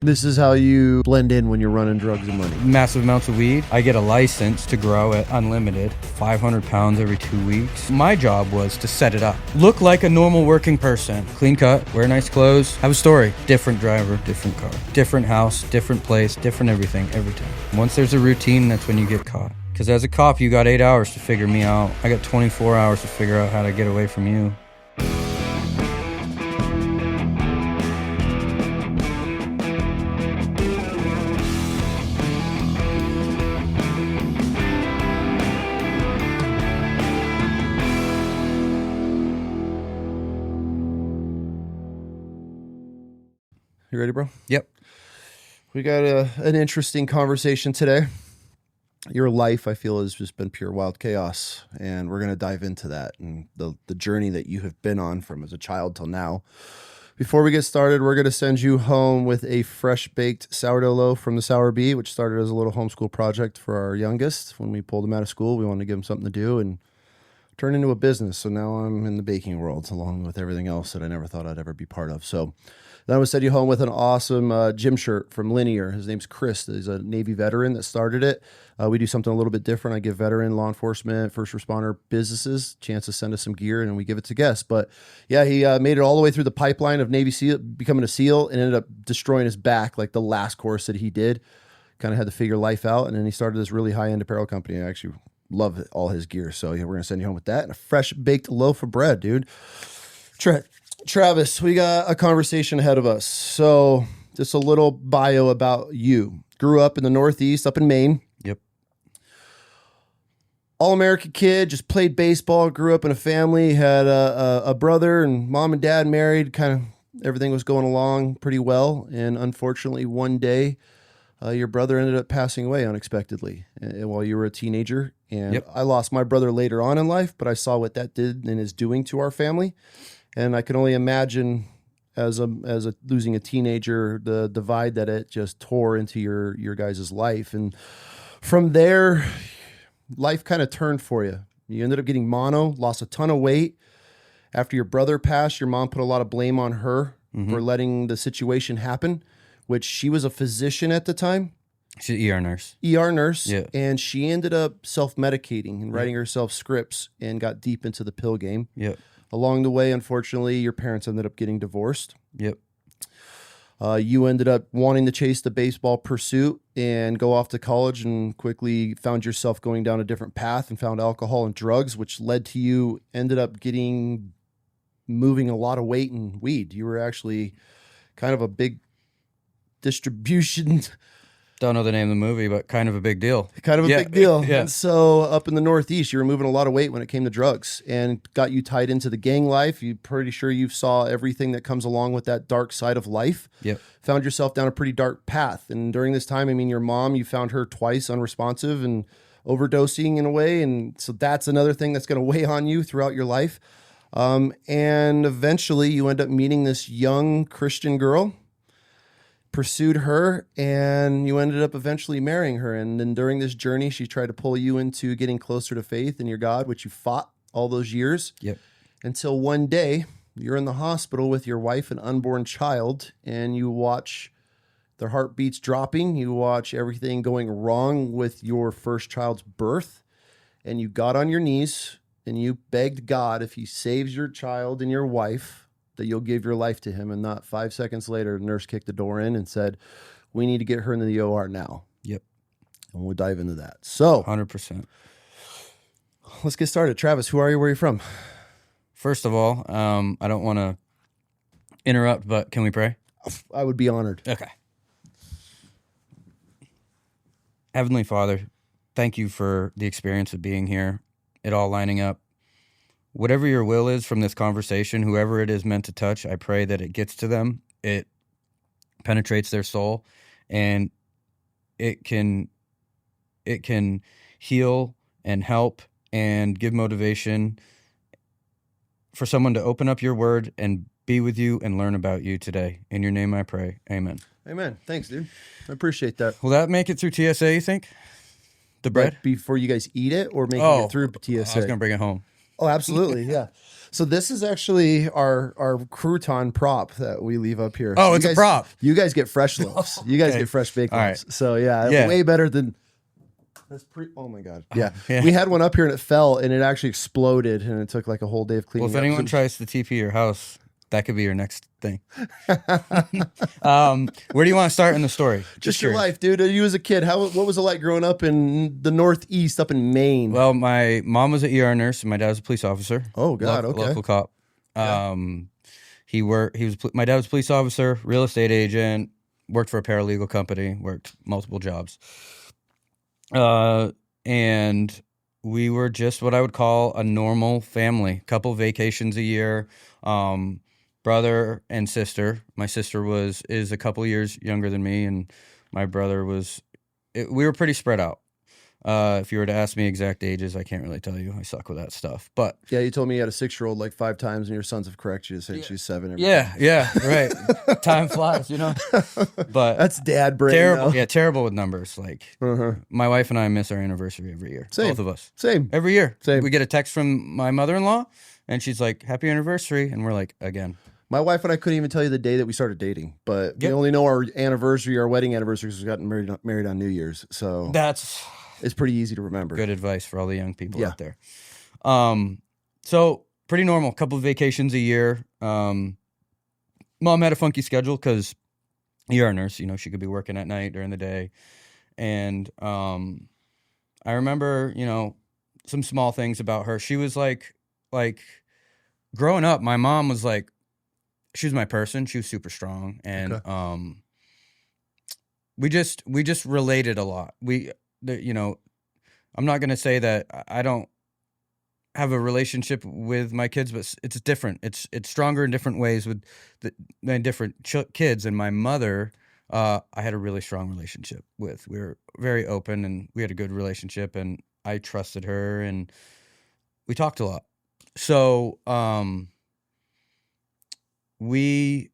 This is how you blend in when you're running drugs and money. Massive amounts of weed. I get a license to grow at unlimited, 500 pounds every 2 weeks. My job was to set it up. Look like a normal working person. Clean cut, wear nice clothes, have a story. Different driver, different car. Different house, different place, different everything, every time. Once there's a routine, that's when you get caught. Because as a cop, you got 8 hours to figure me out. I got 24 hours to figure out how to get away from you. You ready, bro? Yep. We got an interesting conversation today. Your life, I feel, has just been pure wild chaos, and we're going to dive into that and the journey that you have been on from as a child till now. Before we get started, we're going to send you home with a fresh-baked sourdough loaf from the Sour Bee, which started as a little homeschool project for our youngest. When we pulled him out of school, we wanted to give him something to do and turn into a business. So now I'm in the baking world, along with everything else that I never thought I'd ever be part of. So then I would send you home with an awesome gym shirt from Linear. His name's Chris. He's a Navy veteran that started it. We do something a little bit different. I give veteran, law enforcement, first responder businesses a chance to send us some gear, and we give it to guests. But yeah, he made it all the way through the pipeline of Navy SEAL, becoming a SEAL, and ended up destroying his back, like the last course that he did. Kind of had to figure life out, and then he started this really high-end apparel company. I actually love all his gear. So yeah, we're going to send you home with that and a fresh baked loaf of bread, dude. Travis, we got a conversation ahead of us. So just a little bio about you. Grew up in the Northeast, up in Maine. Yep. All-American kid, just played baseball, grew up in a family, had a brother, and mom and dad married. Kind of everything was going along pretty well. And unfortunately, one day, your brother ended up passing away unexpectedly while you were a teenager. And Yep. I lost my brother later on in life, but I saw what that did and is doing to our family. And I can only imagine as a losing a teenager, the divide that it just tore into your guys' life. And from there, life kind of turned for you. You ended up getting mono, lost a ton of weight. After your brother passed, your mom put a lot of blame on her for letting the situation happen, which she was a physician at the time. She's an ER nurse. ER nurse. Yeah. And she ended up self-medicating and writing herself scripts and got deep into the pill game. Yep. Along the way, unfortunately, your parents ended up getting divorced. Yep. You ended up wanting to chase the baseball pursuit and go off to college, and quickly found yourself going down a different path and found alcohol and drugs, which led to you ended up moving a lot of weight in weed. You were actually kind of a big distribution. Don't know the name of the movie, but kind of a big deal. Kind of a big deal. Yeah. And so up in the Northeast, you were moving a lot of weight when it came to drugs, and got you tied into the gang life. You're pretty sure you saw everything that comes along with that dark side of life. Yep. Found yourself down a pretty dark path. And during this time, I mean, your mom, you found her twice unresponsive and overdosing in a way. And so that's another thing that's going to weigh on you throughout your life. And eventually you end up meeting this young Christian girl, pursued her, and you ended up eventually marrying her. And then during this journey, she tried to pull you into getting closer to faith and your God, which you fought all those years. Yep. Until one day you're in the hospital with your wife and unborn child, and you watch their heartbeats dropping. You watch everything going wrong with your first child's birth, and you got on your knees and you begged God, if he saves your child and your wife, that you'll give your life to him. And not 5 seconds later, the nurse kicked the door in and said, we need to get her into the OR now. Yep. And we'll dive into that. So 100%. let's get started. Travis, who are you? Where are you from? First of all, I don't want to interrupt, but can we pray? I would be honored. Okay. Heavenly Father, thank you for the experience of being here, it all lining up. Whatever your will is from this conversation, whoever it is meant to touch, I pray that it gets to them, it penetrates their soul, and it can heal and help and give motivation for someone to open up your word and be with you and learn about you today. In your name I pray. Amen. Amen. Thanks, dude. I appreciate that. Will that make it through TSA, you think? The bread? Like before you guys eat it, or making it through TSA? I was going to bring it home. Oh, absolutely. Yeah. So this is actually our crouton prop that we leave up here. Oh, So it's a prop. You guys get fresh loaves. You guys Okay. get fresh baked All loaves. right. So yeah, Yeah. way better than. Oh my god. Yeah. Yeah. We had one up here and it fell and it actually exploded and it took like a whole day of cleaning. Well, if anyone tries to TP your house, that could be your next thing. Where do you want to start in the story? Just your curious. life, dude. You as a kid, what was it like growing up in the Northeast, up in Maine? Well, my mom was an ER nurse, and my dad was a police officer. Oh God, okay. Local cop. My dad was a police officer, real estate agent, worked for a paralegal company, worked multiple jobs. And we were just what I would call a normal family. Couple vacations a year. Brother and sister. My sister is a couple years younger than me, and my brother we were pretty spread out. If you were to ask me exact ages, I can't really tell you. I suck with that stuff. But yeah, you told me you had a 6-year-old like 5 times, and your sons have corrected you, saying she's 7. Yeah, right. Time flies, But that's dad brain. terrible. Though. Yeah, terrible with numbers. Like my wife and I miss our anniversary every year. Same. Both of us. Same. Every year. Same. We get a text from my mother-in-law, and she's like, "Happy anniversary," and we're like, "Again." My wife and I couldn't even tell you the day that we started dating, but we Yep. only know our wedding anniversary, because we got married on New Year's. So That's it's pretty easy to remember. good advice for all the young people Yeah. out there. So pretty normal. Couple of vacations a year. Mom had a funky schedule because you're a nurse. She could be working at night during the day, and I remember some small things about her. She was like growing up. My mom was like, she was my person. She was super strong, and Okay. we just related a lot. I'm not gonna say that I don't have a relationship with my kids, but it's different. It's stronger in different ways with the different kids. And my mother, I had a really strong relationship with. We were very open, and we had a good relationship, and I trusted her, and we talked a lot. So when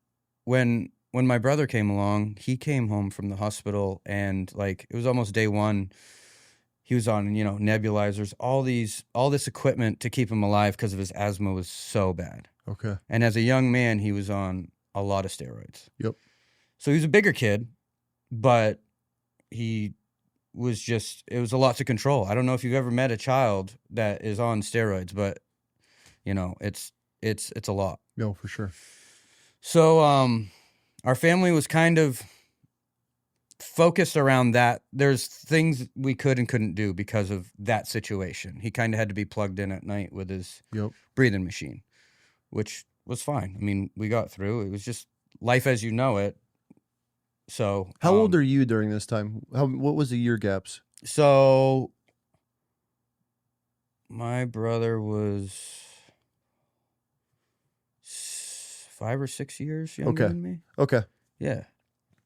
my brother came along, he came home from the hospital, and like it was almost day one. He was on, nebulizers, all this equipment to keep him alive because of his asthma was so bad. Okay. And as a young man, he was on a lot of steroids. Yep. So he was a bigger kid, but it was a lot to control. I don't know if you've ever met a child that is on steroids, but it's a lot. No, for sure. So our family was kind of focused around that. There's things we could and couldn't do because of that situation. He kind of had to be plugged in at night with his breathing machine, which was fine. I mean, we got through. It was just life as you know it. So how old are you during this time? What was the year gaps? So my brother was 5 or 6 years younger than me. Okay. Yeah.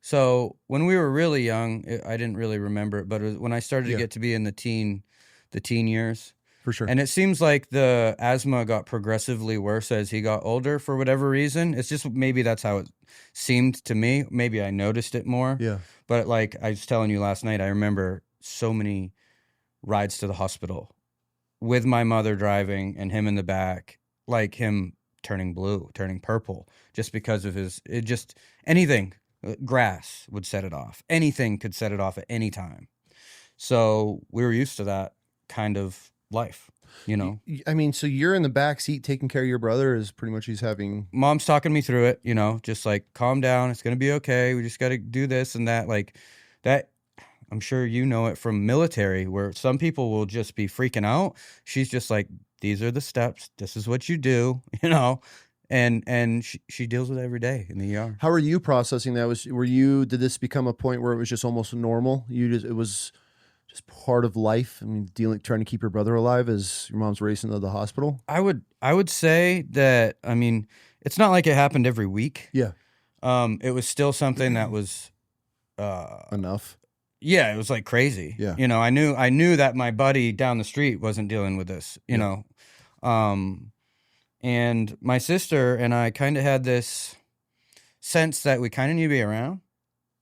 So when we were really young, I didn't really remember it, but it was when I started to get to be in the teen years. For sure. And it seems like the asthma got progressively worse as he got older for whatever reason. It's just maybe that's how it seemed to me. Maybe I noticed it more. Yeah. But like I was telling you last night, I remember so many rides to the hospital with my mother driving and him in the back, like him turning blue, turning purple, just because of anything. Grass would set it off. Anything could set it off at any time. So we were used to that kind of life, I mean, so you're in the back seat taking care of your brother is pretty much he's having. Mom's talking me through it, just like calm down. It's going to be okay. We just got to do this and that. Like that. I'm sure you know it from military where some people will just be freaking out. She's just like, these are the steps. This is what you do, And she deals with it every day in the ER. How are you processing that? Did this become a point where it was just almost normal? It was just part of life. I mean, trying to keep your brother alive as your mom's racing to the hospital. I would say that. I mean, it's not like it happened every week. Yeah. It was still something that was enough. Yeah, it was like crazy. Yeah. I knew that my buddy down the street wasn't dealing with this. You know. And my sister and I kind of had this sense that we kind of need to be around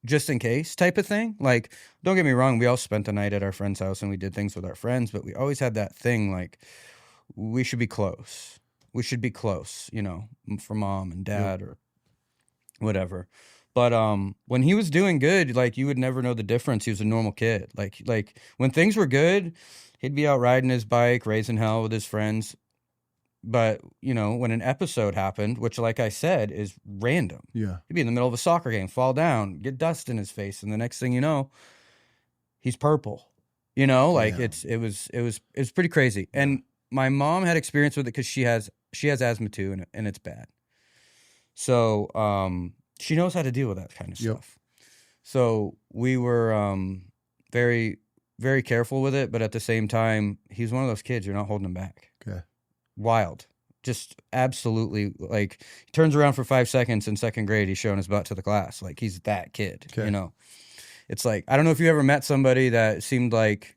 just in case type of thing. Like, don't get me wrong, we all spent the night at our friend's house and we did things with our friends, but we always had that thing like, we should be close. we should be close, you know, for mom and dad or whatever. But when he was doing good, like, you would never know the difference. He was a normal kid. Like when things were good, he'd be out riding his bike, raising hell with his friends. But, you know, when an episode happened, which, like I said, is random. Yeah. He'd be in the middle of a soccer game, fall down, get dust in his face, and the next thing you know, he's purple. You know, like it was pretty crazy. And my mom had experience with it because she has asthma too, and it's bad. So she knows how to deal with that kind of stuff. So we were very, very careful with it, but at the same time, he's one of those kids, you're not holding him back. Okay. Wild. Just absolutely, like, he turns around for 5 seconds in second grade, he's showing his butt to the class. Like, he's that kid, you know? It's like, I don't know if you ever met somebody that seemed like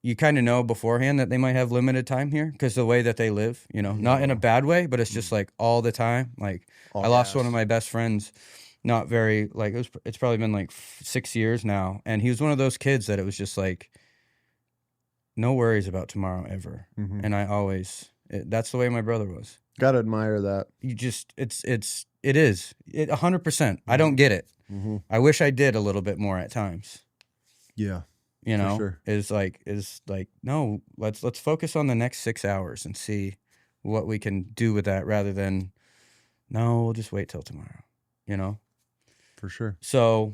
you kind of know beforehand that they might have limited time here because the way that they live, you know, not in a bad way, but it's just like all the time. Like, I lost one of my best friends, not very, like, it's probably been like 6 years now. And he was one of those kids that it was just like, no worries about tomorrow ever. And I always, that's the way my brother was. Gotta admire that. You just, it is 100%. I don't get it. I wish I did a little bit more at times. Yeah. You know, sure. is like, no, let's focus on the next 6 hours and see what we can do with that rather than, no, we'll just wait till tomorrow, you know? For sure. So,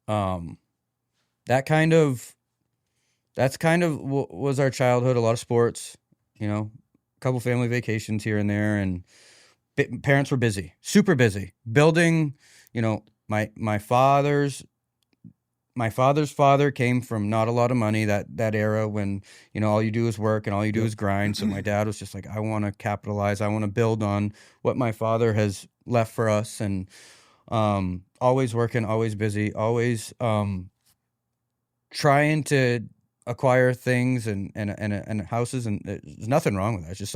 that's kind of was our childhood. A lot of sports, you know, a couple family vacations here and there, and parents were busy, super busy, building. You know, my father's father came from not a lot of money, that era when, you know, all you do is work and all you do is grind. So my dad was just like, I want to capitalize. I want to build on what my father has left for us. And always working, always busy, always trying to acquire things and houses. And there's nothing wrong with that. It's just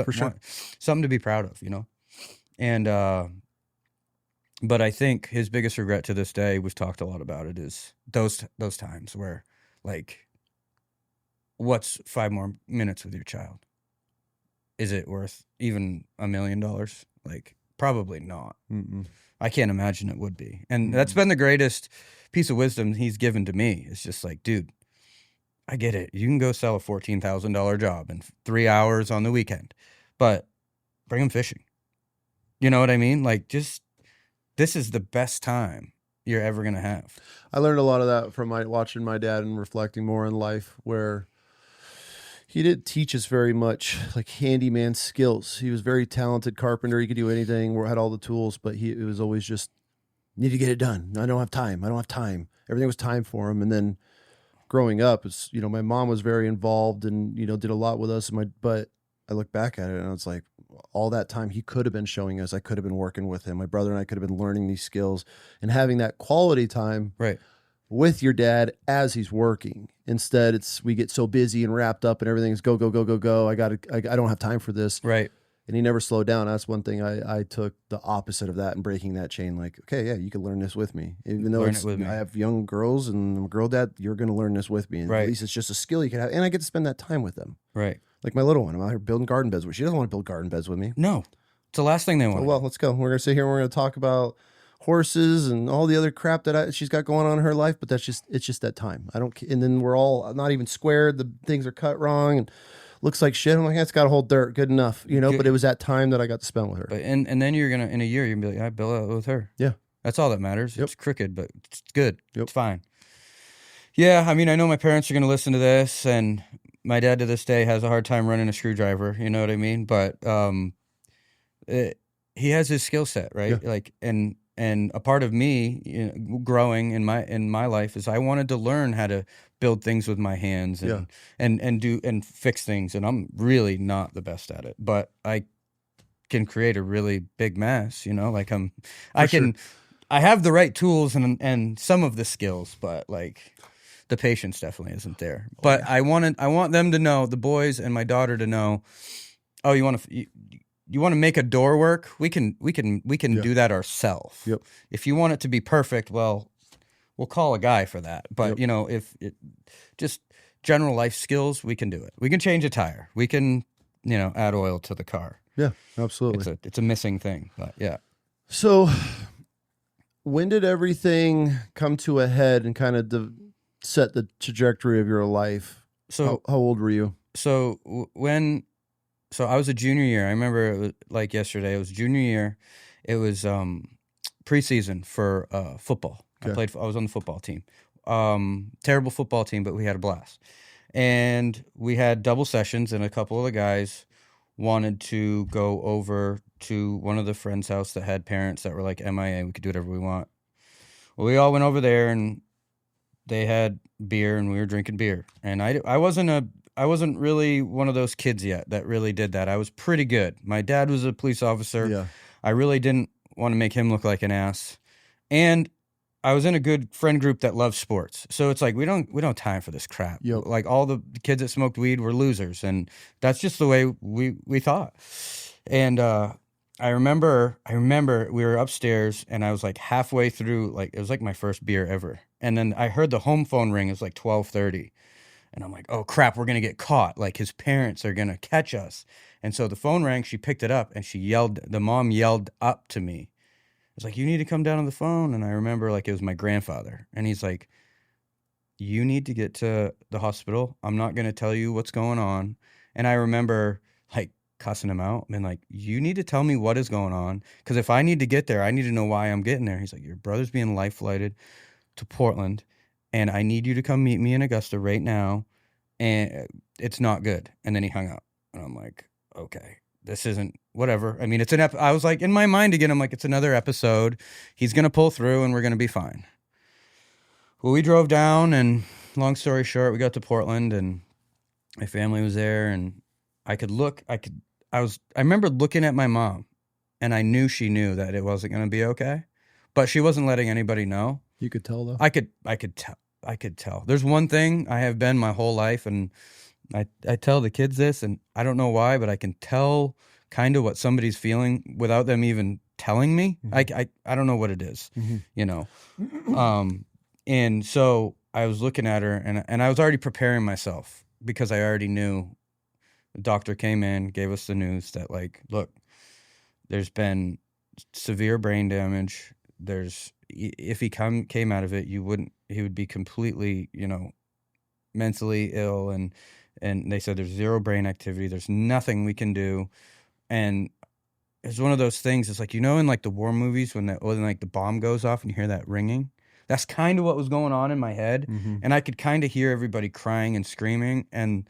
something to be proud of, you know? And but I think his biggest regret to this day, we've talked a lot about it, is those times where, like, what's 5 more minutes with your child? Is it worth even $1 million? Like, probably not. I can't imagine it would be. And that's been the greatest piece of wisdom he's given to me. It's just like, dude, I get it. You can go sell a $14,000 job in 3 hours on the weekend, but bring him fishing. You know what I mean? Like, just, this is the best time you're ever going to have. I learned a lot of that from watching my dad and reflecting more on life, where he didn't teach us very much like handyman skills. He was very talented carpenter. He could do anything, had all the tools, but it was always just, need to get it done. I don't have time. Everything was time for him. And then growing up, it's, you know, my mom was very involved and, you know, did a lot with us. But I look back at it and it's like, all that time he could have been showing us. I could have been working with him. My brother and I could have been learning these skills and having that quality time with your dad as he's working. Instead, we get so busy and wrapped up and everything's go, go, go, go, go. I don't have time for this. Right. And he never slowed down. That's one thing I took the opposite of that and breaking that chain. Like, okay, yeah, you can learn this with me. Even though I have young girls and I'm a girl dad, you're going to learn this with me. And at least it's just a skill you can have. And I get to spend that time with them. Right. Like my little one, I'm out here building garden beds with. She doesn't want to build garden beds with me. No, it's the last thing they want. Oh, well, let's go. We're going to sit here and we're going to talk about horses and all the other crap that she's got going on in her life. But it's just that time. And then we're all not even squared. The things are cut wrong and looks like shit. I'm like, it's got to hold dirt. Good enough, you know. But it was that time that I got to spend with her. But and then you're gonna, in a year, you're gonna be like, I built it with her. Yeah, that's all that matters. It's crooked, but it's good. It's fine. Yeah, I mean, I know my parents are gonna listen to this, and my dad to this day has a hard time running a screwdriver. You know what I mean? But he has his skill set, right? Yeah. Like, and a part of me, you know, growing in my life is I wanted to learn how to build things with my hands and do and fix things, and I'm really not the best at it, but I can create a really big mess, you know, like I have the right tools and some of the skills, but like the patience definitely isn't there. But yeah. I want them to know, the boys and my daughter to know, oh, you want to make a door work? We can do that ourselves. Yep. If you want it to be perfect, well, we'll call a guy for that. But you know, if it just general life skills, we can do it. We can change a tire. We can add oil to the car. Yeah, absolutely. It's a missing thing, but yeah. So when did everything come to a head and kind of set the trajectory of your life? So how old were you? So I was a junior year. I remember it was like yesterday. It was junior year. It was preseason for football. Okay. I was on the football team. Terrible football team, but we had a blast. And we had double sessions, and a couple of the guys wanted to go over to one of the friends' house that had parents that were like MIA. We could do whatever we want. Well, we all went over there, and they had beer, and we were drinking beer. And I wasn't really one of those kids yet that really did that. I was pretty good. My dad was a police officer. Yeah. I really didn't want to make him look like an ass. And I was in a good friend group that loves sports. So it's like we don't have time for this crap. Yep. Like all the kids that smoked weed were losers, and that's just the way we thought. And I remember we were upstairs, and I was like halfway through, like it was like my first beer ever. And then I heard the home phone ring. It was like 12:30. And I'm like, oh crap, we're going to get caught. Like his parents are going to catch us. And so the phone rang, she picked it up, and the mom yelled up to me. It was like, you need to come down on the phone. And I remember like it was my grandfather. And he's like, you need to get to the hospital. I'm not going to tell you what's going on. And I remember like cussing him out and like, you need to tell me what is going on. Because if I need to get there, I need to know why I'm getting there. He's like, your brother's being life flighted to Portland, and I need you to come meet me in Augusta right now, and it's not good. And then he hung up, and I'm like, okay, this isn't whatever. I mean, I was like, in my mind again, I'm like, it's another episode. He's going to pull through, and we're going to be fine. Well, we drove down, and long story short, we got to Portland, and my family was there, and I remember looking at my mom, and I knew she knew that it wasn't going to be okay, but she wasn't letting anybody know. You could tell though. I could tell. There's one thing I have been my whole life, and I tell the kids this, and I don't know why, but I can tell kind of what somebody's feeling without them even telling me. Mm-hmm. I don't know what it is, And so I was looking at her, and I was already preparing myself because I already knew. The doctor came in, gave us the news that like, look, there's been severe brain damage. If he came out of it, he would be completely, mentally ill. And they said there's zero brain activity. There's nothing we can do. And it's one of those things. It's like, in like the war movies when like the bomb goes off and you hear that ringing, that's kind of what was going on in my head. Mm-hmm. And I could kind of hear everybody crying and screaming. And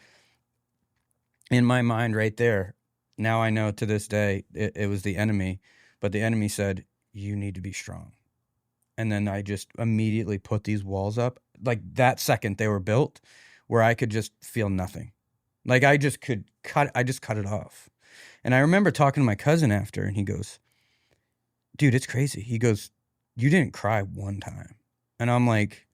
in my mind right there, now I know to this day, it was the enemy, but the enemy said, you need to be strong. And then I just immediately put these walls up. Like that second they were built where I could just feel nothing. Like I just cut it off. And I remember talking to my cousin after, and he goes, dude, it's crazy. He goes, you didn't cry one time. And I'm like,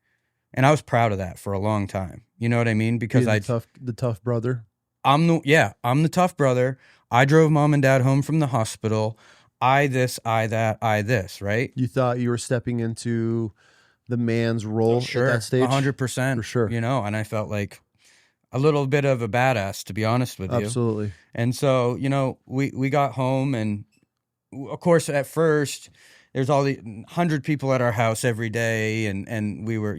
and I was proud of that for a long time. You know what I mean? Because the tough brother. I'm the tough brother. I drove mom and dad home from the hospital. I this, right? You thought you were stepping into the man's role at that stage? 100%. For sure. And I felt like a little bit of a badass, to be honest with you. Absolutely. And so, we got home, and of course, at first, there's all the 100 people at our house every day, and we were,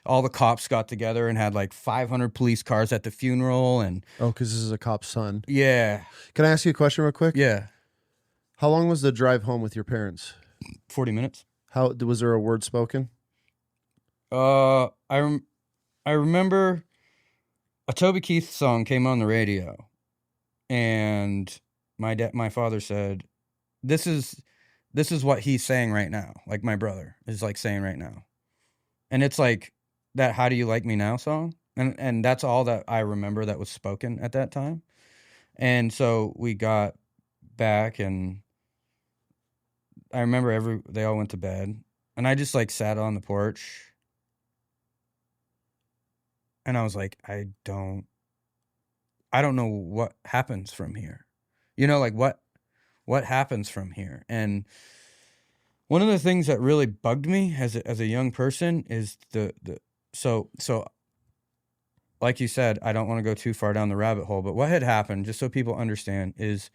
all the cops got together and had like 500 police cars at the funeral, and because this is a cop's son. Yeah. Can I ask you a question real quick? Yeah. How long was the drive home with your parents? 40 minutes. How was there a word spoken? I remember a Toby Keith song came on the radio, and my father said, "This is what he's saying right now." Like my brother is like saying right now, and it's like that "How Do You Like Me Now" song, and that's all that I remember that was spoken at that time. And so we got back, and I remember they all went to bed, and I just like sat on the porch, and I was like, I don't know what happens from here. Like what happens from here. And one of the things that really bugged me as a young person is so like you said, I don't want to go too far down the rabbit hole, but what had happened, just so people understand, is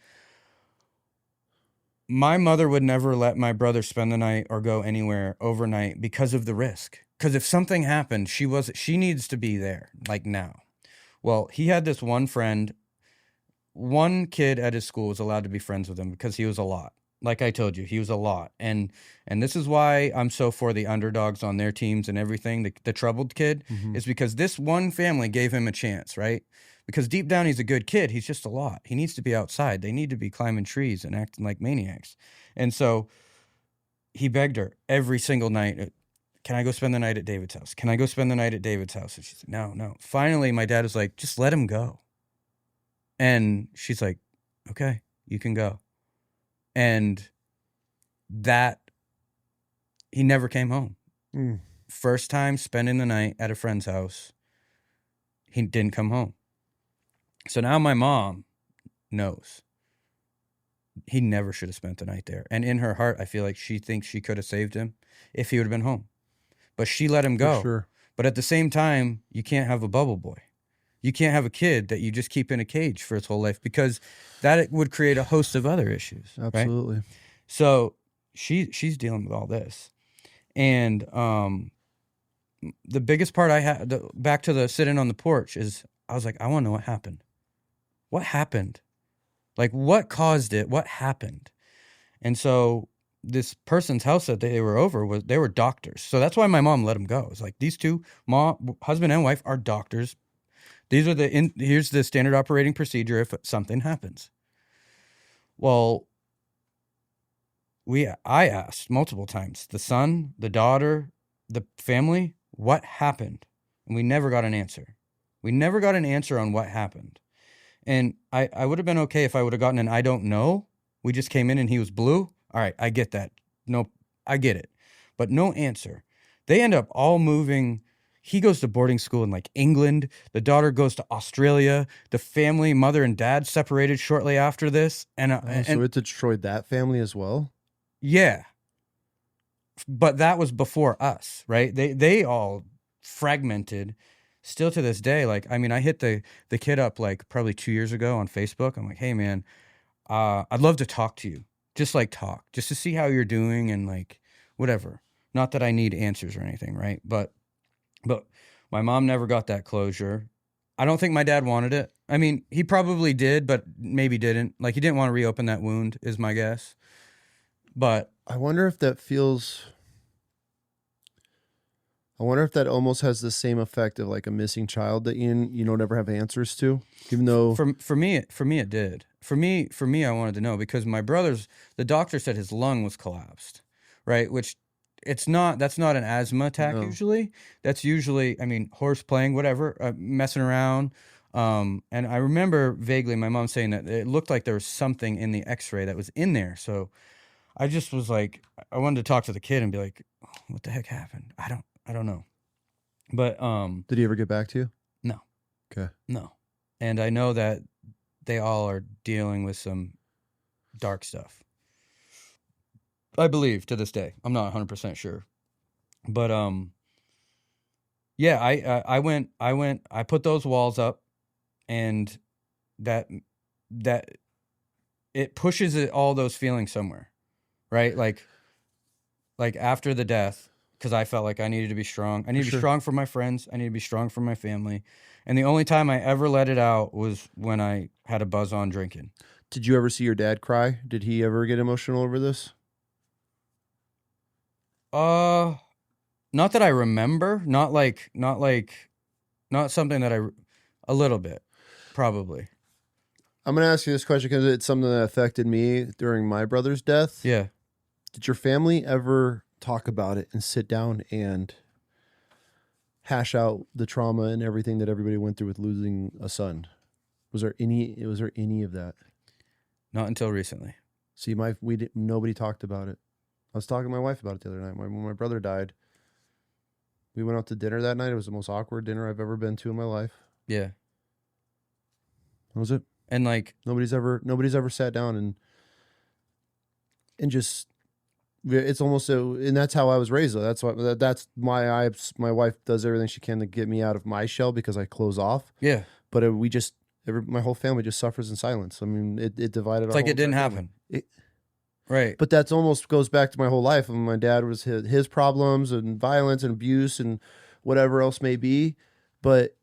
my mother would never let my brother spend the night or go anywhere overnight because of the risk. Because if something happened, she needs to be there, like now. Well, he had this one friend. One kid at his school was allowed to be friends with him because he was a lot. Like I told you, he was a lot. And this is why I'm so for the underdogs on their teams and everything. The troubled kid is because this one family gave him a chance, right? Because deep down, he's a good kid. He's just a lot. He needs to be outside. They need to be climbing trees and acting like maniacs. And so he begged her every single night, can I go spend the night at David's house? Can I go spend the night at David's house? And she said, no, no. Finally, my dad was like, just let him go. And she's like, okay, you can go. And that, he never came home. First time spending the night at a friend's house, he didn't come home. So now my mom knows he never should have spent the night there. And in her heart, I feel like she thinks she could have saved him if he would have been home. But she let him go. For sure. But at the same time, you can't have a bubble boy. You can't have a kid that you just keep in a cage for his whole life, because that would create a host of other issues. Absolutely. Right? So she's dealing with all this. And the biggest part I had, back to the sitting on the porch, is I was like, I want to know what happened. What happened? Like, what caused it? What happened? And so this person's house that they were over, they were doctors. So that's why my mom let them go. It's like, these two, husband and wife, are doctors. These are here's the standard operating procedure if something happens. Well, I asked multiple times, the son, the daughter, the family, what happened? And we never got an answer. We never got an answer on what happened. And I would have been okay if I would have gotten an I don't know. We just came in and he was blue. All right, I get that. No, I get it. But no answer. They end up all moving. He goes to boarding school in like England. The daughter goes to Australia. The family, mother and dad, separated shortly after this. So it destroyed that family as well? Yeah. But that was before us, right? They all fragmented. Still to this day, like, I mean, I hit the kid up like probably 2 years ago on Facebook. I'm like, hey man, I'd love to talk to you. Just like talk, just to see how you're doing and like whatever. Not that I need answers or anything, right? But my mom never got that closure. I don't think my dad wanted it. I mean, he probably did, but maybe didn't. Like, he didn't want to reopen that wound, is my guess. But I wonder if that almost has the same effect of like a missing child that you don't ever have answers to, even though for me it did. For me, I wanted to know, because my the doctor said his lung was collapsed, right? Which that's not an asthma attack. No. Usually. That's usually, I mean, horse playing, whatever, messing around. And I remember vaguely my mom saying that it looked like there was something in the x-ray that was in there. So I just was like, I wanted to talk to the kid and be like, what the heck happened? I don't know. But did he ever get back to you? No. Okay. No. And I know that they all are dealing with some dark stuff. I believe to this day. I'm not 100% sure. But yeah, I put those walls up, and that it pushes all those feelings somewhere. Right? Like after the death, because I felt like I needed to be strong. I need to be strong for my friends. I need to be strong for my family. And the only time I ever let it out was when I had a buzz on drinking. Did you ever see your dad cry? Did he ever get emotional over this? Not that I remember. Not something that a little bit, probably. I'm going to ask you this question because it's something that affected me during my brother's death. Yeah. Did your family ever talk about it and sit down and hash out the trauma and everything that everybody went through with losing a son? Was there any of that? Not until recently. See, nobody talked about it. I was talking to my wife about it the other night. When my brother died, we went out to dinner that night. It was the most awkward dinner I've ever been to in my life. Yeah. That was it. And like nobody's ever sat down and just It's almost and that's how I was raised. Though. That's why my wife does everything she can to get me out of my shell because I close off. Yeah. But my whole family just suffers in silence. I mean, it divided. It's our like whole it didn't entire happen. family. Right. But that's almost goes back to my whole life. And my dad was his problems and violence and abuse and whatever else may be. But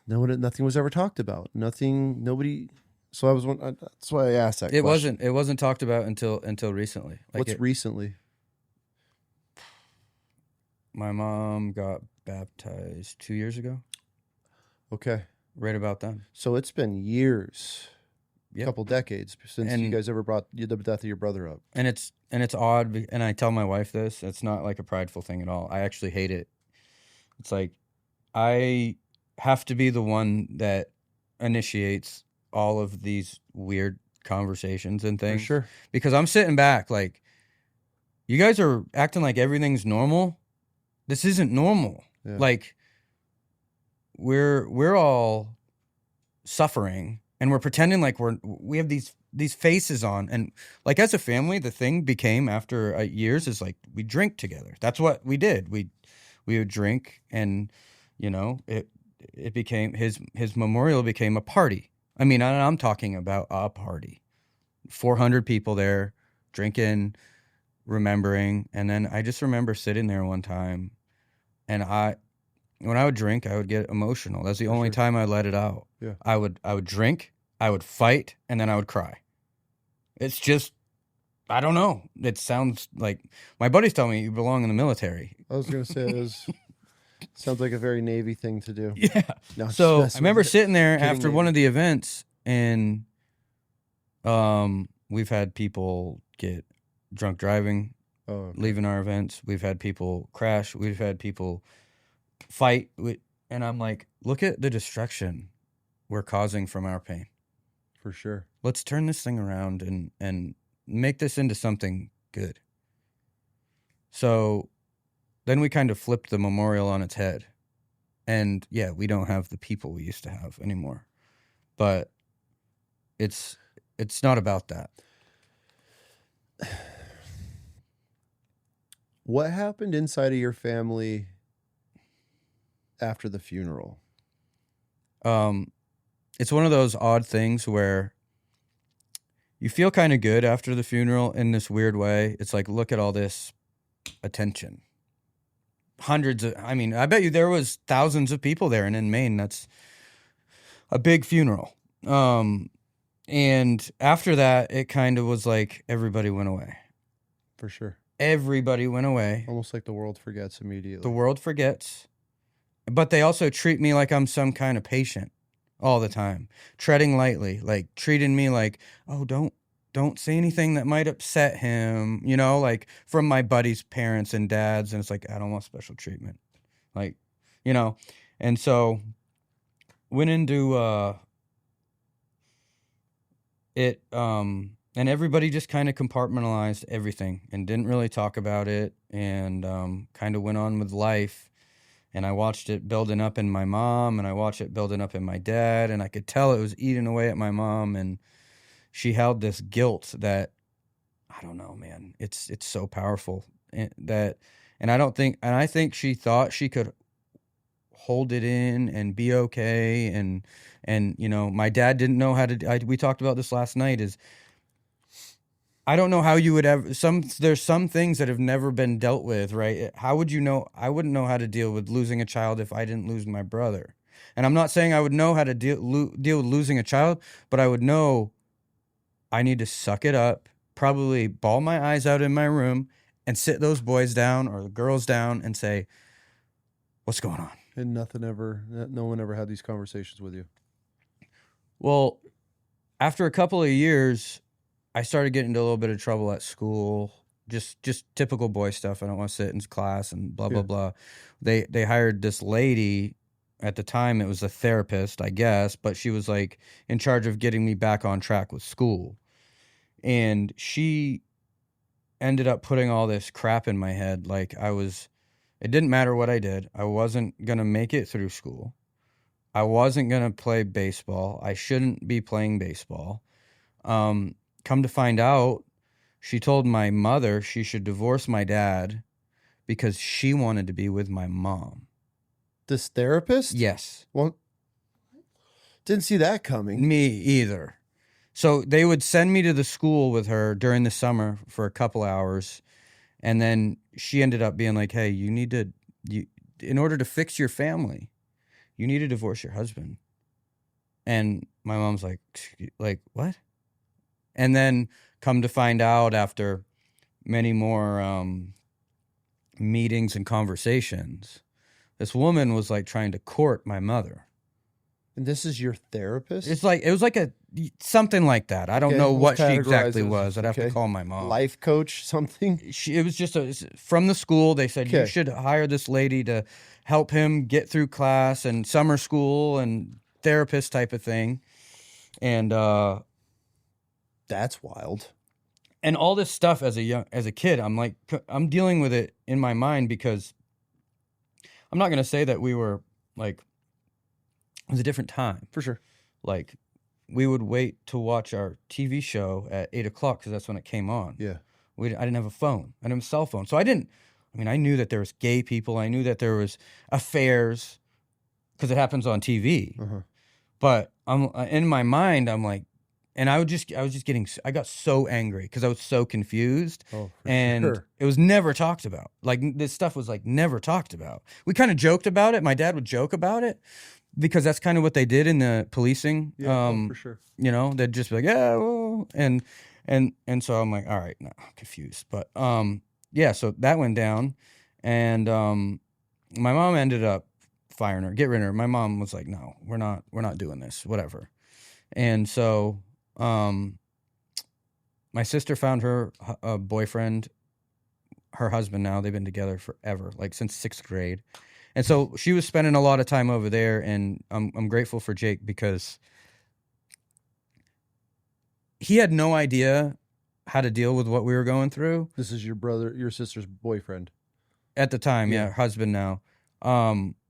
nothing was ever talked about. Nobody. So that's why I asked that question. It wasn't talked about until recently. Recently? My mom got baptized 2 years ago. Okay. Right about then. So it's been years. A Yep. couple decades since you guys ever brought the death of your brother up. And it's odd, and I tell my wife this, it's not like a prideful thing at all. I actually hate it. It's like I have to be the one that initiates all of these weird conversations and things. For sure. Because I'm sitting back like, you guys are acting like everything's normal. This isn't normal. Yeah. Like we're all suffering and we're pretending like we have these faces on. And like as a family, the thing became after years is like we drink together. That's what we did. We would drink, and it became his memorial became a party. I mean, I'm talking about a party. 400 people there drinking, remembering. And then I just remember sitting there one time, and when I would drink, I would get emotional. That's the only time I let it out. Yeah. I would drink, I would fight, and then I would cry. It's just, I don't know. It sounds like my buddies tell me you belong in the military. I was going to say sounds like a very Navy thing to do. Yeah. No, so I remember sitting there after Navy. one of the events, and we've had people get drunk driving, leaving our events. We've had people crash. We've had people fight. And I'm like, look at the destruction we're causing from our pain. For sure. Let's turn this thing around and make this into something good. So then we kind of flipped the memorial on its head. And yeah, we don't have the people we used to have anymore. But it's not about that. What happened inside of your family after the funeral? It's one of those odd things where you feel kind of good after the funeral in this weird way. It's like, look at all this attention. I bet you there was thousands of people there, and in Maine, that's a big funeral. And after that, it kind of was like everybody went away. For sure. Everybody went away. Almost like the world forgets immediately. The world forgets. But they also treat me like I'm some kind of patient all the time. Treading lightly, like treating me like, oh, don't say anything that might upset him, like from my buddies' parents and dads. And it's like, I don't want special treatment. Like, and so went into it, and everybody just kind of compartmentalized everything and didn't really talk about it, and kind of went on with life. And I watched it building up in my mom, and I watched it building up in my dad, and I could tell it was eating away at my mom, and she held this guilt that, I don't know, man, it's so powerful, and I think she thought she could hold it in and be okay, and my dad didn't know how to. We talked about this last night. I don't know how you would ever. There's some things that have never been dealt with, right? How would you know? I wouldn't know how to deal with losing a child if I didn't lose my brother. And I'm not saying I would know how to deal with losing a child, but I would know I need to suck it up, probably bawl my eyes out in my room, and sit those boys down or the girls down and say, what's going on? And no one ever had these conversations with you. Well, after a couple of years, I started getting into a little bit of trouble at school, just typical boy stuff. I don't want to sit in class and blah, blah, blah. They hired this lady. At the time, it was a therapist, I guess, but she was like in charge of getting me back on track with school. And she ended up putting all this crap in my head. Like it didn't matter what I did. I wasn't going to make it through school. I wasn't going to play baseball. I shouldn't be playing baseball. Come to find out, she told my mother she should divorce my dad because she wanted to be with my mom. This therapist? Yes. Well, didn't see that coming. Me either. So they would send me to the school with her during the summer for a couple hours. And then she ended up being like, hey, in order to fix your family, you need to divorce your husband. And my mom's like, what? And then come to find out after many more meetings and conversations, this woman was like trying to court my mother. And this is your therapist? It was like something like that. I don't know what she exactly was. I'd have to call my mom. Life coach, something? It was just from the school. They said, you should hire this lady to help him get through class and summer school and therapist type of thing. And that's wild. And all this stuff as a kid, I'm dealing with it in my mind because I'm not going to say that we were like, it was a different time. For sure. Like, we would wait to watch our TV show at 8 o'clock because that's when it came on. Yeah. I didn't have a phone. I didn't have a cell phone. So I knew that there was gay people. I knew that there was affairs because it happens on TV. Uh-huh. But in my mind, I'm like, and I got so angry because I was so confused. Oh, and it was never talked about. Like, this stuff was like never talked about. We kind of joked about it. My dad would joke about it because that's kind of what they did in the policing. Yeah, for sure. You know, they'd just be like, yeah, well, and so I'm like, all right, no, I'm confused. But yeah, so that went down, and my mom ended up firing her, getting rid of her. My mom was like, no, we're not doing this, whatever. And so my sister found her boyfriend, her husband now. They've been together forever, like since 6th grade. And so she was spending a lot of time over there, and I'm grateful for Jake because he had no idea how to deal with what we were going through. This is your sister's boyfriend. At the time, yeah, husband now.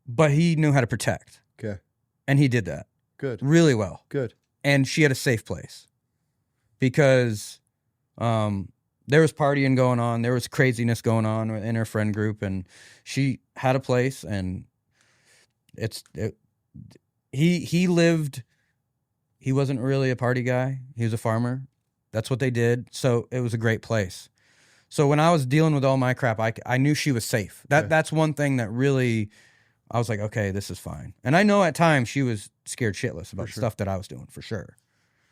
But he knew how to protect. Okay. And he did that. Good. Really well. Good. And she had a safe place because there was partying going on. There was craziness going on in her friend group, and she had a place. And he lived. He wasn't really a party guy. He was a farmer. That's what they did. So it was a great place. So when I was dealing with all my crap, I knew she was safe. That's one thing that really, I was like, okay, this is fine. And I know at times she was scared shitless about stuff that I was doing, for sure.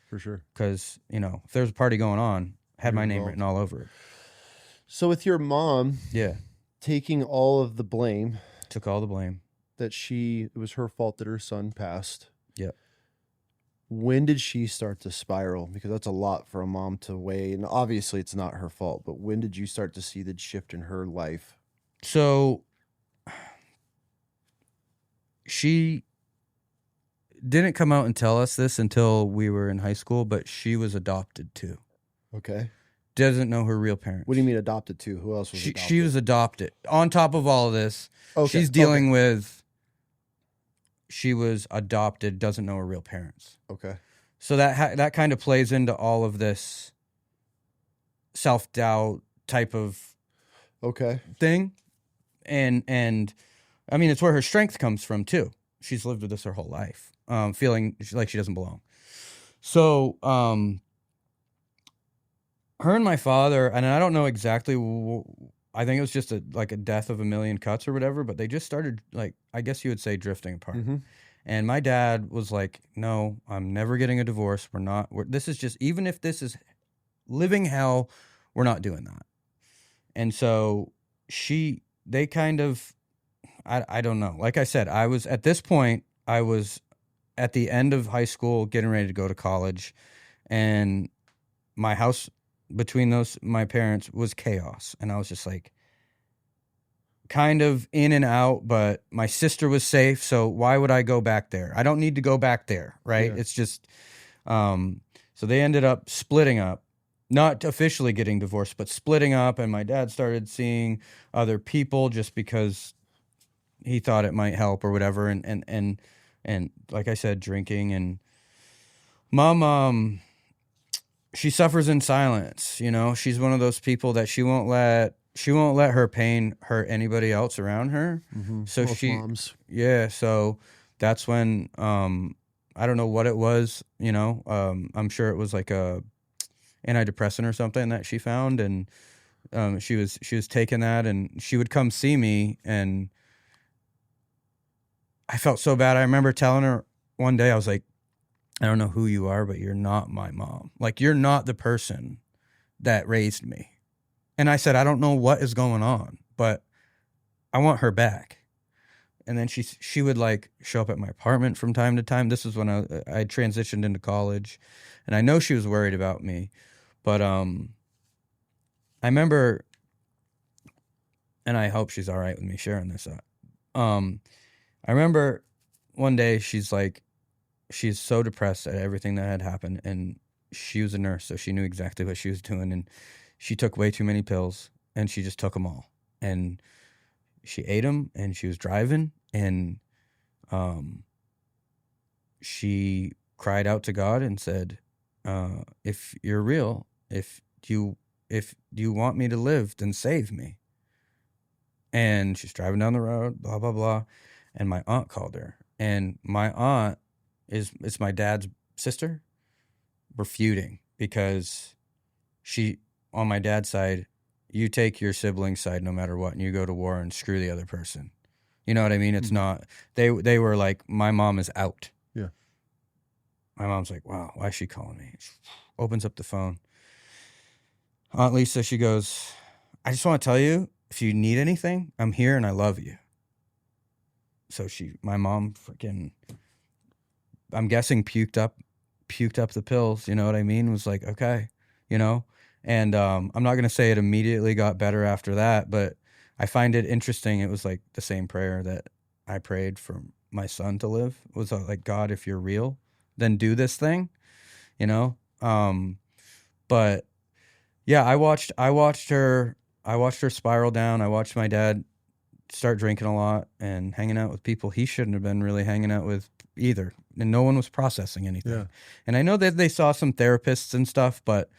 For sure. Because, if there's a party going on, I had my name written all over it. So with your mom, taking all of the blame, took all the blame, that it was her fault that her son passed. Yep. When did she start to spiral? Because that's a lot for a mom to weigh, and obviously it's not her fault, but when did you start to see the shift in her life? So she didn't come out and tell us this until we were in high school, but she was adopted too. Okay. Doesn't know her real parents. What do you mean adopted too? Who else was adopted? She was adopted. On top of all of this, she's dealing with, she was adopted, doesn't know her real parents. Okay. So that kind of plays into all of this self-doubt type of thing. And I mean, it's where her strength comes from too. She's lived with this her whole life, feeling like she doesn't belong. So her and my father, and I don't know exactly, I think it was just a death of a million cuts or whatever, but they just started, like, I guess you would say, drifting apart. Mm-hmm. And my dad was like, no, I'm never getting a divorce. This is just, even if this is living hell, we're not doing that. And so they kind of, I don't know. Like I said, at this point, I was at the end of high school, getting ready to go to college, and my house between my parents was chaos. And I was just like, kind of in and out, but my sister was safe, so why would I go back there? I don't need to go back there, right? Yeah. It's just, so they ended up splitting up, not officially getting divorced, but splitting up, and my dad started seeing other people just because he thought it might help or whatever, and like I said, drinking, and Mom, she suffers in silence. You know, she's one of those people that she won't let her pain hurt anybody else around her. So Most moms. yeah. So that's when, I don't know what it was, you know, I'm sure it was like a antidepressant or something that she found. And, she was taking that, and she would come see me, and I felt so bad. I remember telling her one day, I was like, I don't know who you are, but you're not my mom. Like, you're not the person that raised me. And I said, I don't know what is going on, but I want her back. And then she would like show up at my apartment from time to time. This was when I transitioned into college, and I know she was worried about me, but I remember, and I hope she's all right with me sharing this. I remember one day she's so depressed at everything that had happened, and she was a nurse, so she knew exactly what she was doing, and she took way too many pills, and she just took them all, and she ate them, and she was driving, and she cried out to God and said, if you're real, if you want me to live, then save me. And she's driving down the road, blah, blah, blah. And my aunt called her. And my aunt it's my dad's sister. We're feuding because she, on my dad's side, you take your sibling's side no matter what, and you go to war and screw the other person. You know what I mean? It's not, they were like, my mom is out. Yeah. My mom's like, wow, why is she calling me? She opens up the phone. Aunt Lisa, she goes, I just want to tell you, if you need anything, I'm here and I love you. So my mom freaking, I'm guessing puked up the pills, you know what I mean? Was like, okay, you know? And I'm not going to say it immediately got better after that, but I find it interesting. It was like the same prayer that I prayed for my son to live. It was like, God, if you're real, then do this thing, you know? But yeah, I watched her spiral down. I watched my dad start drinking a lot and hanging out with people he shouldn't have been really hanging out with either. And no one was processing anything. Yeah. And I know that they saw some therapists and stuff, but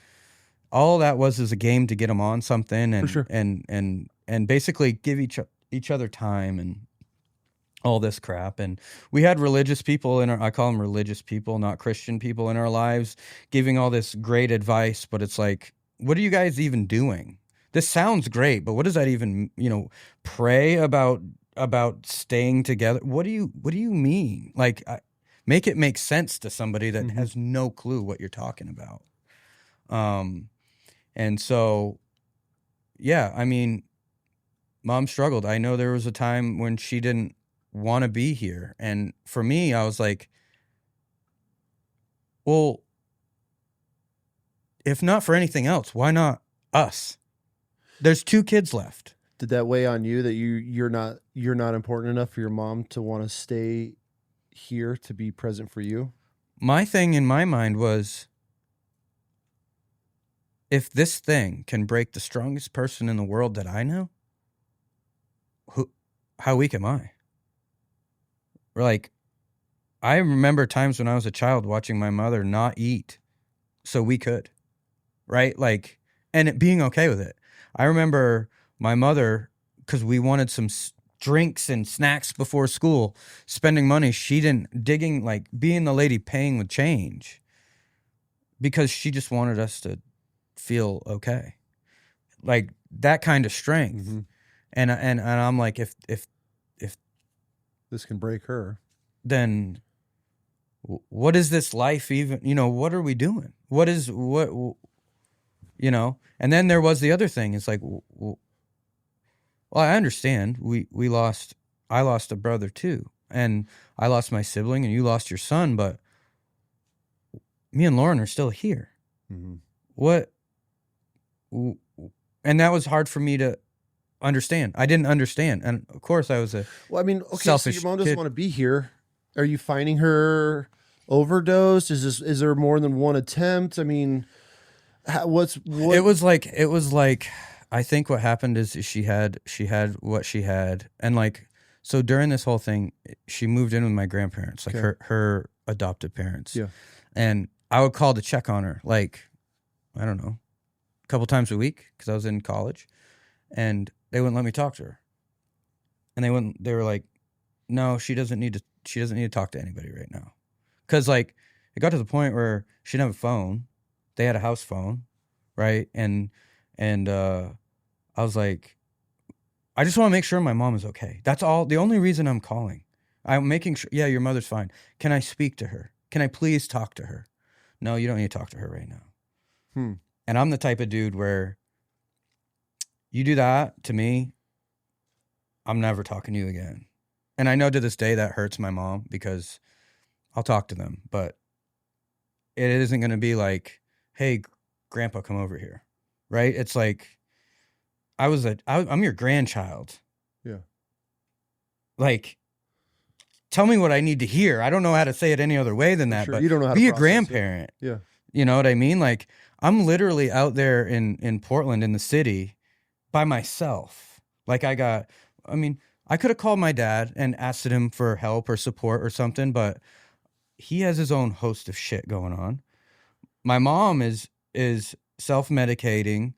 all that was a game to get them on something and, sure. and basically give each other time and all this crap. And we had religious people I call them religious people, not Christian people in our lives, giving all this great advice, but it's like, what are you guys even doing? This sounds great, but what does that even, pray about staying together? What do you mean? Like, make it make sense to somebody that has no clue what you're talking about. And so, yeah, I mean, Mom struggled. I know there was a time when she didn't want to be here. And for me, I was like, well, if not for anything else, why not us? There's 2 kids left. Did that weigh on you that you're not important enough for your mom to want to stay here to be present for you? My thing in my mind was, if this thing can break the strongest person in the world that I know, how weak am I? Like, I remember times when I was a child watching my mother not eat so we could, right? Like, and it being okay with it. I remember my mother, because we wanted some drinks and snacks before school, spending money. She didn't, being the lady paying with change, because she just wanted us to feel okay. Like, that kind of strength. Mm-hmm. And I'm like, if this can break her, then what is this life even? What are we doing? And then there was the other thing. It's like, well, I understand. I lost a brother too, and I lost my sibling, and you lost your son, but me and Lauren are still here. Mm-hmm. And that was hard for me to understand. I didn't understand. And of course I was selfish so your mom doesn't kid. want to be here. Are you finding her overdosed? Is there more than one attempt? I mean, what? It was like, I think what happened is she had what she had. And like, so during this whole thing, she moved in with my grandparents, like her adoptive parents. Yeah. And I would call to check on her, like, I don't know, a couple times a week because I was in college, and they wouldn't let me talk to her. And they were like, no, she doesn't need to talk to anybody right now. Cause like it got to the point where she didn't have a phone. They had a house phone, right? And I was like, I just want to make sure my mom is okay. That's all. The only reason I'm calling. I'm making sure, yeah, your mother's fine. Can I speak to her? Can I please talk to her? No, you don't need to talk to her right now. And I'm the type of dude where you do that to me, I'm never talking to you again. And I know to this day that hurts my mom because I'll talk to them, but it isn't going to be like, hey, grandpa, come over here. Right? It's like, I'm your grandchild. Yeah. Like, tell me what I need to hear. I don't know how to say it any other way than that, sure. but You don't know how to be a process grandparent. it. Yeah. You know what I mean? Like, I'm literally out there in Portland, in the city, by myself. Like, I could have called my dad and asked him for help or support or something, but he has his own host of shit going on. My mom is self-medicating,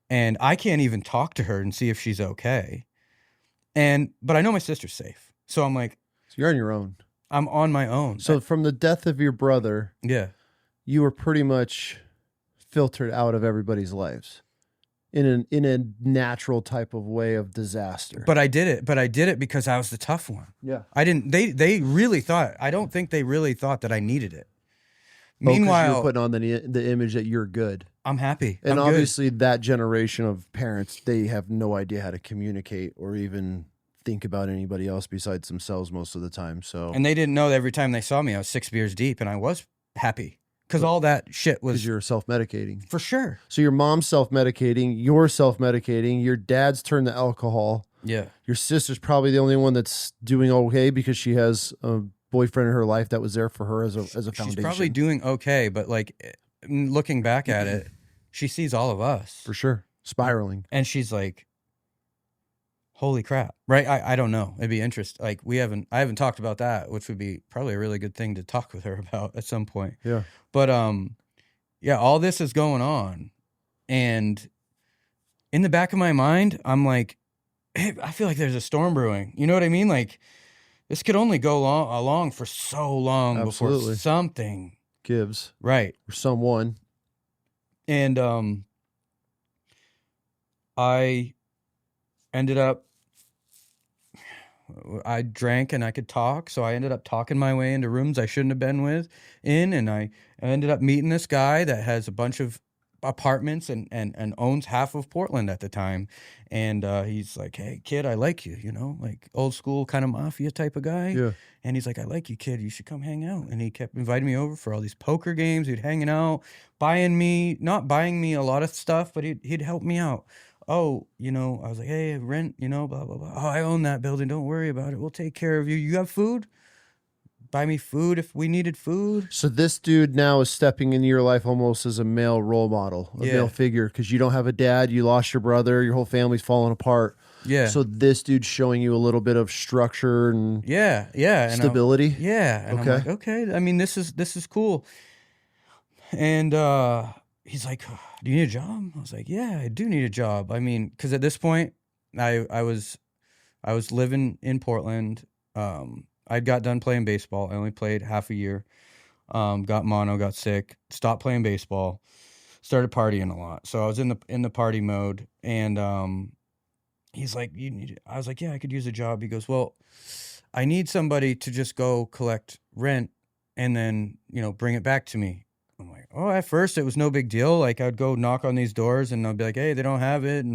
and I can't even talk to her and see if she's okay. But I know my sister's safe. So I'm like, so you're on your own. I'm on my own. So from the death of your brother, yeah, you were pretty much filtered out of everybody's lives in a natural type of way of disaster. But I did it because I was the tough one. Yeah. I didn't, they really thought, I don't think they really thought that I needed it. Meanwhile, you're putting on the image that you're good. I'm happy. And I'm obviously that generation of parents, they have no idea how to communicate or even think about anybody else besides themselves most of the time. So, and they didn't know that every time they saw me, I was 6 beers deep, and I was happy because all that shit was. Because you're self-medicating. For sure. So your mom's self-medicating, you're self-medicating, your dad's turned to alcohol. Yeah. Your sister's probably the only one that's doing okay because she has a boyfriend in her life that was there for her as a foundation. She's probably doing okay, but like looking back at it, she sees all of us. For sure. Spiraling. And she's like, holy crap. Right? I don't know. It'd be interesting. Like I haven't talked about that, which would be probably a really good thing to talk with her about at some point. Yeah. But yeah, all this is going on. And in the back of my mind, I'm like, hey, I feel like there's a storm brewing. You know what I mean? Like, this could only go along for so long before something gives. Right. Or someone. And I ended up, I drank and I could talk, so I ended up talking my way into rooms I shouldn't have been and I ended up meeting this guy that has a bunch of apartments and owns half of Portland at the time. And he's like, hey, kid, I like you, like old school kind of mafia type of guy. Yeah. And he's like, I like you, kid. You should come hang out. And he kept inviting me over for all these poker games. He'd hanging out, not buying me a lot of stuff, but he'd help me out. Oh, I was like, hey, rent, blah, blah, blah. Oh, I own that building. Don't worry about it. We'll take care of you. You have food? Buy me food if we needed food. So this dude now is stepping into your life almost as a male role model, a male figure, because you don't have a dad, you lost your brother, your whole family's falling apart. Yeah. So this dude's showing you a little bit of structure and stability. And I'm like, okay. I mean, this is cool. And he's like, do you need a job? I was like, yeah, I do need a job. I mean, because at this point, I was living in Portland. I got done playing baseball. I only played half a year. Got mono, got sick, stopped playing baseball, started partying a lot. So I was in the party mode, and he's like, I was like, yeah, I could use a job. He goes, well, I need somebody to just go collect rent and then, bring it back to me. I'm like, oh, at first it was no big deal. Like I'd go knock on these doors and I'd be like, hey, they don't have it.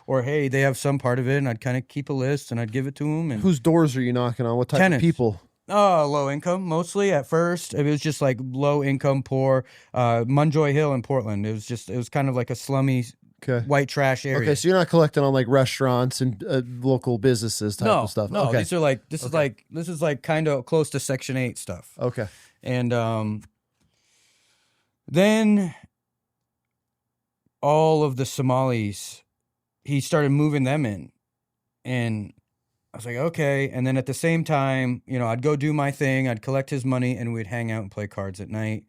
Or hey, they have some part of it. And I'd kind of keep a list and I'd give it to them. And whose doors are you knocking on? What type tenants. of people? Low income, mostly at first. It was just like low income, poor, Munjoy Hill in Portland. It was kind of like a slummy white trash area. Okay. So you're not collecting on like restaurants and local businesses type of stuff. No, okay. These are like, this is like kind of close to Section 8 stuff. Okay. And, then all of the Somalis, he started moving them in. And I was like, okay. And then at the same time, I'd go do my thing. I'd collect his money and we'd hang out and play cards at night.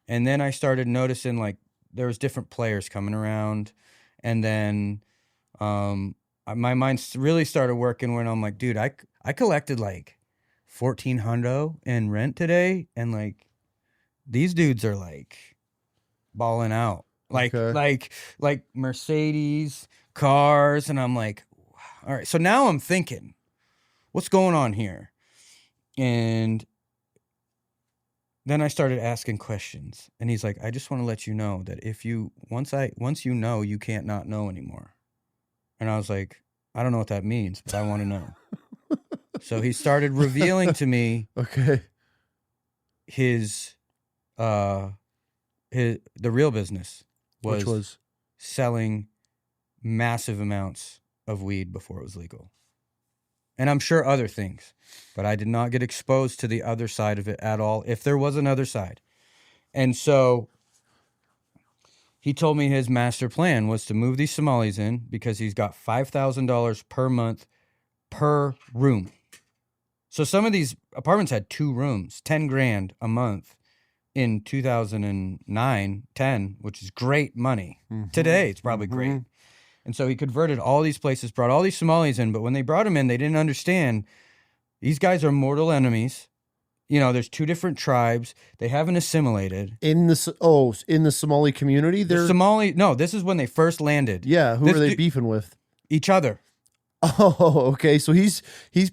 And then I started noticing like there was different players coming around, and then my mind really started working when I'm like, dude, I collected like 1,400 in rent today, and like these dudes are like balling out, like Mercedes cars, and I'm like, all right. So now I'm thinking, what's going on here? And then I started asking questions, and he's like, I just want to let you know that once you know, you can't not know anymore. And I was like, I don't know what that means, but I want to know. So he started revealing to me his the real business which was selling massive amounts of weed before it was legal. And I'm sure other things, but I did not get exposed to the other side of it at all, if there was another side. And so he told me his master plan was to move these Somalis in because he's got $5,000 per month per room. So some of these apartments had 2 rooms, 10 grand a month in 2009, 10, which is great money. Mm-hmm. Today, it's probably great. And so he converted all these places, brought all these Somalis in, but when they brought them in, they didn't understand these guys are mortal enemies. You know, there's 2 different tribes. They haven't assimilated. In the Somali community? No, this is when they first landed. Yeah, who are they beefing with? Each other. Oh, okay. So he's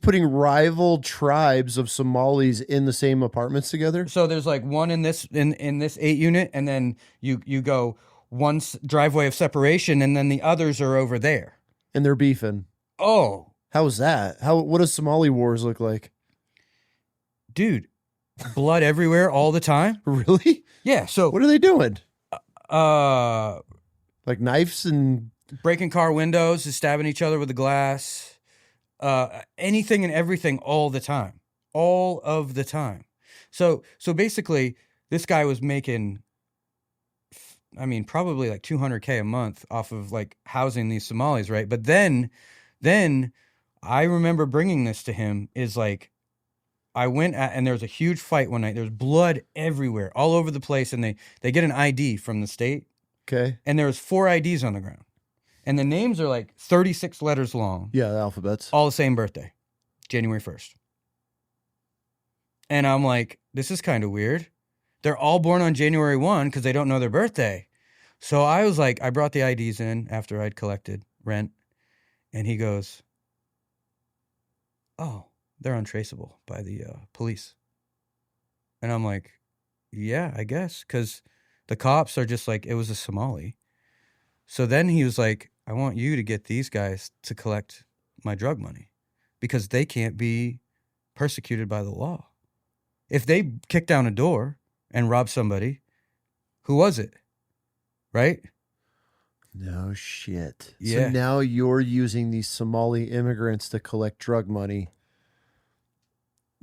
putting rival tribes of Somalis in the same apartments together? So there's like one in this 8 unit, and then you go one driveway of separation, and then the others are over there. And they're beefing. Oh. How is that? What does Somali wars look like? Dude, blood everywhere all the time. Really? Yeah. So what are they doing? Like knives and breaking car windows, and stabbing each other with the glass. Anything and everything all the time. All of the time. So basically, this guy was making, I mean, probably like $200K a month off of like housing these Somalis, right? But then I remember bringing this to him is like, I went and there was a huge fight one night. There's blood everywhere, all over the place, and they get an ID from the state. Okay. And there was 4 IDs on the ground, and the names are like 36 letters long. Yeah, the alphabets. All the same birthday, January 1st. And I'm like, this is kind of weird. They're all born on January 1 because they don't know their birthday. So I was like, I brought the IDs in after I'd collected rent, and he goes, oh, they're untraceable by the police. And I'm like, yeah, I guess, because the cops are just like, it was a Somali. So then he was like, I want you to get these guys to collect my drug money because they can't be persecuted by the law. If they kick down a door and rob somebody, who was it? Right? No shit. Yeah. So now you're using these Somali immigrants to collect drug money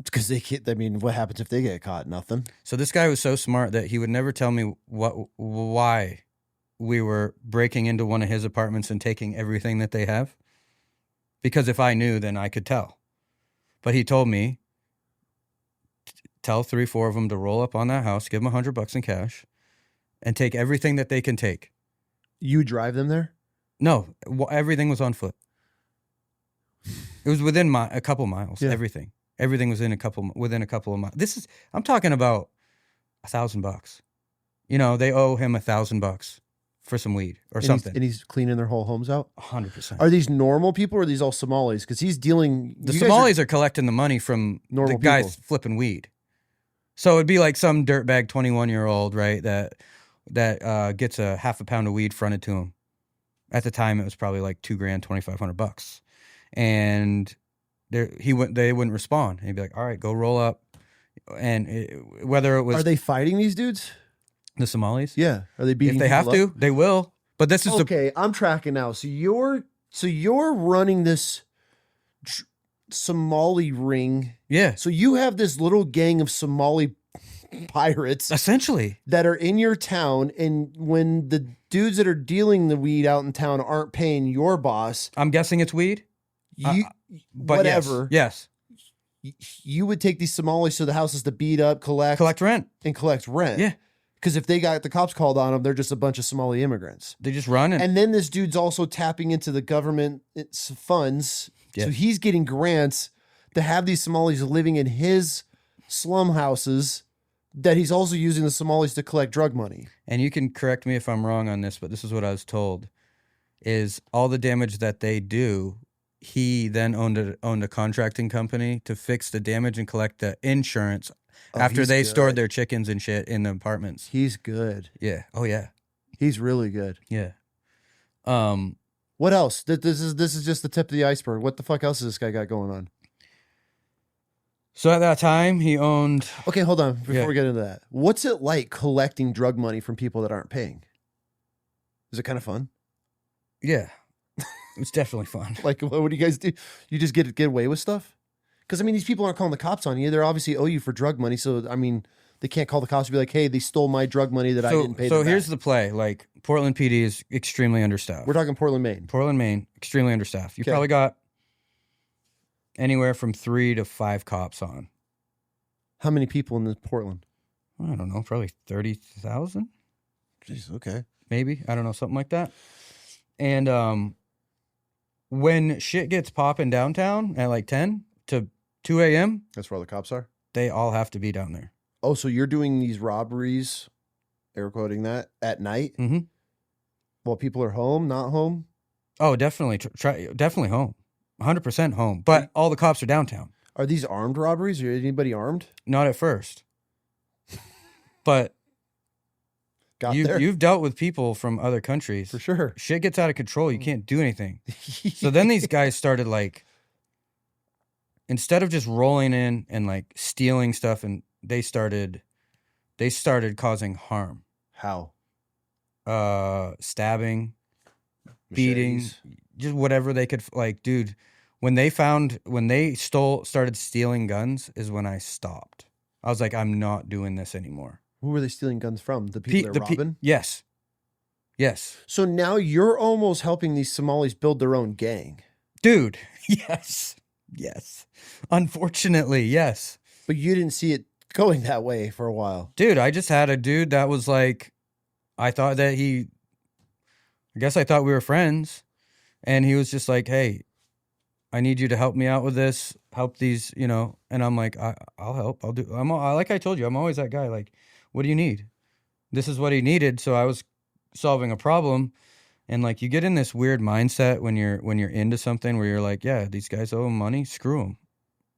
because they can't. I mean, what happens if they get caught? Nothing. So this guy was so smart that he would never tell me why we were breaking into one of his apartments and taking everything that they have. Because if I knew, then I could tell. But he told me, tell 3-4 of them to roll up on that house, give them $100 in cash, and take everything that they can take. You drive them there? No, everything was on foot. It was within a couple miles. Yeah. Everything was within a couple of miles. I'm talking about $1,000. You know, they owe him $1,000 for some weed or something. And he's cleaning their whole homes out? 100%. Are these normal people or are these all Somalis? Because he's dealing... The Somalis are collecting the money from the guys flipping weed. So it'd be like some dirtbag 21-year-old, right, that gets a half a pound of weed fronted to him. At the time, it was probably like $2,000, $2,500, and they wouldn't respond. And he'd be like, "All right, go roll up." And whether it was, are they fighting these dudes? The Somalis? Yeah, are they beating? If they have to, they will. But this is okay. I'm tracking now. So you're running this Somali ring. Yeah. So you have this little gang of Somali pirates essentially that are in your town, and when the dudes that are dealing the weed out in town aren't paying your boss, I'm guessing it's weed. But whatever. Yes. You would take these Somalis to the houses to beat up, collect rent. And collect rent. Yeah. Because if they got the cops called on them, they're just a bunch of Somali immigrants. They just run And then this dude's also tapping into the government's funds. Yeah. So he's getting grants to have these Somalis living in his slum houses that he's also using the Somalis to collect drug money. And you can correct me if I'm wrong on this, but this is what I was told, is all the damage that they do, he then owned a contracting company to fix the damage and collect the insurance after they stored their chickens and shit in the apartments. He's good. Yeah. Oh, yeah. He's really good. Yeah. What else? This is just the tip of the iceberg. What the fuck else has this guy got going on? So at that time, he owned... Okay, hold on before we get into that. What's it like collecting drug money from people that aren't paying? Is it kind of fun? Yeah. It's definitely fun. Like, what do you guys do? You just get away with stuff? Because, I mean, these people aren't calling the cops on you. They're obviously owe you for drug money. So, I mean, they can't call the cops and be like, hey, they stole my drug money that I didn't pay them So here's back. the play. Like, Portland PD is extremely understaffed. We're talking Portland, Maine. Portland, Maine, extremely understaffed. You Okay. probably got anywhere from 3 to 5 cops on. How many people in Portland? I don't know, probably 30,000, Jeez, okay. maybe. I don't know, something like that. And when shit gets popping downtown at like 10 to 2 a.m., That's where all the cops are? they all have to be down there. Oh, so you're doing these robberies, air quoting that, at night? Mm-hmm. While people are home, not home? Oh, definitely. Definitely home. 100% home. But all the cops are downtown. Are these armed robberies? Or anybody armed? Not at first. But There? you've dealt with people from other countries. For sure. Shit gets out of control. You can't do anything. So then these guys started like, instead of just rolling in and like stealing stuff, and they started causing harm. How? Stabbing, beating, Machetes? just whatever they could. Like, dude, when they started stealing guns is when I stopped. I was like, I'm not doing this anymore. Who were they stealing guns from? The people they're robbing? Yes. Yes. So now you're almost helping these Somalis build their own gang. Dude, yes. Yes. Unfortunately, yes. But you didn't see it going that way for a while. Dude, I just had a dude that was like, I thought we were friends. And he was just like, hey, I need you to help me out with this. Help these, and I'm like, I'll help. I'll do. Like I told you, I'm always that guy. Like, what do you need? This is what he needed. So I was solving a problem. And like, you get in this weird mindset when you're into something where you're like, yeah, these guys owe money. Screw them.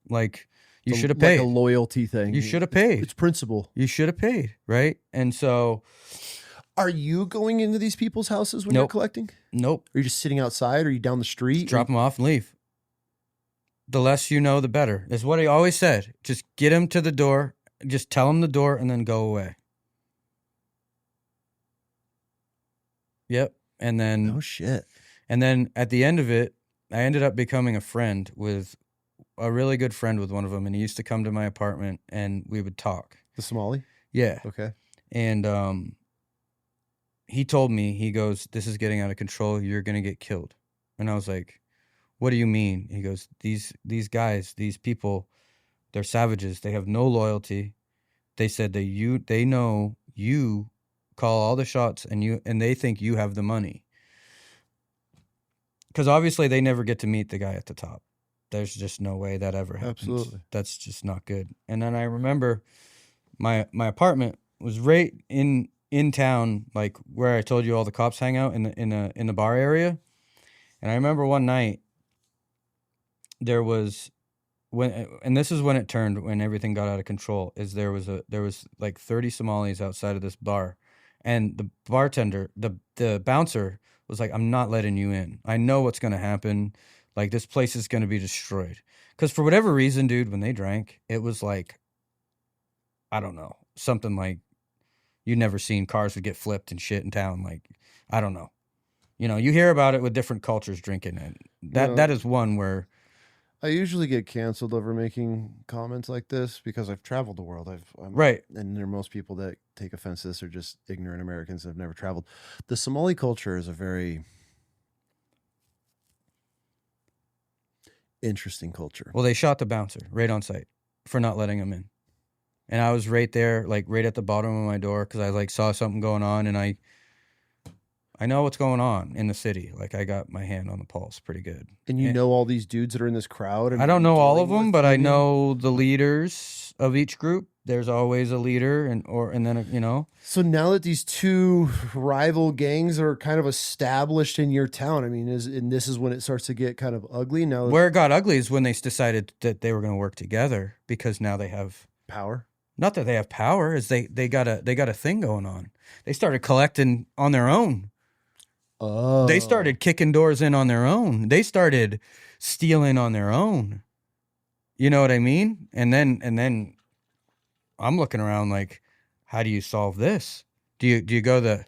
Like, you should have paid. Like a loyalty thing. You should have paid. It's principle. You should have paid, right? And so, are you going into these people's houses when you're collecting? Nope. Are you just sitting outside? Are you down the street? Drop them off and leave. The less you know, the better. Is what he always said. Just get him to the door. Just tell him the door and then go away. Yep. And then... Oh, shit. And then at the end of it, I ended up becoming a really good friend with one of them. And he used to come to my apartment and we would talk. The Somali? Yeah. Okay. And he told me, he goes, this is getting out of control. You're going to get killed. And I was like, what do you mean? He goes, these guys, these people, they're savages. They have no loyalty. They said that they know you call all the shots and they think you have the money. Because obviously they never get to meet the guy at the top. There's just no way that ever happens. Absolutely. That's just not good. And then I remember my apartment was right in town, like where I told you all the cops hang out in the bar area. And I remember one night there was and this is when it turned, when everything got out of control, is there was like 30 Somalis outside of this bar, and the bartender, the bouncer was like, I'm not letting you in. I know what's going to happen. Like, this place is going to be destroyed. Because for whatever reason, dude, when they drank, it was like, I don't know, something like you'd never seen. Cars would get flipped and shit in town. Like, I don't know. You hear about it with different cultures drinking it. That is one where... I usually get canceled over making comments like this because I've traveled the world. Right. And there are most people that take offense to this are just ignorant Americans that have never traveled. The Somali culture is a very interesting culture. Well, they shot the bouncer right on site for not letting him in. And I was right there, like right at the bottom of my door, because I like saw something going on, and I know what's going on in the city. Like I got my hand on the pulse pretty good. And you know all these dudes that are in this crowd. And I don't know all of them, but I maybe? know the leaders of each group. There's always a leader, and then you know. So now that these two rival gangs are kind of established in your town, I mean, and this is when it starts to get kind of ugly. Now, Where it got ugly is when they decided that they were going to work together, because now they have power. Not that they have power, is they got a thing going on. They started collecting on their own. Oh, They started kicking doors in on their own. They started stealing on their own. You know what I mean? And then I'm looking around like, how do you solve this? Do you go the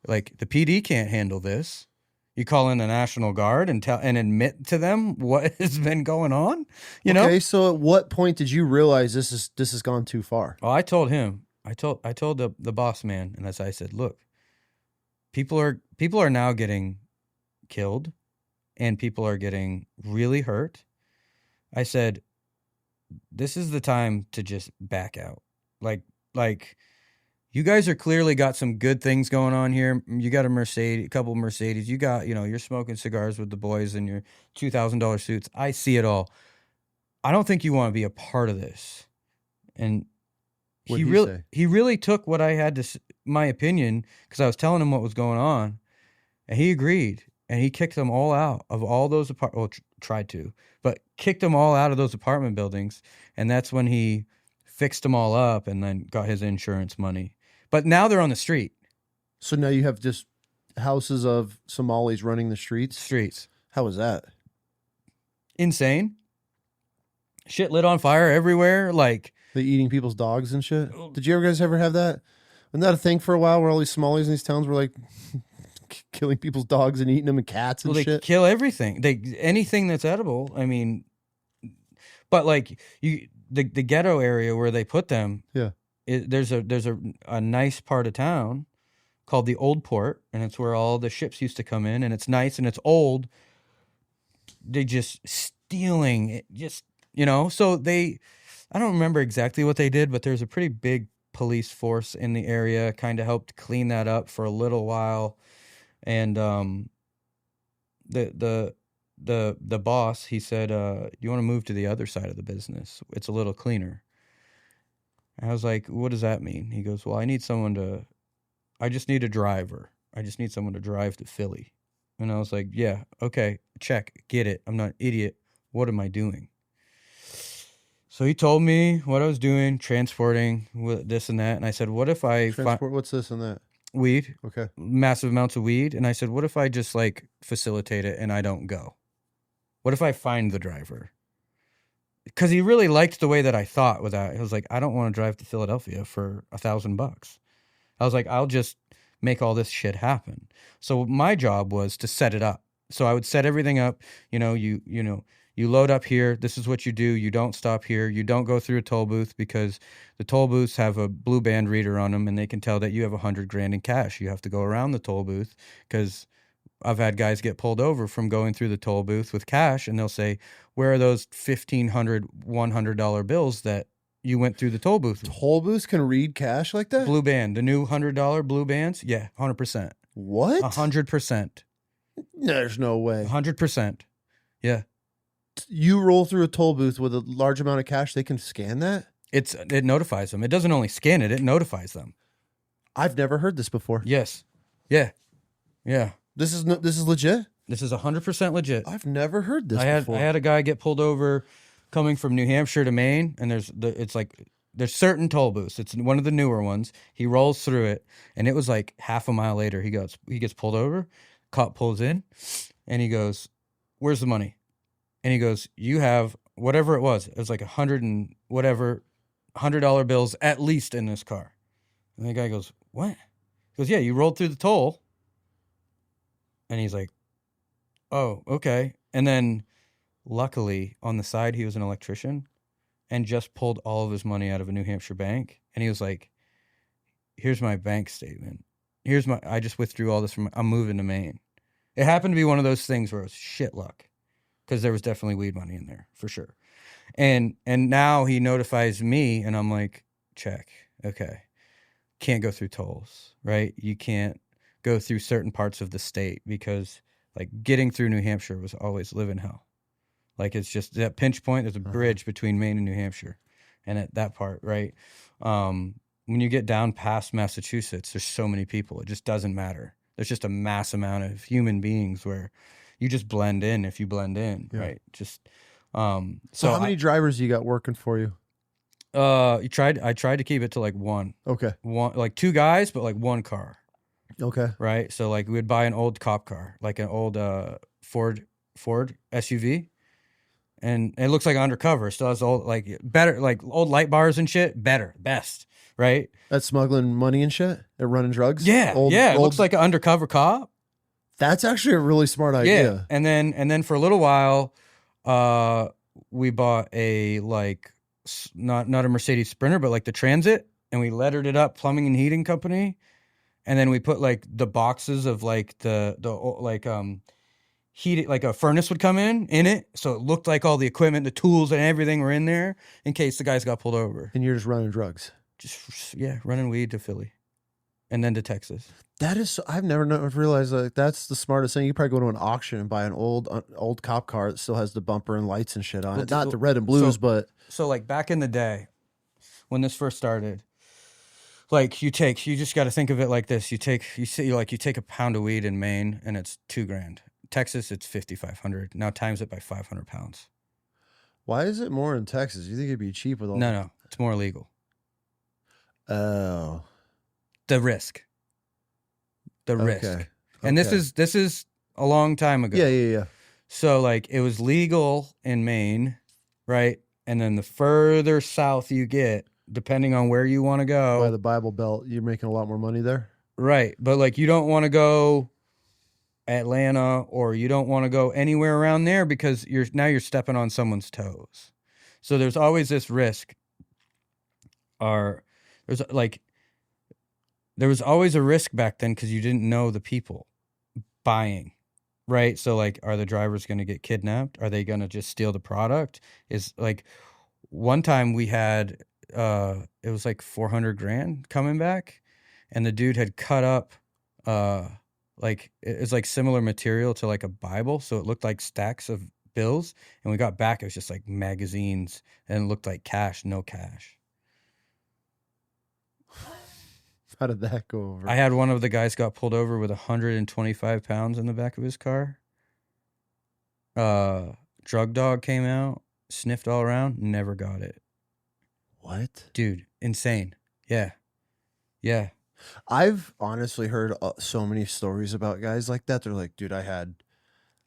PD can't handle this? You call in the National Guard and admit to them what has been going on? You know? Okay, so at what point did you realize this has gone too far? Well, I told him. I told the boss man, and I said, look, people are now getting killed, and people are getting really hurt. I said, this is the time to just back out. Like you guys are clearly got some good things going on here. You got a couple of Mercedes. You got, you're smoking cigars with the boys in your $2,000 suits. I see it all. I don't think you want to be a part of this. And he really took what I had to, my opinion, because I was telling him what was going on, and he agreed. And he kicked them all out of all those tried to, but kicked them all out of those apartment buildings. And that's when he fixed them all up and then got his insurance money. But now they're on the street. So now you have just houses of Somalis running the streets? How was that? Insane. Shit lit on fire everywhere. Like, they eating people's dogs and shit? Did you guys ever have that? Wasn't that a thing for a while where all these Somalis in these towns were like killing people's dogs and eating them and cats and shit? They kill everything. Anything that's edible. I mean, but like the ghetto area where they put them. Yeah. There's a nice part of town called the Old Port, and it's where all the ships used to come in, and it's nice and it's old. They just stealing it, so I don't remember exactly what they did, but there's a pretty big police force in the area, kind of helped clean that up for a little while. And the boss, he said, you want to move to the other side of the business? It's a little cleaner. And I was like, what does that mean? He goes, well, I just need a driver. I just need someone to drive to Philly. And I was like, yeah, okay, check, get it. I'm not an idiot. What am I doing? So he told me what I was doing, transporting this and that. And I said, what if I what's this and that? Weed. Okay. Massive amounts of weed. And I said, what if I just like facilitate it and I don't go? What if I find the driver? Because he really liked the way that I thought with that. He was like, I don't want to drive to Philadelphia for $1,000. I was like, I'll just make all this shit happen. So my job was to set it up. So I would set everything up. You load up here. This is what you do. You don't stop here. You don't go through a toll booth, because the toll booths have a blue band reader on them, and they can tell that you have $100,000 in cash. You have to go around the toll booth, because I've had guys get pulled over from going through the toll booth with cash, and they'll say, where are those $1,500, $100 bills that you went through the toll booth? Toll booths can read cash like that? Blue band, the new $100 blue bands? Yeah, 100%. What? 100%. There's no way. 100%. Yeah. You roll through a toll booth with a large amount of cash, they can scan that? It notifies them. It doesn't only scan it notifies them. I've never heard this before. Yes. Yeah. Yeah. This is legit? This is 100% legit. I've never heard this before. I had a guy get pulled over coming from New Hampshire to Maine, and there's certain toll booths. It's one of the newer ones. He rolls through it, and it was like half a mile later he gets pulled over. Cop pulls in, and he goes, "Where's the money?" And he goes, "You have whatever it was. It was like $100 bills at least in this car." And the guy goes, "What?" He goes, "Yeah, you rolled through the toll." And he's like, "Oh, okay." And then luckily on the side, he was an electrician and just pulled all of his money out of a New Hampshire bank. And he was like, "Here's my bank statement. I just withdrew all this I'm moving to Maine." It happened to be one of those things where it was shit luck, because there was definitely weed money in there for sure. And now he notifies me, and I'm like, check. Okay. Can't go through tolls, right? You can't go through certain parts of the state because like getting through New Hampshire was always living hell. Like it's just that pinch point. There's a bridge between Maine and New Hampshire, and at that part, right? When you get down past Massachusetts, there's so many people. It just doesn't matter. There's just a mass amount of human beings where you just blend in if you blend in, right? Just so how many drivers you got working for you? I tried to keep it to like one. Okay. One, like 2 guys, but like 1 car. Okay. Right. So like we'd buy an old cop car, like an old Ford SUV. And it looks like undercover. Still has old, like better, like old light bars and shit. Best, right? That's smuggling money and shit. They're running drugs. Yeah, it looks like an undercover cop. That's actually a really smart idea. Yeah, and then for a little while, we bought a like not a Mercedes Sprinter, but like the Transit, and we lettered it up Plumbing and Heating Company, and then we put like the boxes of like the like heat, like a furnace would come in it, so it looked like all the equipment, the tools, and everything were in there in case the guys got pulled over. And you're just running drugs. Just running weed to Philly, and then to Texas. That is, I've never realized like that's the smartest thing. You probably go to an auction and buy an old cop car that still has the bumper and lights and shit on it. Not the red and blues, but so like back in the day when this first started, like you just got to think of it like this: you take a pound of weed in Maine and it's $2,000. Texas, it's 5,500. Now times it by 500 pounds. Why is it more in Texas? You think it'd be cheap with all? No, it's more illegal. Oh, the risk. Okay. And this is a long time ago. Yeah. So like it was legal in Maine, right? And then the further south you get, depending on where you want to go, by the Bible Belt, you're making a lot more money there. Right. But like you don't want to go Atlanta, or you don't want to go anywhere around there because you're stepping on someone's toes. So there's always this risk. There was always a risk back then because you didn't know the people buying, right? So like, are the drivers going to get kidnapped? Are they going to just steal the product? Is like one time we had it was like $400,000 coming back, and the dude had cut up like it was like similar material to like a Bible, so it looked like stacks of bills, and we got back, it was just like magazines, and it looked like cash, no cash. How did that go over? I had one of the guys got pulled over with 125 pounds in the back of his car. Drug dog came out, sniffed all around, never got it. What? Dude, insane. Yeah. I've honestly heard so many stories about guys like that. They're like, dude, I had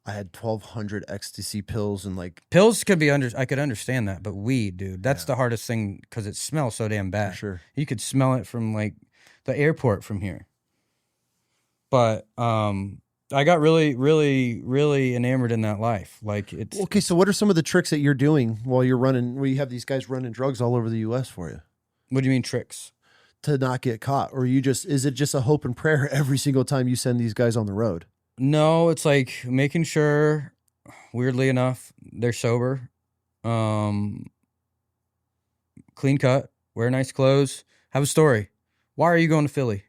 1,200 ecstasy pills, and like pills could be I could understand that, but weed, dude, that's the hardest thing because it smells so damn bad. For sure. You could smell it from like the airport from here. But I got really, really, really enamored in that life. Like it's okay. So what are some of the tricks that you're doing while you're running? Where you have these guys running drugs all over the U.S. for you? What do you mean tricks? To not get caught, or is it just a hope and prayer every single time you send these guys on the road? No, it's like making sure, weirdly enough, they're sober, clean cut, wear nice clothes, have a story. Why are you going to Philly?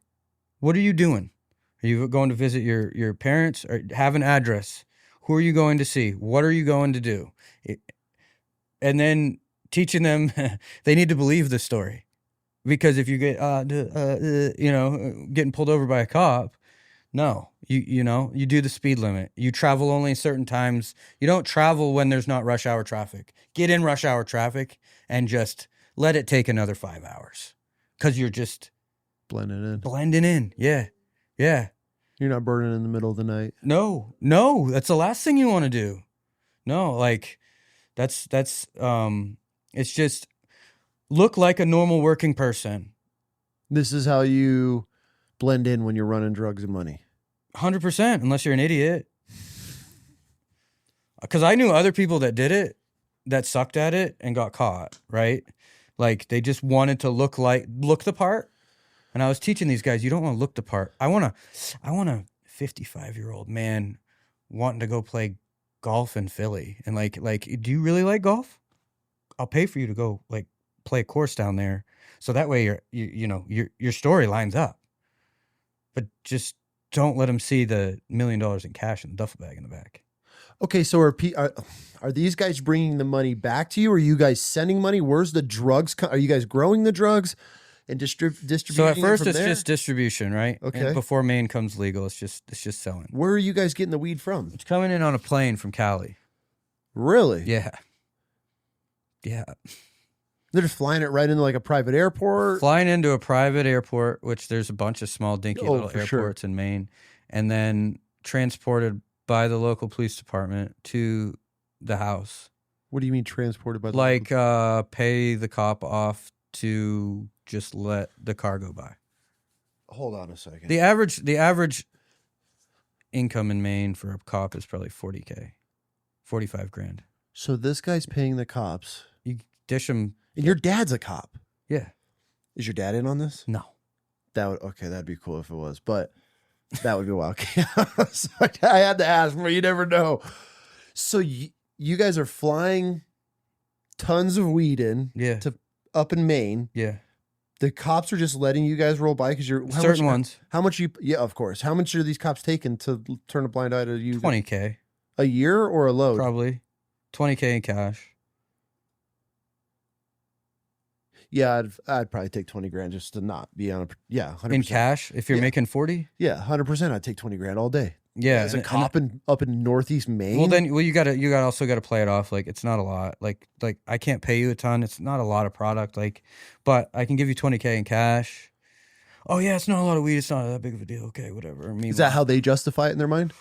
What are you doing? Are you going to visit your parents, or have an address? Who are you going to see? What are you going to do? And then teaching them they need to believe the story. Because if you get, getting pulled over by a cop, no, you do the speed limit. You travel only certain times. You don't travel when there's not rush hour traffic. Get in rush hour traffic and just let it take another 5 hours. Because you're just blending in. Yeah. You're not burning in the middle of the night. No, that's the last thing you want to do. No, like that's it's just, look like a normal working person. This is how you blend in when you're running drugs and money. 100%, unless you're an idiot. Because I knew other people that did it, that sucked at it and got caught, right? Like they just wanted to look the part. And I was teaching these guys, you don't want to look the part. I want a 55-year-old man wanting to go play golf in Philly. And like, do you really like golf? I'll pay for you to go like play a course down there, So that way your story lines up. But just don't let them see the $1 million in cash in the duffel bag in the back. Okay, so are these guys bringing the money back to you? Or are you guys sending money? Where's the drugs? Are you guys growing the drugs and distributing? So at first it's there? just distribution, right? Okay. And before Maine comes legal, it's just selling. Where are you guys getting the weed from? It's coming in on a plane from Cali. Really? Yeah. Yeah. They're just flying it right into like a private airport. Flying into a private airport, which there's a bunch of small dinky little airports in Maine, and then transported by the local police department to the house. What do you mean transported by the like pay the cop off to just let the car go by? Hold on a second. The average income in Maine for a cop is probably $40K, 45 grand. So this guy's paying the cops. You dish them. And your dad's a cop. Yeah. Is your dad in on this? No. That'd be cool if it was, but that would be wild. I had to ask, but you never know. So you guys are flying tons of weed in to up in Maine. Yeah. The cops are just letting you guys roll by because you're certain ones. How much yeah, of course. How much are these cops taking to turn a blind eye to you? 20K. A year or a load? Probably 20K in cash. Yeah, I'd probably take 20 grand just to not be on 100%. In cash, if you're making 40? Yeah, 100%. I'd take 20 grand all day. Yeah, as a cop up in Northeast Maine. Well, then, you also got to play it off like it's not a lot. Like I can't pay you a ton. It's not a lot of product. But I can give you 20K in cash. Oh yeah, it's not a lot of weed. It's not that big of a deal. Okay, whatever. Is that how they justify it in their mind?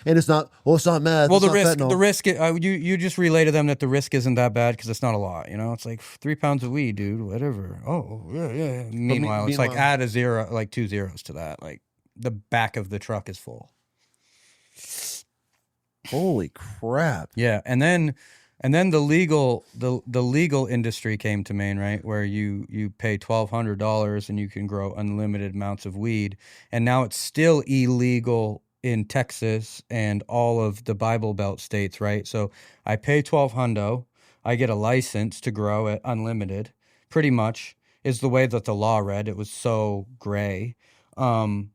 And it's not. Well, it's not meth. Well, it's the risk. You just relay to them that the risk isn't that bad because it's not a lot. It's like 3 pounds of weed, dude. Whatever. Oh yeah. Meanwhile, it's like add a zero, like 2 zeros to that. Like the back of the truck is full. Holy crap! Yeah, and then the legal industry came to Maine, right? Where you pay $1,200 and you can grow unlimited amounts of weed, and now it's still illegal in Texas and all of the Bible Belt states, right? So I pay $1,200, I get a license to grow it unlimited. Pretty much is the way that the law read. It was so gray. And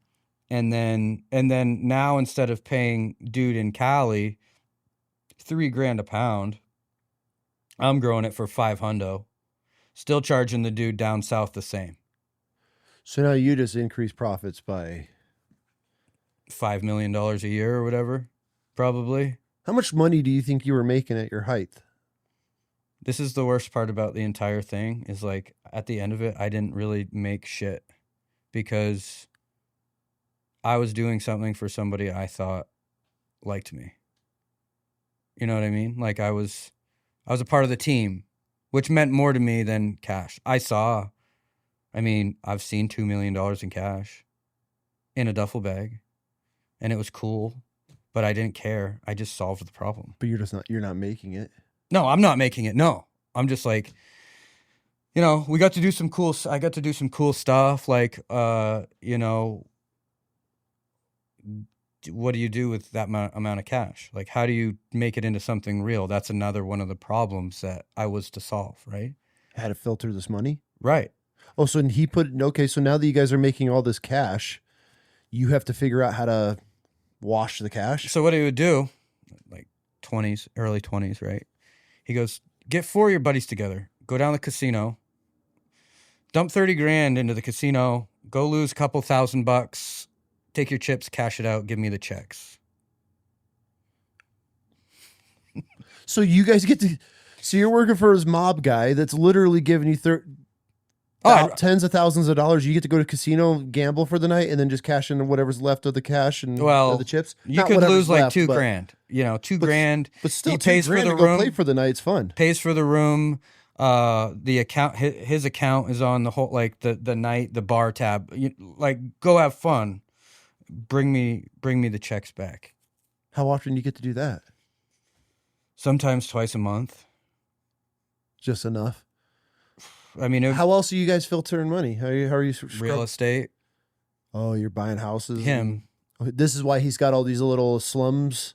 then now instead of paying dude in Cali $3,000 a pound, I'm growing it for $500. Still charging the dude down south the same. So now you just increase profits by $5 million a year or whatever, probably. How much money do you think you were making at your height? This is the worst part about the entire thing is like at the end of it, I didn't really make shit because I was doing something for somebody I thought liked me. You know what I mean? Like I was a part of the team, which meant more to me than cash. I've seen $2 million in cash in a duffel bag, and it was cool, but I didn't care. I just solved the problem. But you're not making it. No, I'm not making it. No, I'm just like, I got to do some cool stuff. Like, what do you do with that amount of cash? Like, how do you make it into something real? That's another one of the problems that I was to solve, right? How to filter this money? Right. Oh, so so now that you guys are making all this cash, you have to figure out how to wash the cash? So what he would do, like early 20s, right? He goes, get 4 of your buddies together, go down to the casino, dump 30 grand into the casino, go lose a couple $1,000, take your chips, cash it out, give me the checks. So you guys so you're working for his mob guy that's literally giving you tens of thousands of dollars. You get to go to casino, gamble for the night, and then just cash in whatever's left of the cash and the chips. You could lose like $2 grand. $2,000. But still, he pays $2 grand for the to go room. play for the night. It's fun. Pays for the room. The account, his account is on the whole, like the night, the bar tab. Go have fun. Bring me the checks back. How often do you get to do that? Sometimes twice a month. Just enough. How else are you guys filtering money? How are you real estate? Oh, you're buying houses. This is why he's got all these little slums,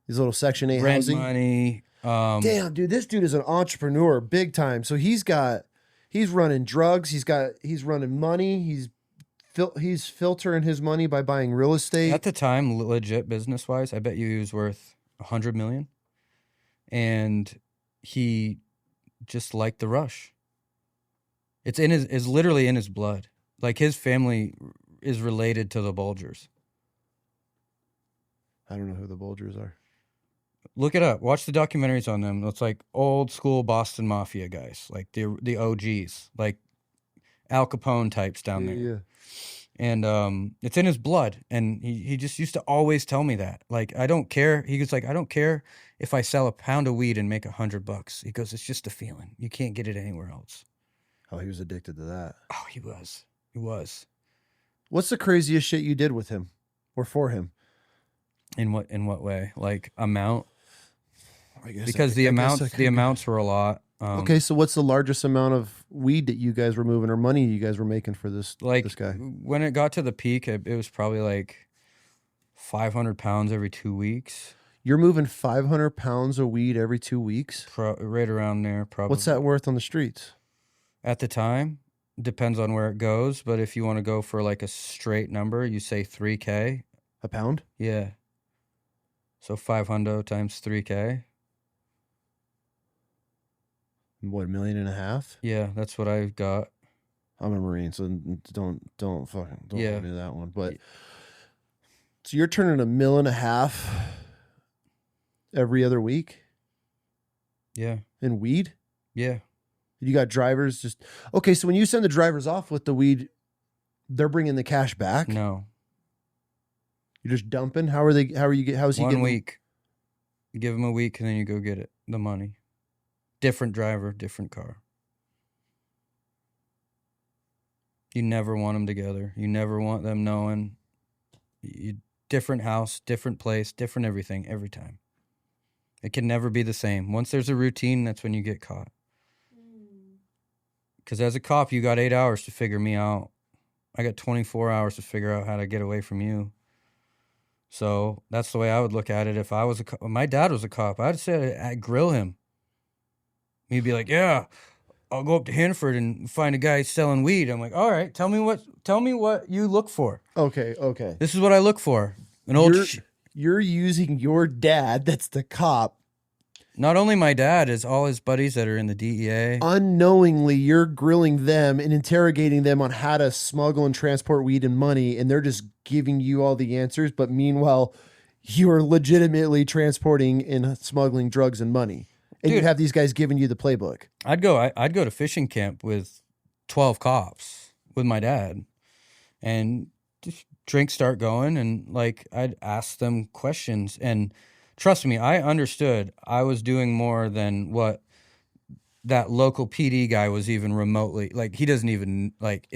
these little Section 8 rent housing. Money. Damn, dude, this dude is an entrepreneur, big time. So he's got He's running drugs. He's running money. He's filtering his money by buying real estate. At the time, legit business wise, I bet you he was worth $100 million, and he just liked the rush. Is literally in his blood. Like his family is related to the Bulgers. I don't know who the Bulgers are. Look it up. Watch the documentaries on them. It's like old school Boston Mafia guys, like the OGs, like Al Capone types down there. Yeah. And it's in his blood. And he just used to always tell me that. Like, I don't care. He was like, I don't care if I sell a pound of weed and make $100. He goes, it's just a feeling. You can't get it anywhere else. Oh, he was addicted to that. Oh, he was. He was. What's the craziest shit you did with him or for him? In what way? Like amount? I guess Because the amounts were a lot. Okay, so what's the largest amount of weed that you guys were moving or money you guys were making for this guy? When it got to the peak, it was probably like 500 pounds every 2 weeks. You're moving 500 pounds of weed every 2 weeks? Right around there, probably. What's that worth on the streets? At the time, depends on where it goes. But if you want to go for like a straight number, you say $3K. A pound? Yeah. So 500 times 3K. What, $1.5 million? Yeah, that's what I've got. I'm a Marine, so don't hold me to that one. But so you're turning $1.5 million every other week? Yeah. In weed? Yeah. You got drivers just okay. So when you send the drivers off with the weed, they're bringing the cash back. No. You're just dumping. How's he getting 1 week? You give him a week, and then you go get it. The money. Different driver, different car. You never want them together. You never want them knowing. Different house, different place, different everything every time. It can never be the same. Once there's a routine, that's when you get caught. Because as a cop, you got 8 hours to figure me out. I got 24 hours to figure out how to get away from you. So that's the way I would look at it. If I was my dad was a cop, I'd say I'd grill him. He'd be like, yeah, I'll go up to Hanford and find a guy selling weed. I'm like, all right, tell me what you look for. Okay. This is what I look for. You're using your dad, that's the cop. Not only my dad, is all his buddies that are in the DEA. Unknowingly, you're grilling them and interrogating them on how to smuggle and transport weed and money, and they're just giving you all the answers. But meanwhile, you're legitimately transporting and smuggling drugs and money. And you have these guys giving you the playbook. I'd go to fishing camp with 12 cops with my dad, and just drinks start going, and like I'd ask them questions, and trust me, I understood I was doing more than what that local PD guy was even remotely, like he doesn't even like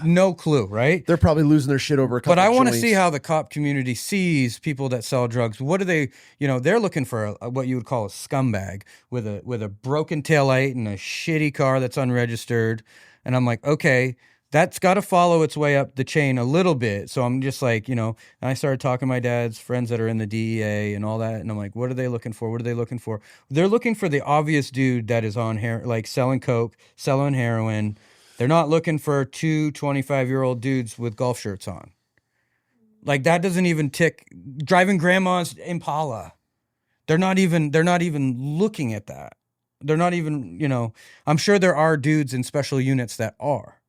no clue, right? They're probably losing their shit over a couple. But I want to joints. see how the cop community sees people that sell drugs. What do they, they're looking for what you would call a scumbag with a broken taillight and a shitty car that's unregistered. And I'm like, okay, that's got to follow its way up the chain a little bit. So I'm just like, and I started talking to my dad's friends that are in the DEA and all that. And I'm like, what are they looking for? What are they looking for? They're looking for the obvious dude that is on like selling coke, selling heroin. They're not looking for two 25-year-old dudes with golf shirts on. Like that doesn't even tick. Driving grandma's Impala. They're not even looking at that. They're not even, I'm sure there are dudes in special units that are.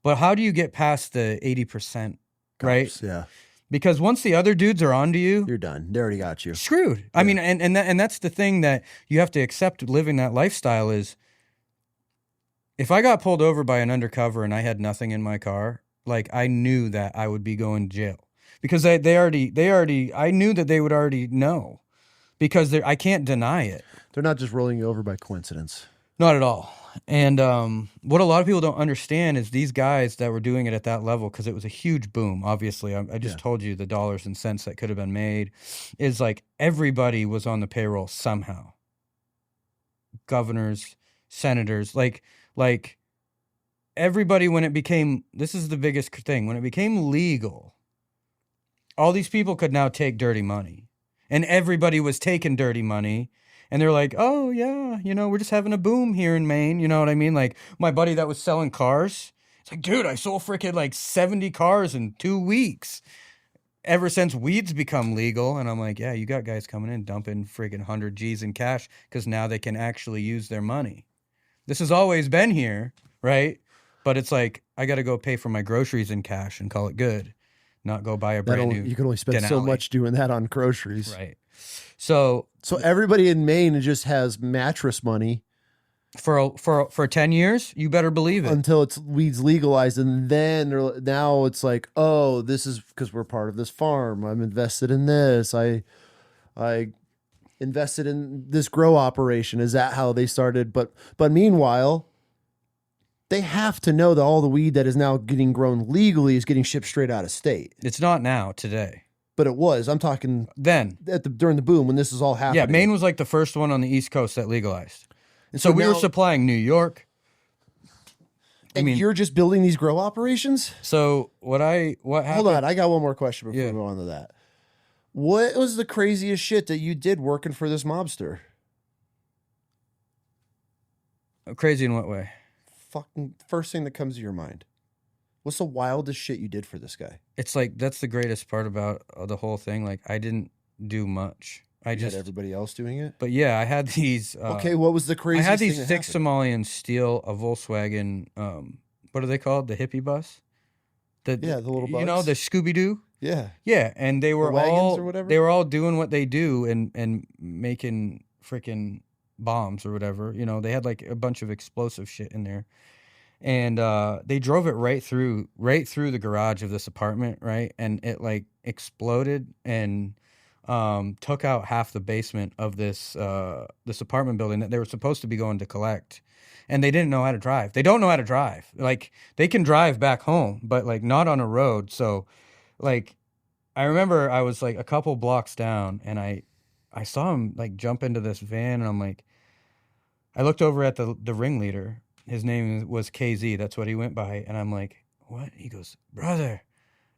But how do you get past the 80%, right? Cops, yeah. Because once the other dudes are onto you, you're done. They already got you. Screwed. Yeah. I mean, and that's the thing that you have to accept living that lifestyle is, if I got pulled over by an undercover and I had nothing in my car, like I knew that I would be going to jail because I knew that they would already know because I can't deny it. They're not just rolling you over by coincidence. Not at all. And what a lot of people don't understand is these guys that were doing it at that level, because it was a huge boom, obviously. I just told you the dollars and cents that could have been made, is like everybody was on the payroll somehow. Governors, senators, like everybody, when it became, this is the biggest thing, when it became legal, all these people could now take dirty money. And everybody was taking dirty money. And they're like, oh, yeah, we're just having a boom here in Maine. You know what I mean? Like, my buddy that was selling cars, it's like, dude, I sold freaking like 70 cars in 2 weeks ever since weed's become legal. And I'm like, yeah, you got guys coming in dumping freaking 100 G's in cash because now they can actually use their money. This has always been here, right? But it's like, I got to go pay for my groceries in cash and call it good, not go buy a brand new. You can only spend so much doing that on groceries. Right. So everybody in Maine just has mattress money for 10 years. You better believe it. Until weed's legalized. And then now it's like, oh, this is because we're part of this farm. I'm invested in this. I invested in this grow operation. Is that how they started? But meanwhile, they have to know that all the weed that is now getting grown legally is getting shipped straight out of state. It's not now, today. But it was. I'm talking then during the boom when this is all happening. Yeah, Maine was like the first one on the East Coast that legalized. And so we were supplying New York. You're just building these grow operations? So what happened? Hold on, I got one more question before we go on to that. What was the craziest shit that you did working for this mobster? Crazy in what way? Fucking first thing that comes to your mind. What's the wildest shit you did for this guy? It's like, that's the greatest part about the whole thing. Like, I didn't do much. I just had everybody else doing it. But yeah, I had these. Okay, what was the craziest? I had these 6 Somalians steal a Volkswagen. What are they called? The hippie bus. The little bus. The Scooby Doo. Yeah. Yeah, and they were all or whatever? They were all doing what they do and making freaking bombs or whatever. They had like a bunch of explosive shit in there. And they drove it right through the garage of this apartment, right? And it like exploded and took out half the basement of this apartment building that they were supposed to be going to collect. And they didn't know how to drive. They don't know how to drive. Like, they can drive back home, but like not on a road. So like, I remember I was like a couple blocks down and I saw him like jump into this van, and I'm like, I looked over at the ringleader. His name was KZ. That's what he went by. And I'm like, what? He goes, brother,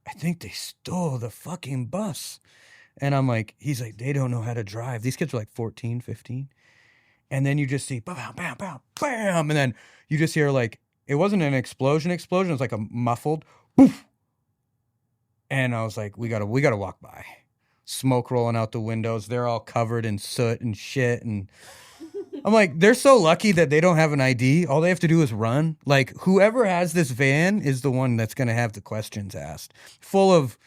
I think they stole the fucking bus. And I'm like, he's like, they don't know how to drive. These kids are like 14, 15. And then you just see bam, bam, bam, bam. And then you just hear like, it wasn't an explosion. It was like a muffled poof. And I was like, we gotta walk by. Smoke rolling out the windows. They're all covered in soot and shit. And I'm like, they're so lucky that they don't have an ID. All they have to do is run. Like, whoever has this van is the one that's going to have the questions asked. Full of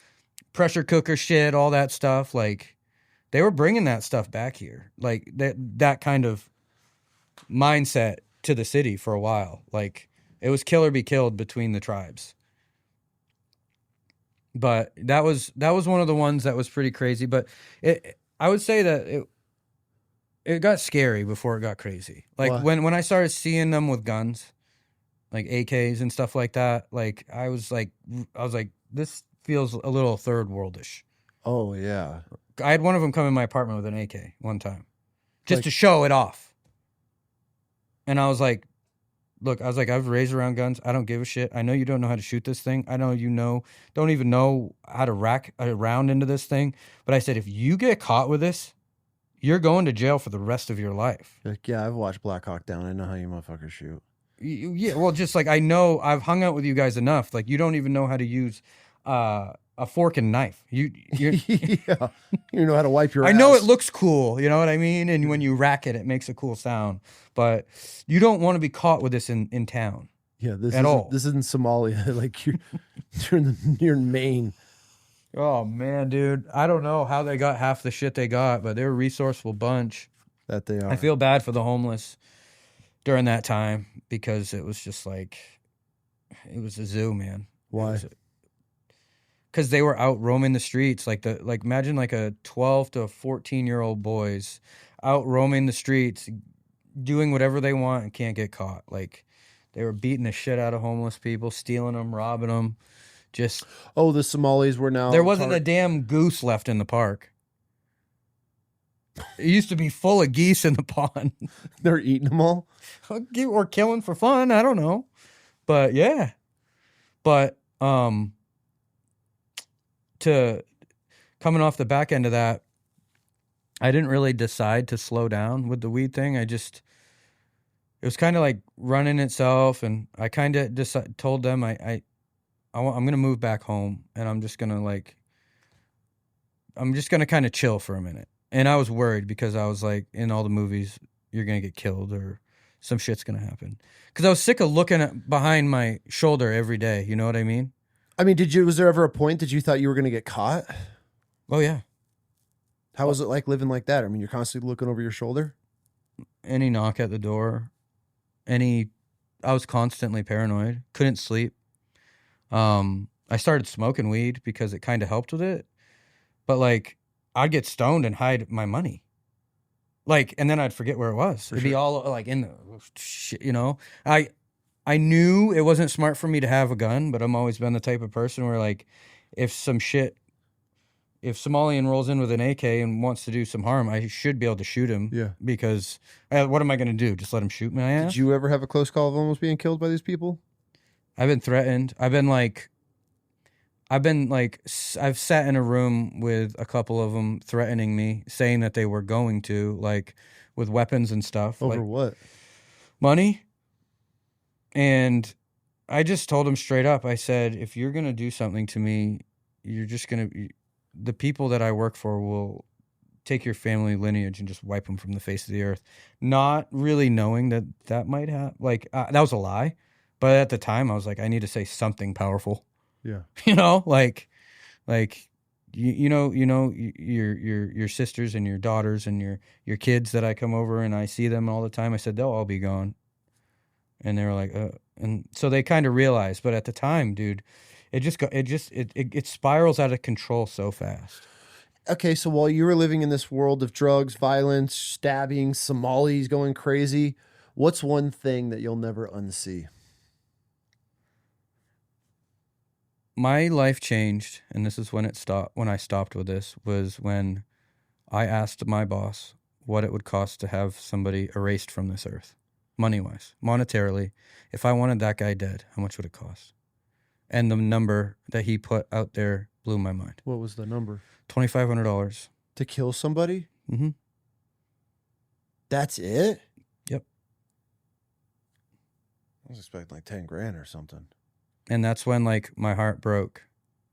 pressure cooker shit, all that stuff. Like, they were bringing that stuff back here. Like, that kind of mindset to the city for a while. Like, it was kill or be killed between the tribes. But that was one of the ones that was pretty crazy. But I would say that it got scary before it got crazy. Like, when I started seeing them with guns, like AKs and stuff like that, like I was like, this feels a little third worldish. Oh yeah. I had one of them come in my apartment with an AK one time, just to show it off. And I was like, look, I've raised around guns. I don't give a shit. I know you don't know how to shoot this thing. I know don't even know how to rack a round into this thing. But I said, if you get caught with this, you're going to jail for the rest of your life. Like, yeah, I've watched Black Hawk Down. I know how you motherfuckers shoot. Yeah, well, just like I know, I've hung out with you guys enough. Like, you don't even know how to use a fork and knife. You yeah, you know how to wipe your ass. I know it looks cool, you know what I mean? And when you rack it, it makes a cool sound. But you don't want to be caught with this in town. Yeah, this isn't Somalia. Like, you're in Maine. Oh, man, dude. I don't know how they got half the shit they got, but they're a resourceful bunch. That they are. I feel bad for the homeless during that time because it was just like, it was a zoo, man. Why? Because they were out roaming the streets. Like imagine like a 12 to 14-year-old boys out roaming the streets, doing whatever they want and can't get caught. Like, they were beating the shit out of homeless people, stealing them, robbing them. Just the Somalis were now. There wasn't a damn goose left in the park. It used to be full of geese in the pond. They're eating them all? Or killing for fun. I don't know. But yeah. But to coming off the back end of that, I didn't really decide to slow down with the weed thing. It was kind of like running itself, and I kind of just told them I'm gonna move back home, and I'm just gonna kind of chill for a minute. And I was worried because I was like, in all the movies, you're gonna get killed or some shit's gonna happen. Because I was sick of looking at behind my shoulder every day. You know what I mean? I mean, was there ever a point that you thought you were going to get caught? Oh yeah. How was it like living like that? I mean, you're constantly looking over your shoulder. Any knock at the door, I was constantly paranoid. Couldn't sleep. I started smoking weed because it kind of helped with it. But like, I'd get stoned and hide my money. Like, and then I'd forget where it was. It'd be all like in the shit, you know? I knew it wasn't smart for me to have a gun, but I'm always been the type of person where like, if Somalian rolls in with an AK and wants to do some harm, I should be able to shoot him. Yeah. Because what am I going to do? Just let him shoot my ass? Did you ever have a close call of almost being killed by these people? I've been threatened. I've sat in a room with a couple of them threatening me, saying that they were going to, like, with weapons and stuff. Over like, what? money. And I just told them straight up, I said, if you're going to do something to me, you're just going to, the people that I work for will take your family lineage and just wipe them from the face of the earth. Not really knowing that might happen. Like, that was a lie. But at the time, I was like, I need to say something powerful. Yeah. You know, like you know your sisters and your daughters and your kids that I come over and I see them all the time. I said they'll all be gone, and they were like, and so they kind of realized. But at the time, dude, it spirals out of control so fast. Okay, so while you were living in this world of drugs, violence, stabbing, Somalis going crazy, what's one thing that you'll never unsee? My life changed, and this is when it stopped. When I stopped with this was when I asked my boss what it would cost to have somebody erased from this earth, money-wise, monetarily. If I wanted that guy dead, how much would it cost? And the number that he put out there blew my mind. What was the number? $2,500. To kill somebody? Mm-hmm. That's it? Yep. I was expecting like 10 grand or something. And that's when, like, my heart broke.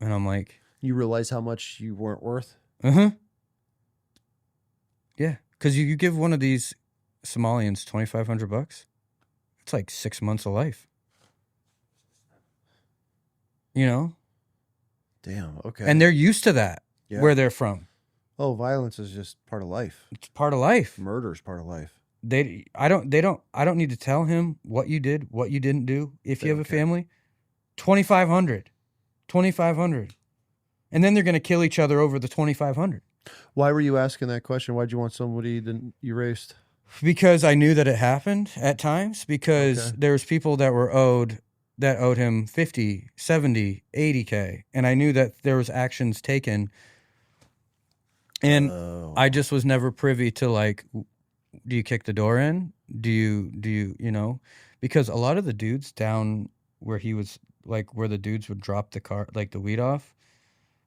And I'm like... You realize how much you weren't worth? Uh-huh. Yeah. Because you give one of these Somalians $2,500, it's like 6 months of life. You know? Damn, okay. And they're used to that, where they're from. Oh, violence is just part of life. It's part of life. Murder is part of life. I don't need to tell him what you did, what you didn't do. If you have a family, $2,500. And then they're going to kill each other over the $2,500. Why were you asking that question? Why'd you want somebody erased? Because I knew that it happened at times, because there was people that owed him 50, 70, 80K. And I knew that there was actions taken. And I just was never privy to, like, do you kick the door in? Do you, you know, because a lot of the dudes down where he was, like, where the dudes would drop the car, like the weed off,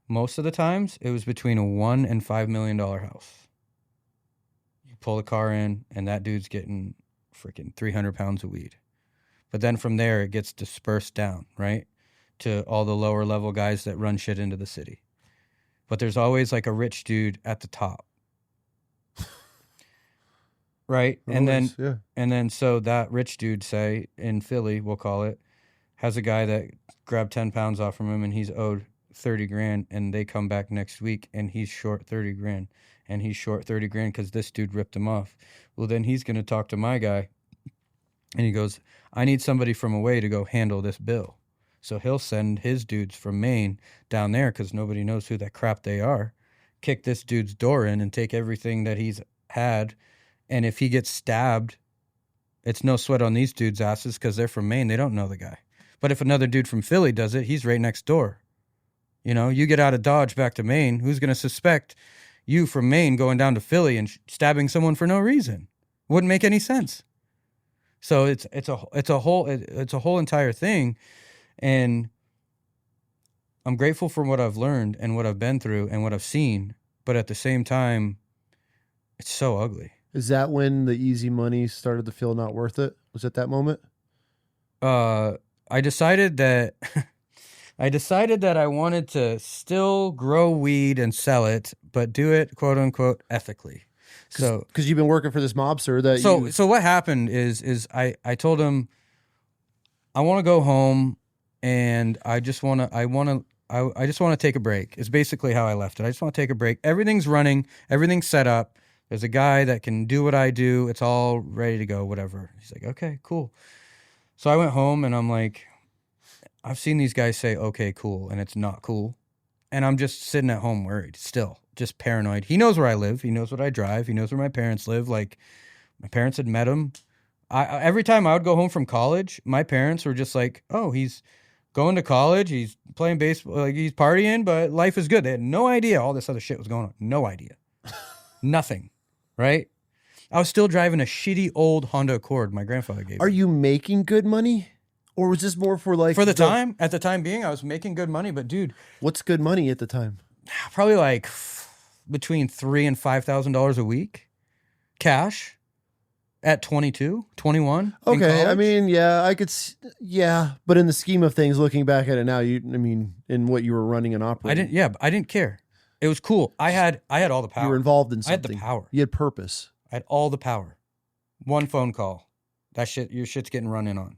most of the times it was between a $1 and $5 million house. You pull the car in and that dude's getting freaking 300 pounds of weed. But then from there it gets dispersed down, right, to all the lower level guys that run shit into the city. But there's always like a rich dude at the top. Right? Always, and then so that rich dude, say in Philly, we'll call it, has a guy that grabbed 10 pounds off from him and he's owed 30 grand, and they come back next week and he's short 30 grand, and he's short 30 grand because this dude ripped him off. Well, then he's going to talk to my guy and he goes, I need somebody from away to go handle this bill. So he'll send his dudes from Maine down there because nobody knows who that crap they are, kick this dude's door in and take everything that he's had. And if he gets stabbed, it's no sweat on these dudes' asses because they're from Maine. They don't know the guy. But if another dude from Philly does it, he's right next door. You know, you get out of Dodge back to Maine, who's going to suspect you from Maine going down to Philly and stabbing someone for no reason? Wouldn't make any sense. So it's a whole entire thing, and I'm grateful for what I've learned and what I've been through and what I've seen. But at the same time, It's so ugly. Is that when the easy money started to feel not worth it? Was it that moment? I decided that I wanted to still grow weed and sell it, but do it quote unquote ethically. So because you've been working for this mobster that so what happened is I told him I want to go home and I just want to take a break. It's basically how I left it. I just want to take a break. Everything's running, everything's set up. There's a guy that can do what I do. It's all ready to go, whatever. He's like, okay, cool. So I went home and I'm like, I've seen these guys say, okay, cool, and it's not cool. And I'm just sitting at home worried still, just paranoid. He knows where I live. He knows what I drive. He knows where my parents live. Like, my parents had met him. Every time I would go home from college, my parents were just like, oh, he's going to college. He's playing baseball. Like, he's partying, but life is good. They had no idea all this other shit was going on. No idea. Nothing. Right? I was still driving a shitty old Honda Accord my grandfather gave me. Are you making good money? Or was this more for like... For the time? At the time being, I was making good money, but dude... What's good money at the time? Probably like between $3,000 and $5,000 a week. Cash. At 22, 21. Okay, I mean, yeah, I could... Yeah, but in the scheme of things, looking back at it now, in what you were running and operating... I didn't care. It was cool. I had all the power. You were involved in something. I had the power. You had purpose. I had all the power. One phone call. Your shit's getting run in on.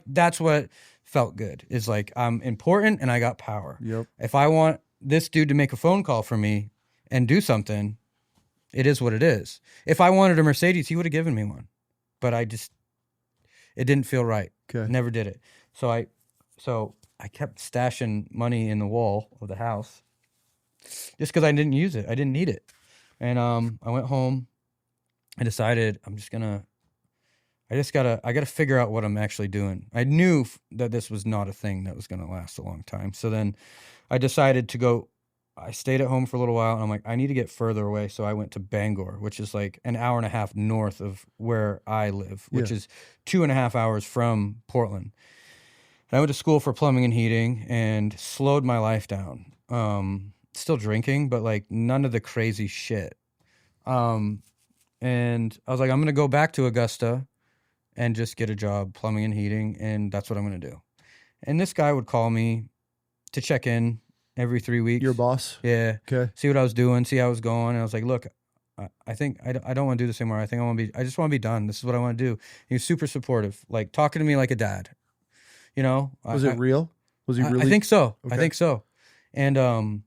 That's what felt good. Is like, I'm important and I got power. Yep. If I want this dude to make a phone call for me and do something, it is what it is. If I wanted a Mercedes, he would have given me one. But it didn't feel right. Okay. Never did it. So I kept stashing money in the wall of the house just because I didn't use it. I didn't need it. And I went home. I decided I gotta figure out what I'm actually doing. I knew that this was not a thing that was gonna last a long time. So then I decided to go. I stayed at home for a little while and I'm like, I need to get further away. So I went to Bangor, which is like an hour and a half north of where I live, which is 2.5 hours from Portland. And I went to school for plumbing and heating and slowed my life down. Still drinking, but like none of the crazy shit. And I was like, I'm going to go back to Augusta and just get a job plumbing and heating. And that's what I'm going to do. And this guy would call me to check in every 3 weeks. Your boss? Yeah. Okay. See what I was doing, see how I was going. And I was like, look, I think I don't want to do this anymore. I just want to be done. This is what I want to do. He was super supportive, like talking to me like a dad. You know? Was it real? Was he really? I think so. Okay. I think so. And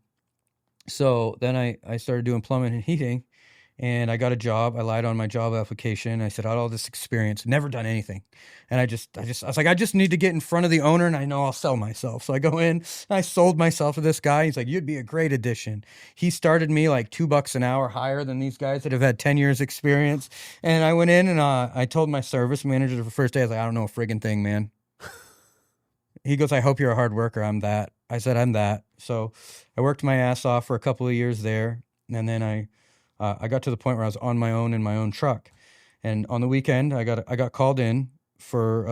so then I started doing plumbing and heating. And I got a job. I lied on my job application. I said, I had all this experience, never done anything. And I was like, I just need to get in front of the owner and I know I'll sell myself. So I go in and I sold myself to this guy. He's like, you'd be a great addition. He started me like $2 an hour higher than these guys that have had 10 years experience. And I went in and I told my service manager the first day, I was like, I don't know a friggin' thing, man. He goes, I hope you're a hard worker. I'm that. I said, I'm that. So I worked my ass off for a couple of years there. And then I got to the point where I was on my own in my own truck. And on the weekend, I got called in for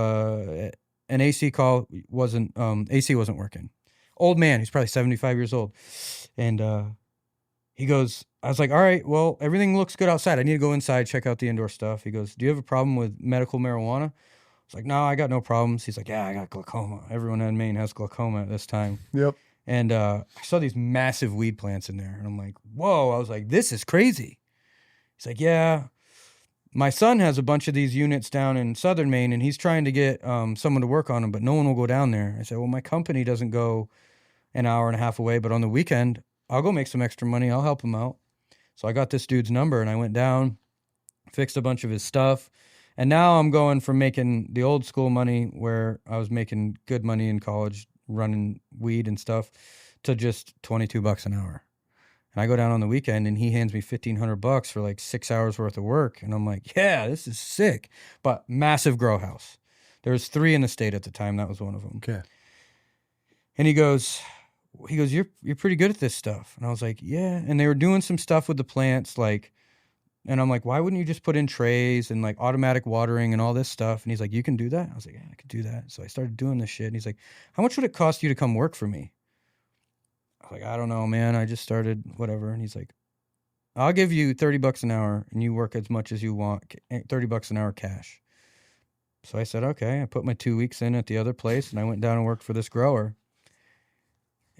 an AC call. AC wasn't working. Old man, he's probably 75 years old. And he goes, I was like, all right, well, everything looks good outside. I need to go inside, check out the indoor stuff. He goes, do you have a problem with medical marijuana? I was like, no, I got no problems. He's like, yeah, I got glaucoma. Everyone in Maine has glaucoma at this time. Yep. And I saw these massive weed plants in there. And I'm like, whoa. I was like, this is crazy. He's like, yeah, my son has a bunch of these units down in southern Maine, and he's trying to get someone to work on them, but no one will go down there. I said, well, my company doesn't go an hour and a half away, but on the weekend, I'll go make some extra money. I'll help him out. So I got this dude's number, and I went down, fixed a bunch of his stuff. And now I'm going from making the old school money where I was making good money in college, running weed and stuff, to just $22 an hour. And I go down on the weekend and he hands me $1,500 for like 6 hours worth of work. And I'm like, yeah, this is sick. But massive grow house. There was 3 in the state at the time. That was one of them. Okay. And he goes, you're pretty good at this stuff. And I was like, yeah. And they were doing some stuff with the plants, like, and I'm like, why wouldn't you just put in trays and like automatic watering and all this stuff? And he's like, you can do that? I was like, yeah, I could do that. So I started doing this shit. And he's like, how much would it cost you to come work for me? I was like, I don't know, man. I just started whatever. And he's like, I'll give you $30 an hour and you work as much as you want, $30 an hour cash. So I said, okay. I put my 2 weeks in at the other place and I went down and worked for this grower.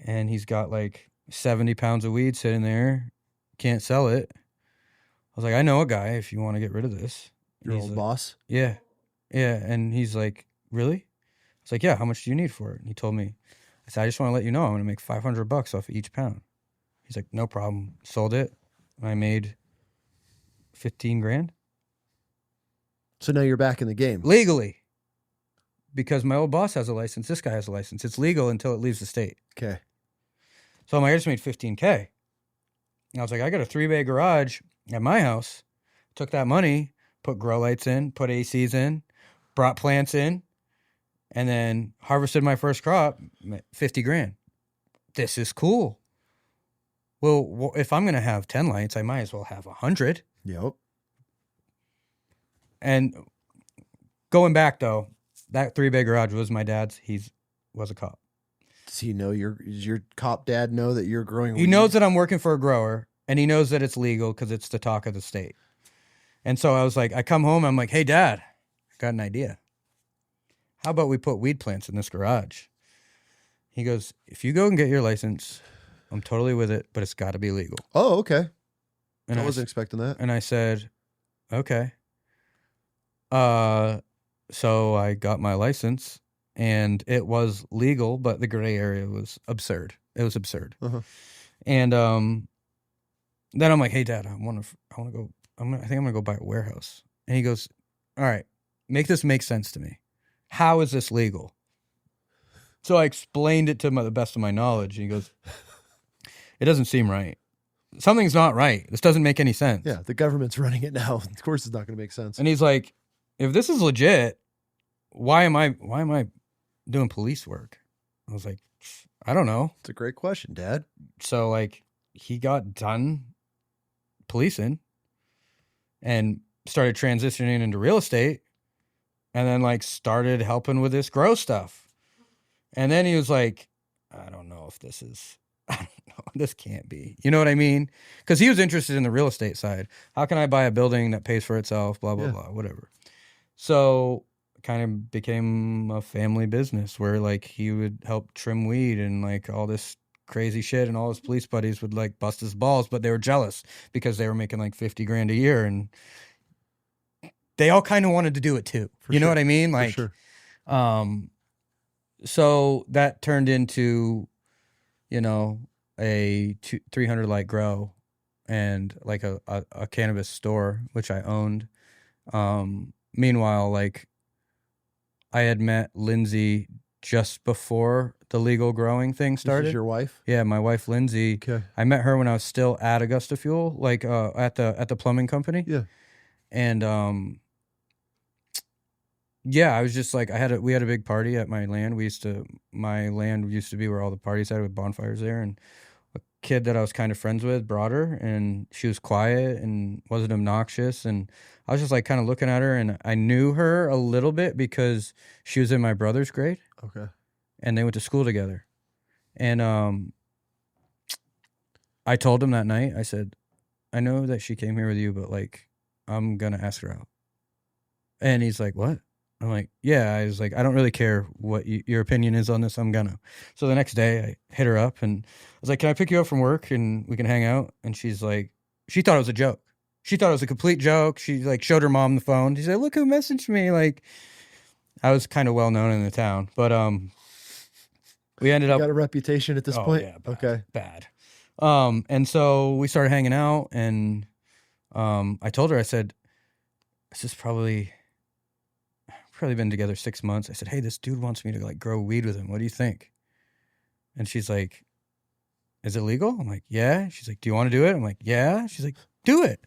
And he's got like 70 pounds of weed sitting there. Can't sell it. I was like, I know a guy if you want to get rid of this. Your old boss? Yeah. Yeah. And he's like, really? I was like, yeah, how much do you need for it? And he told me, I said, I just want to let you know I'm going to make $500 off of each pound. He's like, no problem. Sold it. I made 15 grand. So now you're back in the game. Legally. Because my old boss has a license. This guy has a license. It's legal until it leaves the state. Okay. So I'm like, I just made $15K. And I was like, I got a 3-bay garage at my house. Took that money, put grow lights in, put ACs in, brought plants in, and then harvested my first crop, 50 grand. This is cool. Well, if I'm going to have 10 lights, I might as well have 100. Yep. And going back, though, that 3-bay garage was my dad's. He was a cop. Does he know does your cop dad know that you're growing weed? He knows that I'm working for a grower, and he knows that it's legal because it's the talk of the state. And so I was like, I come home, I'm like, hey, Dad, I got an idea. How about we put weed plants in this garage? He goes, if you go and get your license, I'm totally with it, but it's got to be legal. Oh, okay. And I wasn't expecting that. And I said, okay. So I got my license, and it was legal, but the gray area was absurd. It was absurd. Uh-huh. And then I'm like, hey, Dad, I want to go. I think I'm gonna go buy a warehouse. And he goes, all right, make this make sense to me. How is this legal? So I explained it to the best of my knowledge. And he goes, it doesn't seem right. Something's not right. This doesn't make any sense. Yeah, the government's running it now. Of course it's not going to make sense. And he's like, if this is legit, why am I doing police work? I was like, I don't know. It's a great question, Dad. So like he got done policing and started transitioning into real estate, and then like started helping with this grow stuff. And then he was like, I don't know if this is, I don't know, this can't be. You know what I mean? Because he was interested in the real estate side. How can I buy a building that pays for itself, blah, blah, blah, whatever. So kind of became a family business where like he would help trim weed and like all this crazy shit, and all his police buddies would like bust his balls, but they were jealous because they were making like 50 grand a year, and they all kind of wanted to do it too. You know what I mean? Like, For sure. So that turned into, you know, a 300 light grow and like a cannabis store, which I owned. Meanwhile, like I had met Lindsay just before the legal growing thing started. This is your wife? Yeah, my wife Lindsay. Okay. I met her when I was still at Augusta Fuel, like at the plumbing company. Yeah. And yeah, I was just like, we had a big party at my land. My land used to be where all the parties had with bonfires there, and a kid that I was kind of friends with brought her, and she was quiet and wasn't obnoxious, and I was just like kind of looking at her, and I knew her a little bit because she was in my brother's grade. Okay. And they went to school together. And I told him that night, I said, I know that she came here with you, but like, I'm going to ask her out. And he's like, what? I'm like, yeah. I was like, I don't really care what your opinion is on this. I'm gonna. So the next day I hit her up and I was like, can I pick you up from work and we can hang out? And she's like, she thought it was a joke. She thought it was a complete joke. She like showed her mom the phone. She said, look who messaged me. Like, I was kind of well known in the town, but we ended up got a reputation at this point. Yeah, bad, okay. Bad. And so we started hanging out, and I told her, I said, this is probably been together 6 months. I said, hey, this dude wants me to like grow weed with him. What do you think? And she's like, is it legal? I'm like, yeah. She's like, do you want to do it? I'm like, yeah. She's like, do it.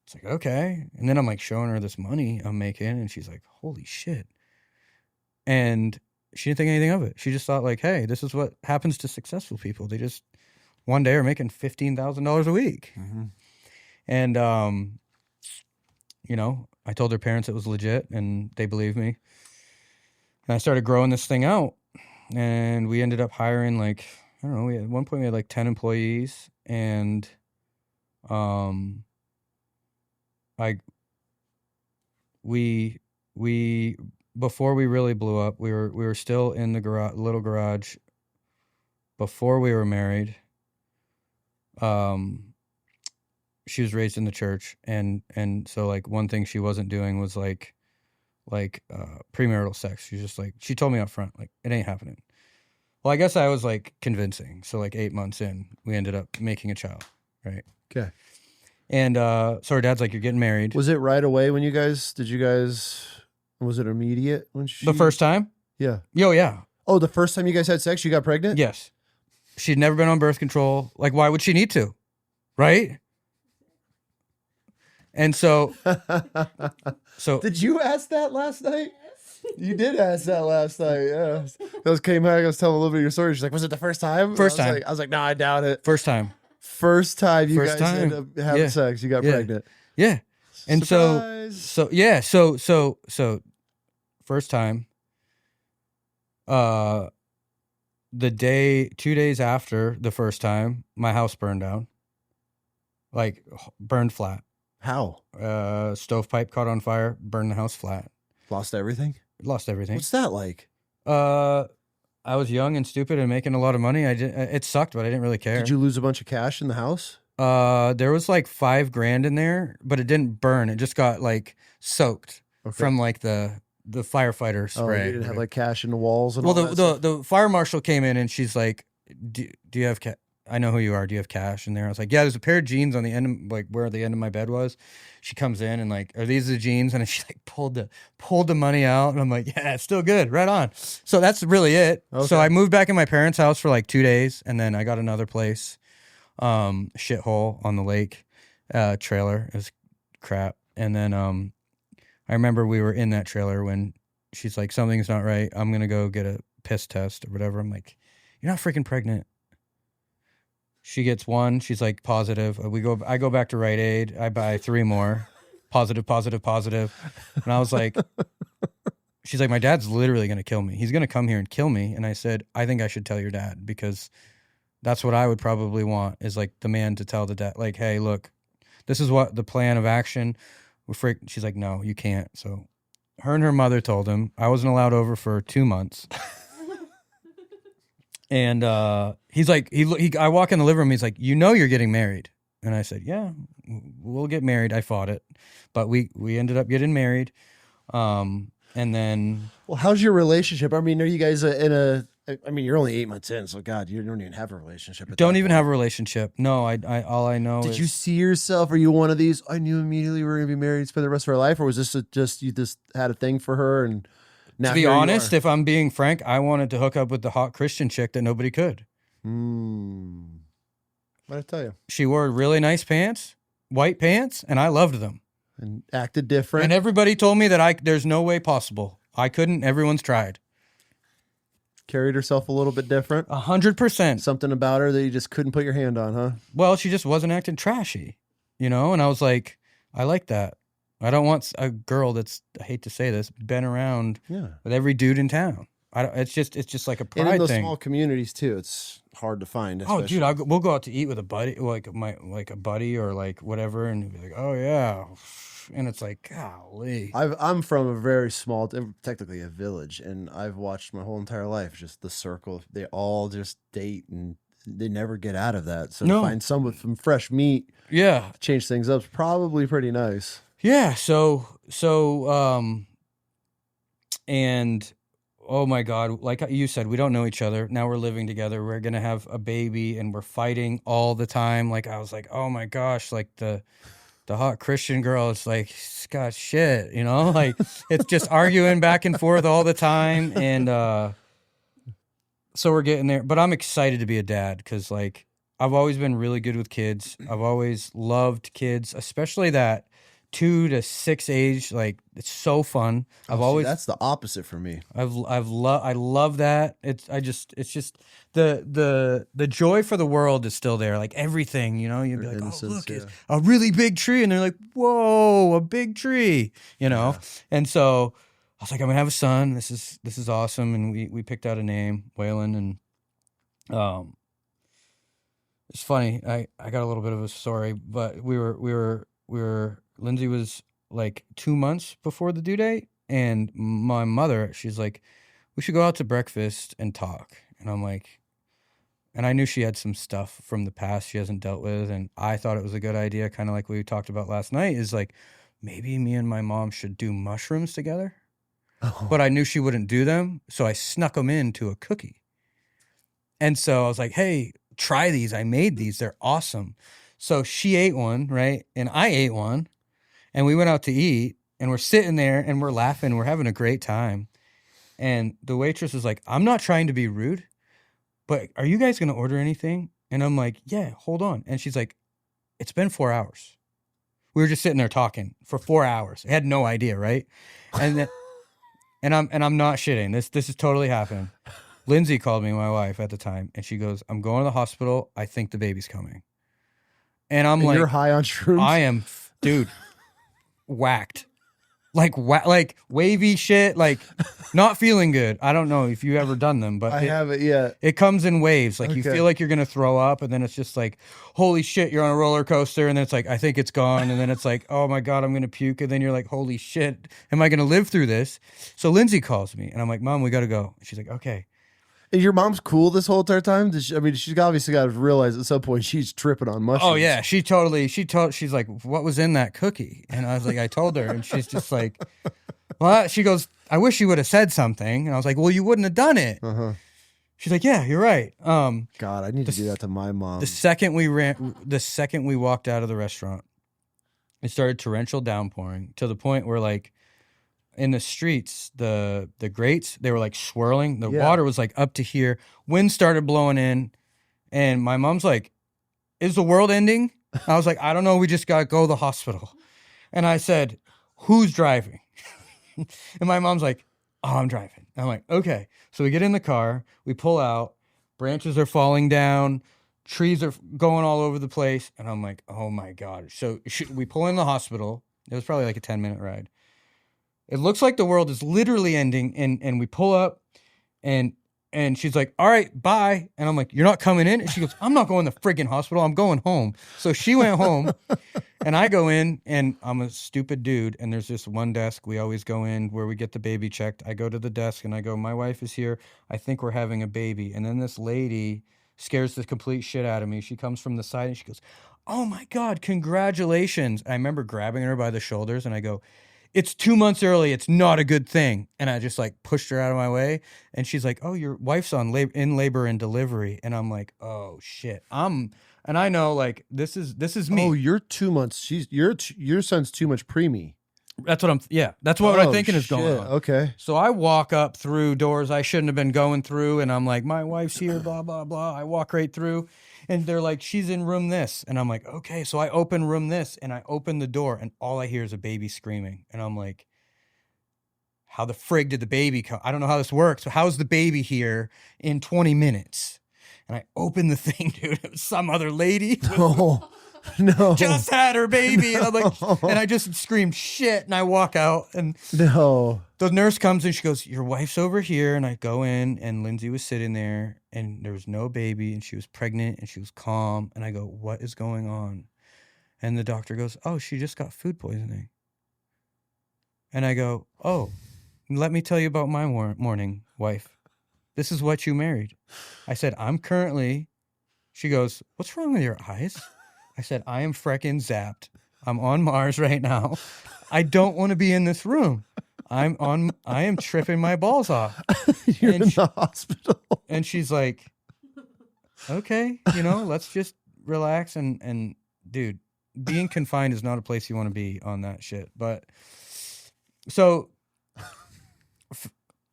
It's like, okay. And then I'm like showing her this money I'm making, and she's like, holy shit. And she didn't think anything of it. She just thought like, hey, this is what happens to successful people. They just one day are making $15,000 a week. Mm-hmm. And, you know, I told her parents it was legit, and they believed me. And I started growing this thing out, and we ended up hiring like, I don't know, at one point we had like 10 employees, and Um, I we we before we really blew up, we were still in the little garage before we were married. She was raised in the church, and so like one thing she wasn't doing was like premarital sex. She's just like, she told me up front, like, it ain't happening. Well, I guess I was like convincing. So like 8 months in, we ended up making a child, right? Okay. And so her dad's like, you're getting married. Was it right away when was it immediate when The first time? Yeah. Yo, yeah. Oh, the first time you guys had sex, you got pregnant? Yes. She'd never been on birth control. Like, why would she need to? Right? And so did you ask that last night? You did ask that last night, yeah. Came back, I was telling a little bit of your story. She's like, was it the first time? First time. I was like, no, I doubt it. First time. First time you guys ended up having sex, you got pregnant. Yeah. And Surprise. so first time, the 2 days after the first time, my house burned down. Like, burned flat. How? Stovepipe caught on fire, burned the house flat. Lost everything? Lost everything. What's that like? I was young and stupid and making a lot of money. It sucked, but I didn't really care. Did you lose a bunch of cash in the house? There was like $5,000 in there, but it didn't burn. It just got like soaked from like the firefighter spray. Oh, you didn't have like cash in the walls and well, all that stuff? the fire marshal came in and she's like, do you have cash? I know who you are. Do you have cash in there? I was like, yeah, there's a pair of jeans on the end of, like where the end of my bed was. She comes in and like, are these the jeans? And she like pulled the money out. And I'm like, yeah, it's still good. Right on. So that's really it. Okay. So I moved back in my parents' house for like 2 days. And then I got another place, shithole on the lake, trailer. It was crap. And then, I remember we were in that trailer when she's like, something's not right. I'm going to go get a piss test or whatever. I'm like, you're not freaking pregnant. She gets one. She's like, positive. I go back to Rite Aid. I buy 3 more. Positive. And I was like, she's like, my dad's literally going to kill me. He's going to come here and kill me. And I said, I think I should tell your dad, because that's what I would probably want, is like the man to tell the dad, like, hey, look, this is what the plan of action. She's like, no, you can't. So her and her mother told him. I wasn't allowed over for 2 months. And he's like, I walk in the living room. He's like, you know, you're getting married. And I said, yeah, we'll get married. I fought it, but we ended up getting married. And then, well, how's your relationship? I mean, are you guys you're only 8 months in, so God, you don't even have a relationship. Don't even have a relationship. No, all I know. Did you see yourself? Are you one of these? I knew immediately we were gonna be married, spend the rest of our life, or was this you just had a thing for her and? Now to be honest, if I'm being frank, I wanted to hook up with the hot Christian chick that nobody could. What did I tell you? She wore really nice pants, white pants, and I loved them. And acted different. And everybody told me that there's no way possible. I couldn't. Everyone's tried. Carried herself a little bit different. 100%. Something about her that you just couldn't put your hand on, huh? Well, she just wasn't acting trashy, And I was like, I like that. I don't want a girl that's, I hate to say this, been around with every dude in town. It's just like a pride thing. And in those small communities too, it's hard to find. Oh, dude, we'll go out to eat with a buddy, like a buddy or like whatever, and he'll be like, oh yeah, and it's like, golly. I'm from a very small, technically a village, and I've watched my whole entire life just the circle. They all just date and they never get out of that. So to find some with some fresh meat, to change things up, is probably pretty nice. Yeah, and oh my God, like you said, we don't know each other. Now we're living together. We're going to have a baby and we're fighting all the time. Like I was like, oh my gosh, like the hot Christian girl is like, got shit, like it's just arguing back and forth all the time. And so we're getting there, but I'm excited to be a dad because like I've always been really good with kids. I've always loved kids, especially that 2 to 6 age, like it's so fun. That's the opposite for me. I love that. It's just the joy for the world is still there. Like everything, you'd be like, oh look, it's a really big tree, and they're like, whoa, a big tree, And so I was like, I'm gonna have a son. This is awesome, and we picked out a name, Waylon, and It's funny. I got a little bit of a story, but Lindsay was like 2 months before the due date, and my mother, she's like, we should go out to breakfast and talk. And I'm like, and I knew she had some stuff from the past she hasn't dealt with, and I thought it was a good idea, kind of like we talked about last night, is like maybe me and my mom should do mushrooms together. Oh. But I knew she wouldn't do them, so I snuck them into a cookie. And so I was like, hey, try these. I made these. They're awesome. So she ate one, right? And I ate one, and we went out to eat, and we're sitting there and we're laughing. We're having a great time. And the waitress is like, I'm not trying to be rude, but are you guys going to order anything? And I'm like, yeah, hold on. And she's like, it's been 4 hours. We were just sitting there talking for 4 hours. I had no idea, right? And then, and I'm not shitting. This is totally happening. Lindsay called me, my wife at the time, and she goes, I'm going to the hospital. I think the baby's coming. And I'm like, you're high on shrooms? I am, dude, whacked. Like wavy shit, like not feeling good. I don't know if you ever done them, but I haven't yet. It comes in waves. Like you Okay. feel like you're gonna throw up, and then it's just like, holy shit, you're on a roller coaster, and then it's like, I think it's gone, and then it's like, oh my god, I'm gonna puke, and then you're like, holy shit, am I gonna live through this? So Lindsay calls me, and I'm like, Mom, we gotta go. And she's like, okay. And your mom's cool this whole entire time? She's obviously got to realize at some point she's tripping on mushrooms. Oh yeah, she's like, what was in that cookie? And I was like, I told her, and she's just like, well, she goes, I wish you would have said something. And I was like, well, you wouldn't have done it. Uh-huh. She's like, yeah, you're right. God, I need to do that to my mom. The second we walked out of the restaurant, it started torrential downpouring to the point where like in the streets, the grates, they were like swirling. The water was like up to here. Wind started blowing in, and my mom's like, is the world ending? I was like, I don't know. We just got to go to the hospital. And I said, who's driving? And my mom's like, oh, I'm driving. I'm like, okay. So we get in the car, we pull out, branches are falling down, trees are going all over the place. And I'm like, oh my God. So we pull in the hospital. It was probably like a 10-minute ride. It looks like the world is literally ending. And we pull up, and she's like, all right, bye. And I'm like, you're not coming in? And she goes, I'm not going to the friggin' hospital. I'm going home. So she went home, and I go in, and I'm a stupid dude. And there's this one desk we always go in where we get the baby checked. I go to the desk, and I go, my wife is here. I think we're having a baby. And then this lady scares the complete shit out of me. She comes from the side, and she goes, oh my God, congratulations. I remember grabbing her by the shoulders, and I go, it's 2 months early. It's not a good thing. And I just like pushed her out of my way. And she's like, oh, your wife's in labor and delivery. And I'm like, oh shit. And I know like, this is me. Oh, you're 2 months. Your son's too much preemie. That's what that's what I'm thinking is going on. Okay. So I walk up through doors I shouldn't have been going through. And I'm like, my wife's here, blah, blah, blah. I walk right through. And they're like, she's in room this. And I'm like, okay. So I open room this, and I open the door, and all I hear is a baby screaming. And I'm like, how the frig did the baby come? I don't know how this works. So how's the baby here in 20 minutes? And I open the thing, dude. It was some other lady. No. Just had her baby. And I'm like, and I just screamed shit, and I walk out, and no. the nurse comes and she goes, your wife's over here. And I go in, and Lindsay was sitting there, and there was no baby, and she was pregnant, and she was calm. And I go, what is going on? And the doctor goes, oh, she just got food poisoning. And I go, oh, let me tell you about my morning, wife. This is what you married. I said, she goes, what's wrong with your eyes? I said, I am frickin' zapped. I'm on Mars right now. I don't want to be in this room. I am tripping my balls off. You're in the hospital. And she's like, okay, let's just relax. And dude, being confined is not a place you want to be on that shit. But so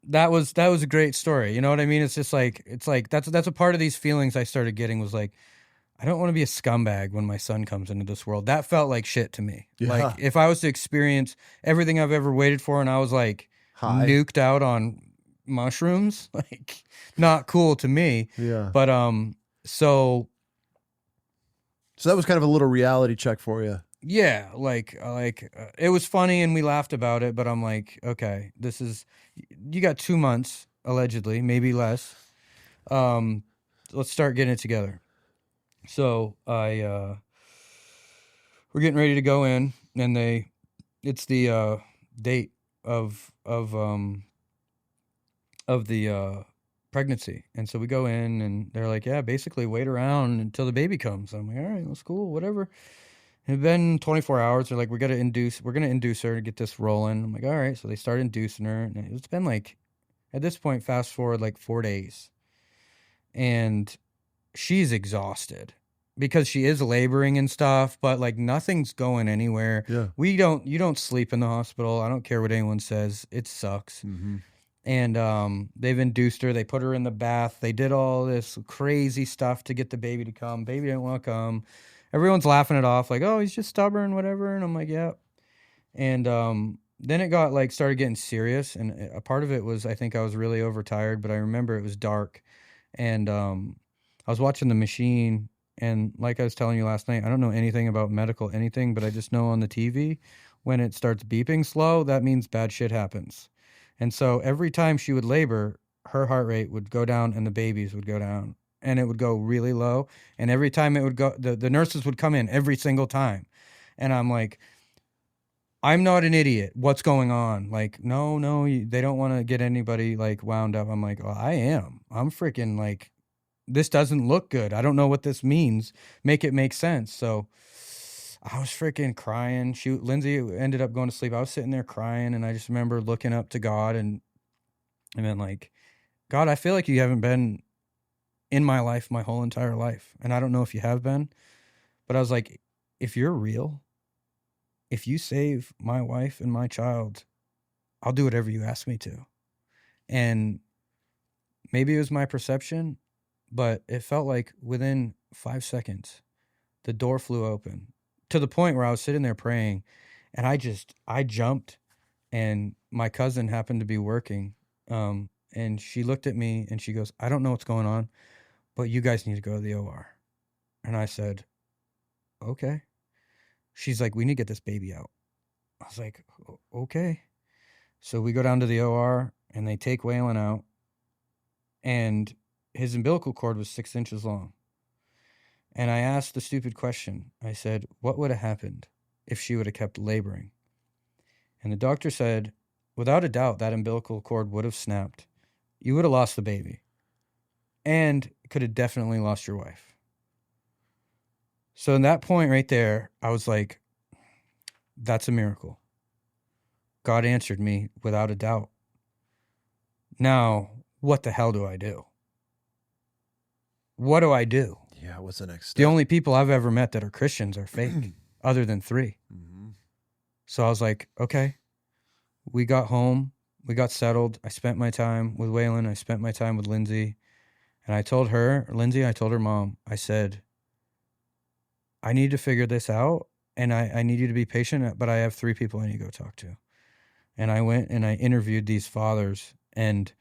that was a great story. You know what I mean? It's just like, that's a part of these feelings I started getting was like, I don't want to be a scumbag when my son comes into this world. That felt like shit to me. Yeah. Like if I was to experience everything I've ever waited for, and I was like nuked out on mushrooms, like not cool to me. Yeah. But so that was kind of a little reality check for you. Yeah, it was funny and we laughed about it, but I'm like, okay, you got 2 months allegedly, maybe less. Let's start getting it together. So we're getting ready to go in, and it's the date of the pregnancy. And so we go in, and they're like, yeah, basically wait around until the baby comes. I'm like, all right, that's cool, whatever. It's been 24 hours. They're like, we're going to induce her to get this rolling. I'm like, all right. So they start inducing her, and it's been like, at this point, fast forward like 4 days, and she's exhausted because she is laboring and stuff, but like nothing's going anywhere. Yeah. You don't sleep in the hospital. I don't care what anyone says. It sucks. Mm-hmm. And they've induced her. They put her in the bath. They did all this crazy stuff to get the baby to come. Baby didn't want to come. Everyone's laughing it off like, oh, he's just stubborn, whatever. And I'm like, yeah. And then it got like started getting serious. And a part of it was I think I was really overtired, but I remember it was dark. And I was watching the machine. And like I was telling you last night, I don't know anything about medical anything, but I just know on the TV when it starts beeping slow, that means bad shit happens. And so every time she would labor, her heart rate would go down and the baby's would go down, and it would go really low. And every time it would go, the nurses would come in every single time. And I'm like, I'm not an idiot. What's going on? Like, no, they don't want to get anybody like wound up. I'm like, well, I am. I'm freaking like, this doesn't look good. I don't know what this means. Make it make sense. So I was freaking crying. Lindsay ended up going to sleep. I was sitting there crying, and I just remember looking up to God and then like, God, I feel like you haven't been in my life my whole entire life. And I don't know if you have been, but I was like, if you're real, if you save my wife and my child, I'll do whatever you ask me to. And maybe it was my perception, but it felt like within 5 seconds, the door flew open to the point where I was sitting there praying, and I jumped, and my cousin happened to be working. And she looked at me and she goes, I don't know what's going on, but you guys need to go to the OR. And I said, okay. She's like, we need to get this baby out. I was like, okay. So we go down to the OR, and they take Waylon out, and his umbilical cord was 6 inches long. And I asked the stupid question. I said, what would have happened if she would have kept laboring? And the doctor said, without a doubt, that umbilical cord would have snapped. You would have lost the baby, and could have definitely lost your wife. So in that point right there, I was like, that's a miracle. God answered me without a doubt. Now, what the hell do I do? What do I do? Yeah, what's the next step? The only people I've ever met that are Christians are fake, other than 3. Mm-hmm. So I was like, okay. We got home. We got settled. I spent my time with Waylon. I spent my time with Lindsay. And I told her mom, I said, I need to figure this out, and I need you to be patient, but I have 3 people I need to go talk to. And I went and I interviewed these fathers, and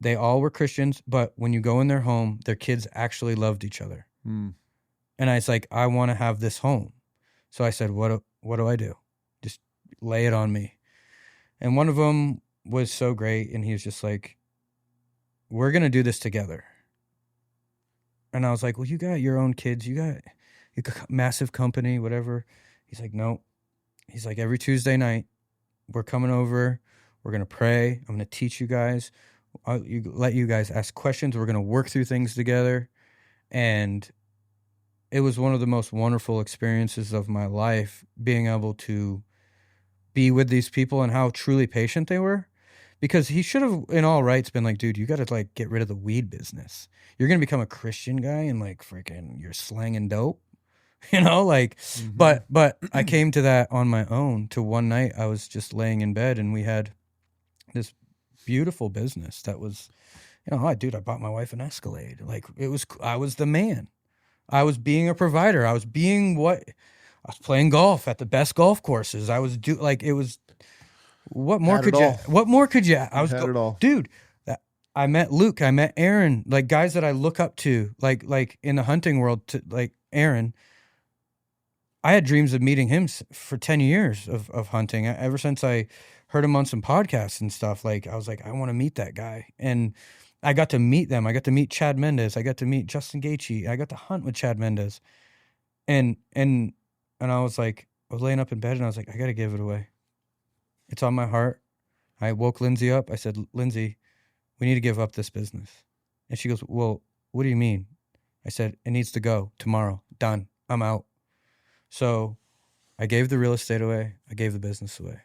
they all were Christians, but when you go in their home, their kids actually loved each other. Mm. And I was like, I want to have this home. So I said, what do I do? Just lay it on me. And one of them was so great, and he was just like, we're going to do this together. And I was like, well, you got your own kids. You got a massive company, whatever. He's like, no. He's like, every Tuesday night, we're coming over. We're going to pray. I'm going to teach you guys. Let you guys ask questions. We're going to work through things together. And it was one of the most wonderful experiences of my life, being able to be with these people and how truly patient they were. Because he should have, in all rights, been like, dude, you got to like get rid of the weed business. You're going to become a Christian guy and like freaking you're slanging dope, like, Mm-hmm. but I came to that on my own. To one night I was just laying in bed, and we had this beautiful business that was, dude, I bought my wife an Escalade. Like I was the man. I was being a provider. I was playing golf at the best golf courses. It was, what more could you, Had it all. dude, I met Luke, I met Aaron, like guys that I look up to, like in the hunting world, to like Aaron. I had dreams of meeting him for 10 years of hunting. Ever since I heard him on some podcasts and stuff, like I was like, I want to meet that guy. And I got to meet them. I got to meet Chad Mendes. I got to meet Justin Gaethje. I got to hunt with Chad Mendes. And I was like, I was laying up in bed and I was like, I got to give it away. It's on my heart. I woke Lindsay up. I said, Lindsay, we need to give up this business. And she goes, well, what do you mean? I said, it needs to go tomorrow. Done. I'm out. So I gave the real estate away. I gave the business away.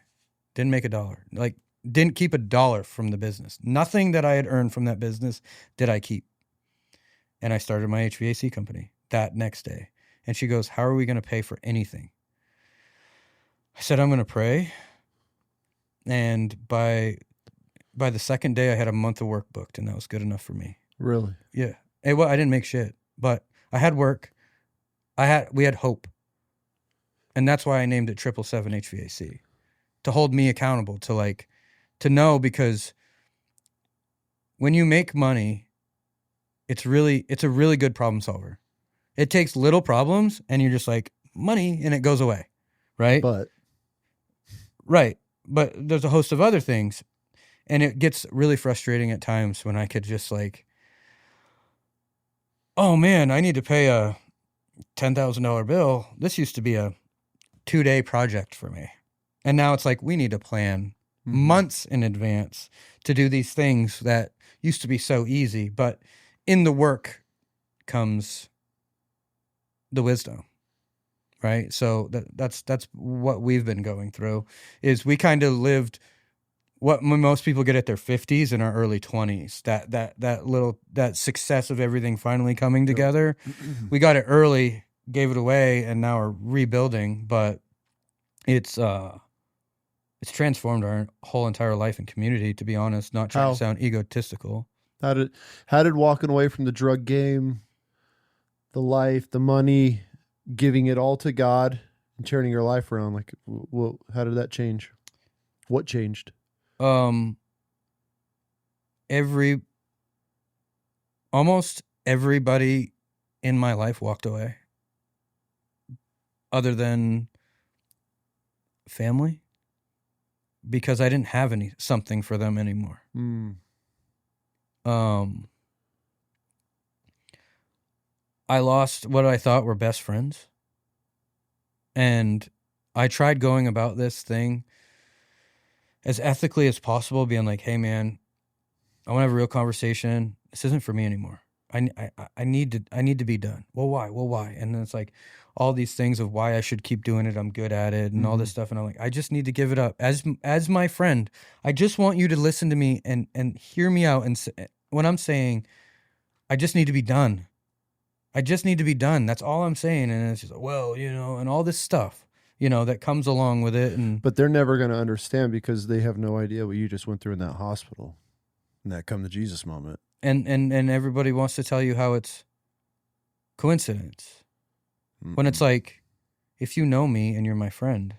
Didn't make $1. Like, didn't keep $1 from the business. Nothing that I had earned from that business did I keep. And I started my HVAC company that next day. And she goes, how are we going to pay for anything? I said, I'm going to pray. And by the second day, I had a month of work booked, and that was good enough for me. Really? Yeah. Well, I didn't make shit, but I had work. We had hope. And that's why I named it 777 HVAC, to hold me accountable, to know, because when you make money, it's a really good problem solver. It takes little problems and you're just like, money, and it goes away. Right? Right. But there's a host of other things, and it gets really frustrating at times when I could just like, oh man, I need to pay a $10,000 bill. This used to be a 2-day project for me. And now it's like, we need to plan months in advance to do these things that used to be so easy. But in the work comes the wisdom, right? So that's what we've been going through, is we kind of lived what most people get at their 50s and our early 20s, that success of everything finally coming together. We got it early, gave it away, and now we're rebuilding, but it's transformed our whole entire life and community, to be honest, not trying to sound egotistical. How did walking away from the drug game, the life, the money, giving it all to God and turning your life around, like, how did that change? What changed? Almost everybody in my life walked away, other than family, because I didn't have something for them anymore. I lost what I thought were best friends, and I tried going about this thing as ethically as possible, being like, hey man, I want to have a real conversation. This isn't for me anymore. I need to be done. Well, why? And then it's like all these things of why I should keep doing it. I'm good at it and all this stuff. And I'm like, I just need to give it up. As my friend, I just want you to listen to me and hear me out. And when I'm saying, I just need to be done. I just need to be done. That's all I'm saying. And it's just like, well, and all this stuff, that comes along with it. But they're never going to understand, because they have no idea what you just went through in that hospital, in that come to Jesus moment. And everybody wants to tell you how it's coincidence. When it's like, if you know me and you're my friend,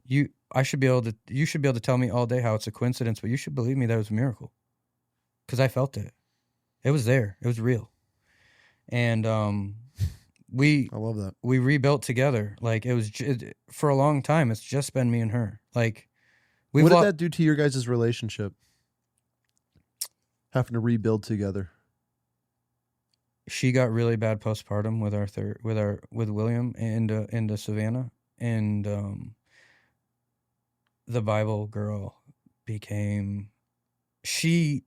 you should be able to tell me all day how it's a coincidence, but you should believe me that it was a miracle. Because I felt it. It was there. It was real. And I love that. We rebuilt together. Like, it was for a long time. It's just been me and her. Like, what did that do to your guys' relationship? Having to rebuild together. She got really bad postpartum with William and Savannah, and the Bible girl became she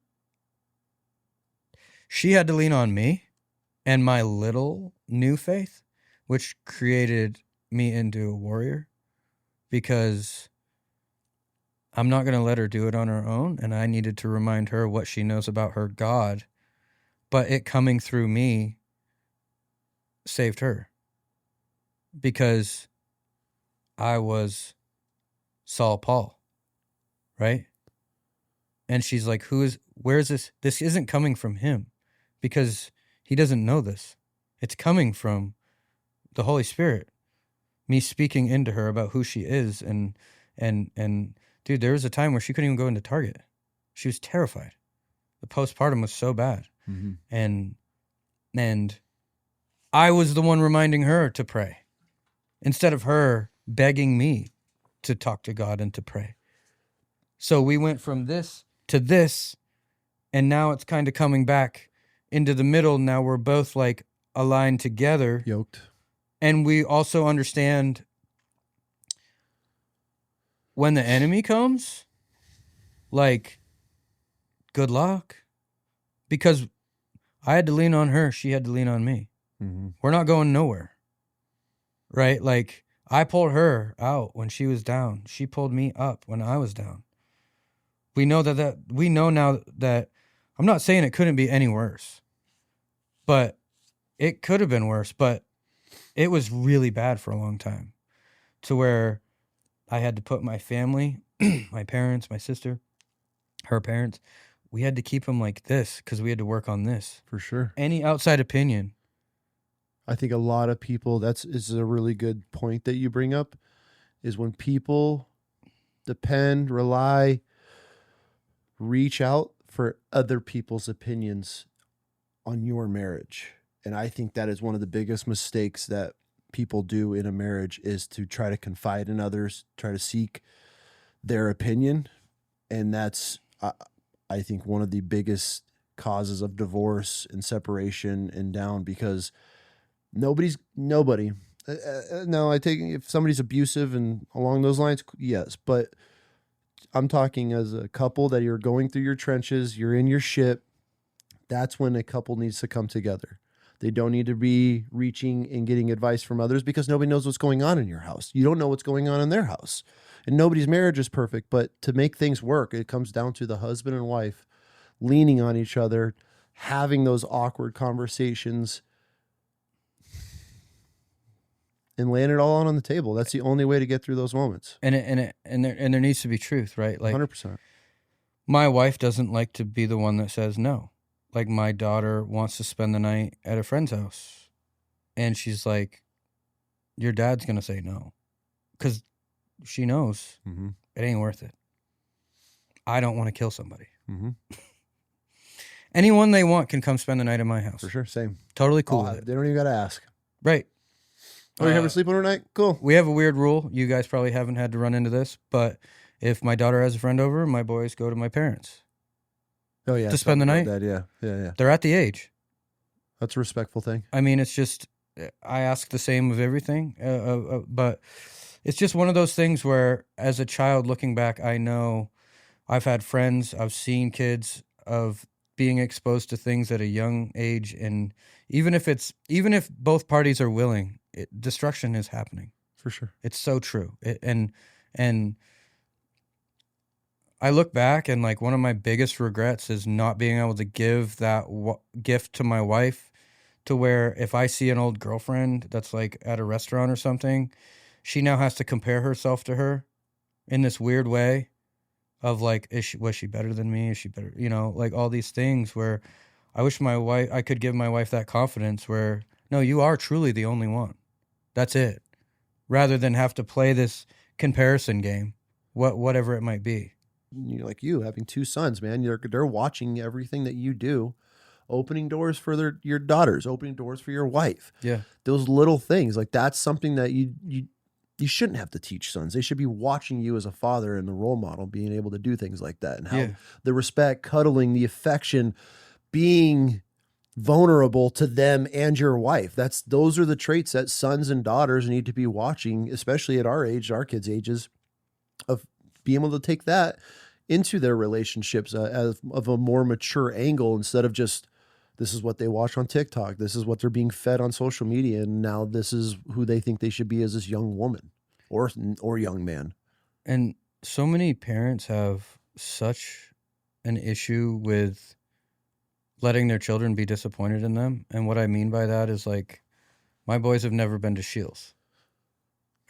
had to lean on me and my little new faith, which created me into a warrior, because I'm not going to let her do it on her own, and I needed to remind her what she knows about her God, but it coming through me saved her, because I was Saul Paul, right? And she's like, where's this? This isn't coming from him, because he doesn't know this. It's coming from the Holy Spirit, me speaking into her about who she is. And dude, there was a time where she couldn't even go into Target. She was terrified. The postpartum was so bad. Mm-hmm. And I was the one reminding her to pray, instead of her begging me to talk to God and to pray. So we went from this to this, And now it's kind of coming back into the middle. Now we're both like aligned together. Yoked. And we also understand when the enemy comes, like, good luck. Because I had to lean on her. She had to lean on me. Mm-hmm. We're not going nowhere. Right? Like, I pulled her out when she was down. She pulled me up when I was down. We know we know now that I'm not saying it couldn't be any worse, but it could have been worse, but it was really bad for a long time to where I had to put my family, my parents, my sister, her parents, we had to keep them like this because we had to work on this. For sure. Any outside opinion. I think a lot of people, is a really good point that you bring up, is when people depend, rely, reach out for other people's opinions on your marriage. And I think that is one of the biggest mistakes that people do in a marriage, is to try to confide in others, try to seek their opinion. And that's, I think, one of the biggest causes of divorce and separation and down, because nobody. Now, I take, if somebody's abusive and along those lines, yes, but I'm talking as a couple that you're going through your trenches, you're in your shit. That's when a couple needs to come together. They don't need to be reaching and getting advice from others, because nobody knows what's going on in your house. You don't know what's going on in their house. And nobody's marriage is perfect, but to make things work, it comes down to the husband and wife leaning on each other, having those awkward conversations, and laying it all out on the table. That's the only way to get through those moments. And there needs to be truth, right? Like 100%. My wife doesn't like to be the one that says no. Like, my daughter wants to spend the night at a friend's house, and she's like, your dad's going to say no, because she knows it ain't worth it. I don't want to kill somebody. Mm-hmm. Anyone they want can come spend the night at my house. For sure. Same. Totally cool with it. They don't even got to ask. Right. Oh, you have a sleep overnight? Cool. We have a weird rule. You guys probably haven't had to run into this, but if my daughter has a friend over, my boys go to my parents. Oh, yeah. To spend the night? That, yeah. They're at the age. That's a respectful thing. I mean, it's just, I ask the same of everything, but it's just one of those things where, as a child looking back, I know I've had friends, I've seen kids of being exposed to things at a young age, and even if both parties are willing, destruction is happening. For sure. It's so true. And I look back, and like, one of my biggest regrets is not being able to give that gift to my wife, to where if I see an old girlfriend that's like at a restaurant or something, she now has to compare herself to her in this weird way of like, was she better than me? Is she better? You know, like all these things where I wish I could give my wife that confidence where, no, you are truly the only one. That's it. Rather than have to play this comparison game, whatever it might be. You're like you having two sons, man. They're watching everything that you do, opening doors for your daughters, opening doors for your wife. Yeah. Those little things, like, that's something that you shouldn't have to teach sons. They should be watching you as a father and the role model, being able to do things like that, and how the respect, cuddling, the affection, being vulnerable to them and your wife. Those are the traits that sons and daughters need to be watching, especially at our age, our kids' ages, of being able to take that into their relationships of a more mature angle, instead of just, this is what they watch on TikTok, this is what they're being fed on social media, and now this is who they think they should be as this young woman or young man. And so many parents have such an issue with letting their children be disappointed in them. And what I mean by that is, like, my boys have never been to Shields.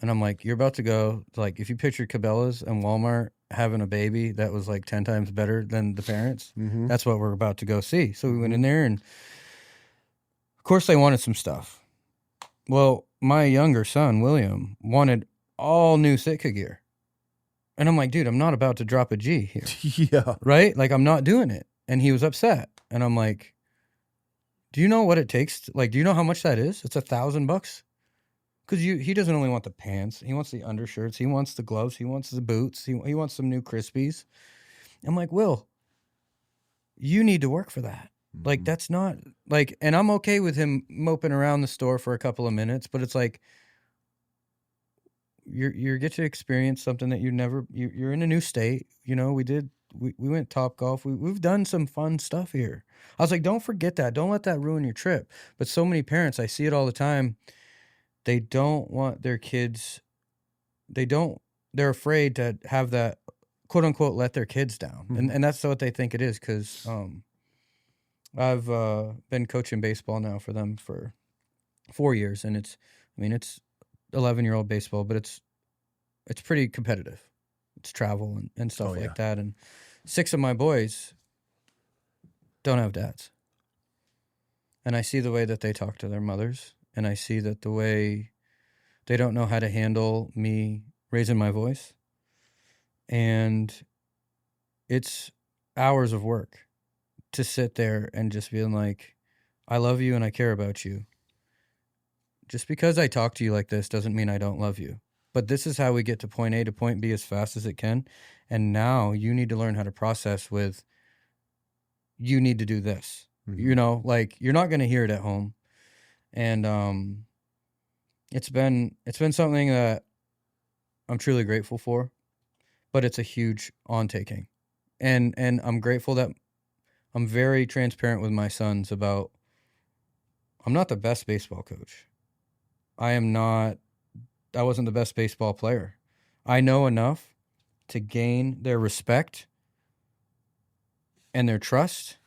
And I'm like, you're about to go, like, if you picture Cabela's and Walmart having a baby that was like 10 times better than the parents, that's what we're about to go see. So we went in there, and of course they wanted some stuff. Well, my younger son, William, wanted all new Sitka gear. And I'm like, dude, I'm not about to drop a G here. Yeah. Right? Like, I'm not doing it. And he was upset. And I'm like, do you know what it takes? Do you know how much that is? It's $1,000. Because he doesn't only want the pants. He wants the undershirts. He wants the gloves. He wants the boots. He wants some new Crispies. I'm like, Will, you need to work for that. Like, that's not like, and I'm okay with him moping around the store for a couple of minutes, but it's like, you get to experience something that you're in a new state. You know, we went Top Golf. We've done some fun stuff here. I was like, don't forget that. Don't let that ruin your trip. But so many parents, I see it all the time. They don't want their kids, they're afraid to have that, quote unquote, let their kids down. And that's what they think it is. Cause, I've been coaching baseball now for them for 4 years, and it's 11-year-old baseball, but it's pretty competitive. It's travel and stuff like that. And 6 of my boys don't have dads. And I see the way that they talk to their mothers, and I see that the way they don't know how to handle me raising my voice. And it's hours of work to sit there and just being like, I love you and I care about you. Just because I talk to you like this doesn't mean I don't love you. But this is how we get to point A to point B as fast as it can. And now you need to learn how to process with, you need to do this. You know, like, you're not going to hear it at home. And it's been something that I'm truly grateful for, but it's a huge on-taking. And I'm grateful that I'm very transparent with my sons about, I'm not the best baseball coach. I wasn't the best baseball player. I know enough to gain their respect and their trust.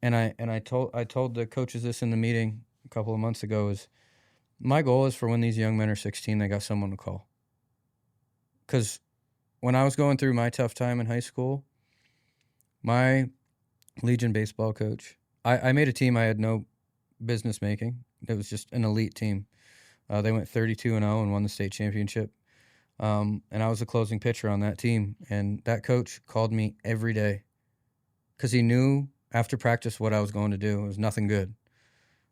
And I told the coaches this in the meeting a couple of months ago, is my goal is for when these young men are 16, they got someone to call. Because when I was going through my tough time in high school, my Legion baseball coach, I made a team I had no business making. It was just an elite team. They went 32-0 and won the state championship. And I was the closing pitcher on that team. And that coach called me every day because he knew after practice what I was going to do. It was nothing good,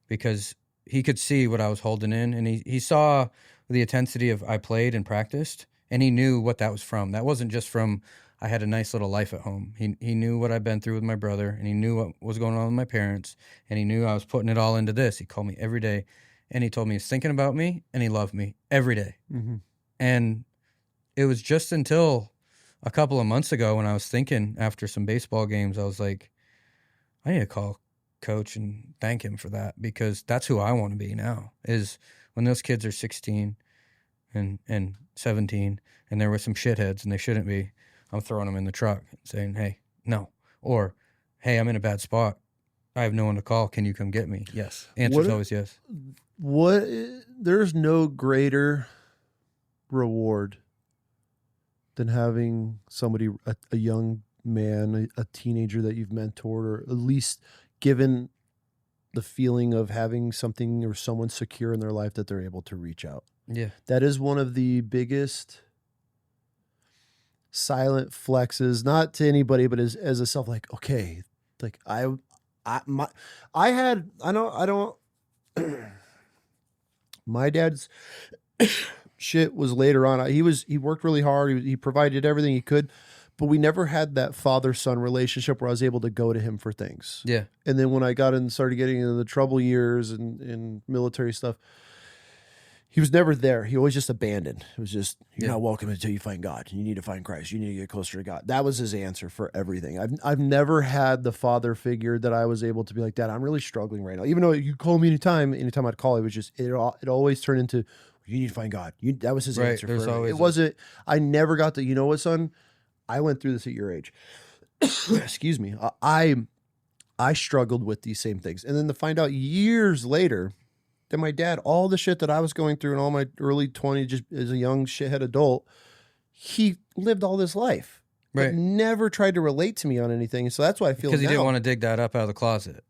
because he could see what I was holding in, and he saw the intensity of I played and practiced, and he knew what that was from. That wasn't just from I had a nice little life at home. He knew what I'd been through with my brother, and he knew what was going on with my parents, and he knew I was putting it all into this. He called me every day, and he told me he's thinking about me, and he loved me every day. And it was just until a couple of months ago when I was thinking after some baseball games, I was like, I need to call coach and thank him for that, because that's who I want to be now, is when those kids are 16 and 17 and they're with some shitheads and they shouldn't be, I'm throwing them in the truck and saying, hey, no. Or, hey, I'm in a bad spot. I have no one to call. Can you come get me? Yes. Answer's always yes. There's no greater reward than having somebody, a young man, a teenager that you've mentored, or at least given the feeling of having something or someone secure in their life that they're able to reach out. Yeah. That is one of the biggest silent flexes, not to anybody, but as a self, like, okay, like my dad's shit was later on. He worked really hard. He provided everything he could, but we never had that father-son relationship where I was able to go to him for things. Yeah. And then when I started getting into the trouble years and military stuff, he was never there. He always just abandoned. It was just, you're not welcome until you find God. You need to find Christ. You need to get closer to God. That was his answer for everything. I've never had the father figure that I was able to be like, Dad, I'm really struggling right now. Even though you call me anytime I'd call, it was just, it always turned into, you need to find God. That was his answer. For everything. It wasn't, I never got the, you know what, son? I went through this at your age. Excuse me. I struggled with these same things. And then to find out years later that my dad, all the shit that I was going through in all my early 20s, just as a young shithead adult, he lived all this life. Right. But never tried to relate to me on anything. So that's why I feel because he didn't want to dig that up out of the closet.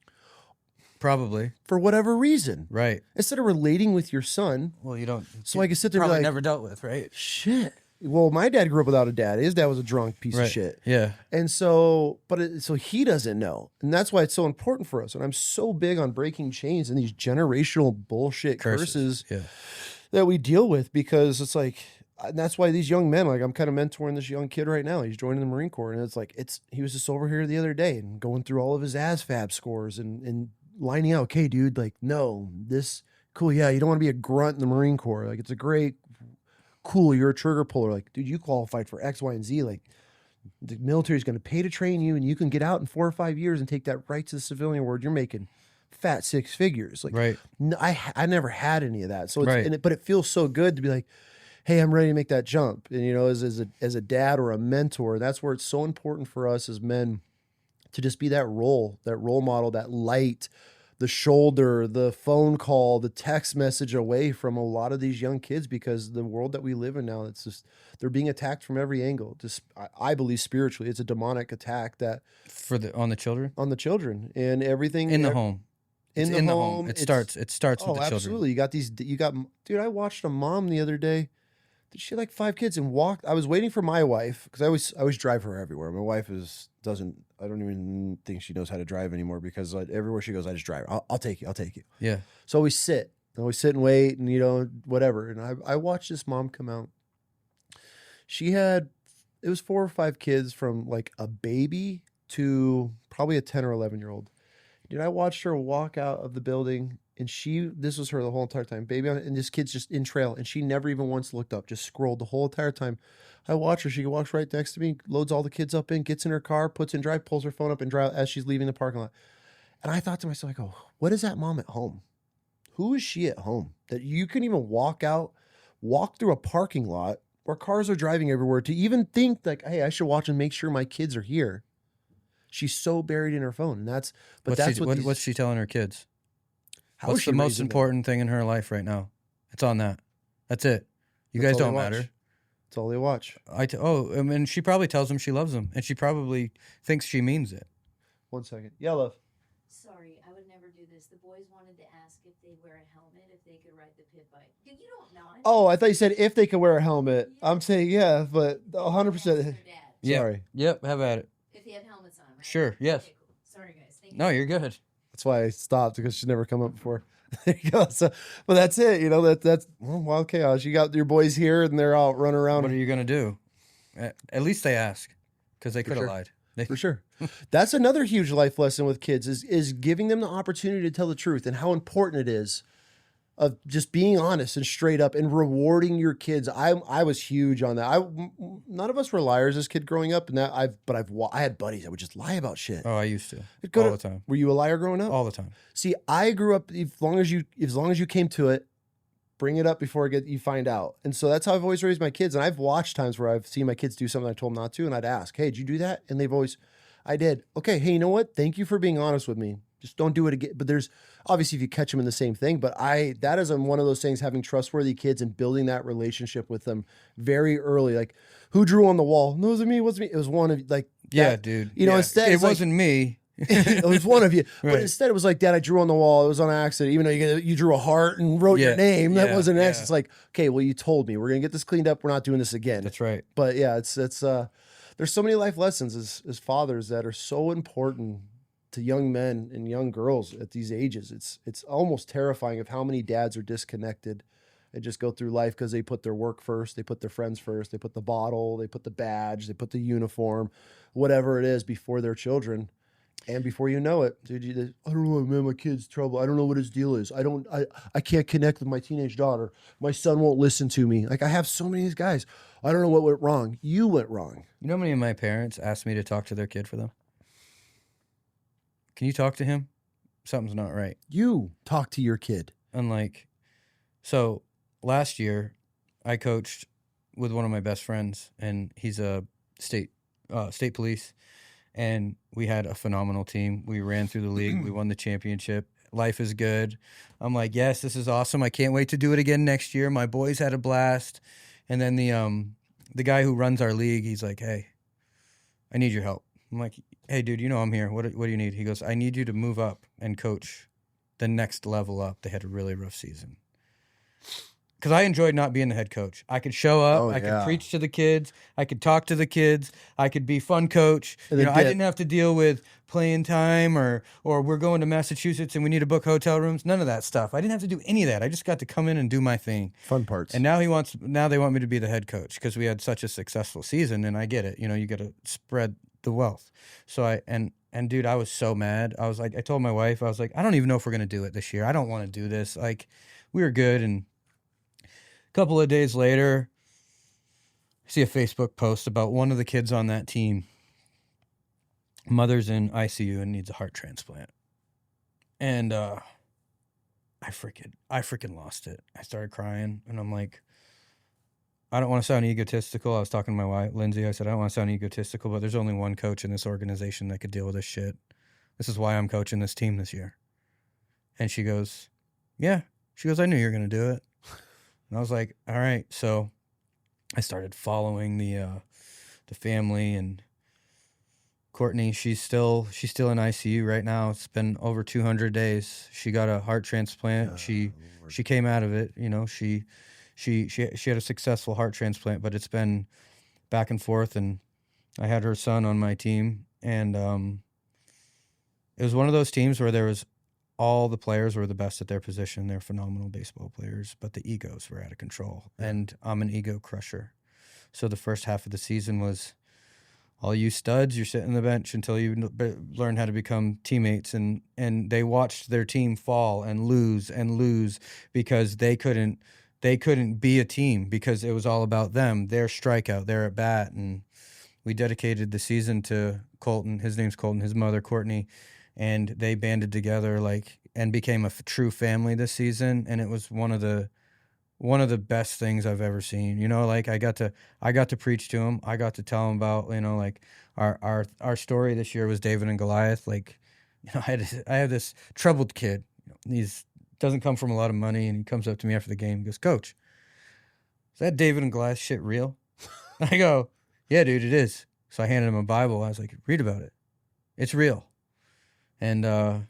Probably. For whatever reason. Right. Instead of relating with your son. Well, you don't. So I can sit there and be like, never dealt with, right? Shit. Well, my dad grew up without a dad. His dad was a drunk piece of shit. Yeah. And so, so he doesn't know. And that's why it's so important for us. And I'm so big on breaking chains and these generational bullshit curses that we deal with, because it's like, and that's why these young men, like I'm kind of mentoring this young kid right now. He's joining the Marine Corps, and it's like he was just over here the other day and going through all of his ASVAB scores and lining out. Okay, dude, like no, this cool. Yeah, you don't want to be a grunt in the Marine Corps. Like it's a great, cool. You're a trigger puller. Like dude, you qualified for X, Y, and Z. Like the military is going to pay to train you, and you can get out in 4 or 5 years and take that right to the civilian world. You're making fat 6 figures. Like Right. no, I never had any of that. So it's, Right. but it feels so good to be like, hey, I'm ready to make that jump. And, you know, as a dad or a mentor, that's where it's so important for us as men to just be that role model, that light, the shoulder, the phone call, the text message away from a lot of these young kids, because the world that we live in now, it's just, they're being attacked from every angle. Just, I believe spiritually, it's a demonic attack that on the children, and everything in the home. In the home. It starts with the children. Absolutely. Dude, I watched a mom the other day. She had like 5 kids and walked. I was waiting for my wife because I always drive her everywhere. My wife I don't even think she knows how to drive anymore, because everywhere she goes, I just drive her. I'll take you. Yeah. So we sit and wait and, you know, whatever. And I watched this mom come out. It was 4 or 5 kids from like a baby to probably a 10 or 11-year-old. Dude, I watched her walk out of the building, and this was her the whole entire time. And this kid's just in trail, and she never even once looked up, just scrolled the whole entire time. I watch her. She walks right next to me, loads all the kids up in, gets in her car, puts in drive, pulls her phone up and drive as she's leaving the parking lot. And I thought to myself, I go, what is that mom at home? Who is she at home that you can even walk through a parking lot where cars are driving everywhere to even think like, hey, I should watch and make sure my kids are here? She's so buried in her phone, and what's she telling her kids? What's the most important thing in her life right now? It's on that. That's it. You guys don't matter. That's all they watch. And she probably tells them she loves them, and she probably thinks she means it. 1 second. Yeah, love. Sorry, I would never do this. The boys wanted to ask if they wear a helmet, if they could ride the pit bike. You don't know. Oh, I thought you said if they could wear a helmet. Yeah. I'm saying yeah, but 100%. Yeah. Sorry. Yep, have at it. If they have helmets on, right? Sure, yes. Okay, cool. Sorry, guys. Thank you. No, you're good. That's why I stopped, because she's never come up before. There you go. So, but that's it. You know, that's wild chaos. You got your boys here, and they're out running around. What are you going to do? At least they ask, because they could have lied. For sure. That's another huge life lesson with kids is giving them the opportunity to tell the truth, and how important it is of just being honest and straight up and rewarding your kids. I was huge on that. None of us were liars as kid growing up, and I had buddies that would just lie about shit. Oh, I used to all the time. Were you a liar growing up? All the time. See, I grew up as long as you came to it, bring it up before you find out. And so that's how I've always raised my kids. And I've watched times where I've seen my kids do something I told them not to, and I'd ask, "Hey, did you do that?" And they've always, "I did." Okay, hey, you know what? Thank you for being honest with me. Just don't do it again. But there's obviously if you catch them in the same thing. But that is one of those things, having trustworthy kids and building that relationship with them very early. Like, who drew on the wall? No, it wasn't me. It wasn't me. It was one of like, yeah, dude. You know, instead it wasn't me. It was one of you. Right. But instead it was like, Dad, I drew on the wall. It was on accident. Even though you drew a heart and wrote your name. That wasn't an accident. It's like, okay, well, you told me. We're going to get this cleaned up. We're not doing this again. That's right. But yeah, it's there's so many life lessons as fathers that are so important to young men and young girls at these ages. It's almost terrifying of how many dads are disconnected and just go through life because they put their work first, they put their friends first, they put the bottle, they put the badge, they put the uniform, whatever it is, before their children. And before you know it, dude, I don't know, man, my kid's trouble. I don't know what his deal is. I can't connect with my teenage daughter. My son won't listen to me. Like, I have so many of these guys. I don't know what went wrong. You went wrong. You know how many of my parents asked me to talk to their kid for them? Can you talk to him? Something's not right. You talk to your kid. So last year I coached with one of my best friends, and he's a state police. And we had a phenomenal team. We ran through the league. We won the championship. Life is good. I'm like, yes, this is awesome. I can't wait to do it again next year. My boys had a blast. And then the guy who runs our league, he's like, hey, I need your help. I'm like, hey, dude, you know I'm here. What do you need? He goes, I need you to move up and coach the next level up. They had a really rough season. because I enjoyed not being the head coach. I could show up, Oh, I could yeah. preach to the kids, I could talk to the kids, I could be fun coach. And You then know, I get- didn't have to deal with playing time or we're going to Massachusetts and we need to book hotel rooms. None of that stuff. I didn't have to do any of that. I just got to come in and do my thing. Fun parts. And now they want me to be the head coach because we had such a successful season, and I get it. You know, you got to spread the wealth. So and dude, I was so mad. I was like, I told my wife, I was like, I don't even know if we're gonna do it this year. I don't want to do this. Like, we were good, and a couple of days later, I see a Facebook post about one of the kids on that team. Mother's in ICU and needs a heart transplant, and I freaking lost it. I started crying, and I'm like, I don't want to sound egotistical. I was talking to my wife, Lindsay. I said, I don't want to sound egotistical, but there's only one coach in this organization that could deal with this shit. This is why I'm coaching this team this year. And she goes, yeah. She goes, I knew you were going to do it. And I was like, all right. So I started following the family, and Courtney, she's still in ICU right now. It's been over 200 days. She got a heart transplant. She came out of it. You know, she had a successful heart transplant, but it's been back and forth. And I had her son on my team, and it was one of those teams where there was all the players were the best at their position. They're phenomenal baseball players, but the egos were out of control. And I'm an ego crusher. So the first half of the season was all you studs, you're sitting on the bench until you learn how to become teammates. And they watched their team fall and lose because they couldn't be a team because it was all about them, their strikeout, their at bat. And we dedicated the season to Colton. His name's Colton, his mother, Courtney. And they banded together and became a true family this season. And it was one of the best things I've ever seen. You know, like I got to preach to him. I got to tell him about, you know, like our story this year was David and Goliath. Like, you know, I had this troubled kid. He's doesn't come from a lot of money, and he comes up to me after the game. He goes, Coach, is that David and Goliath shit real? I go, yeah, dude, it is. So I handed him a Bible. I was like, read about it. It's real. And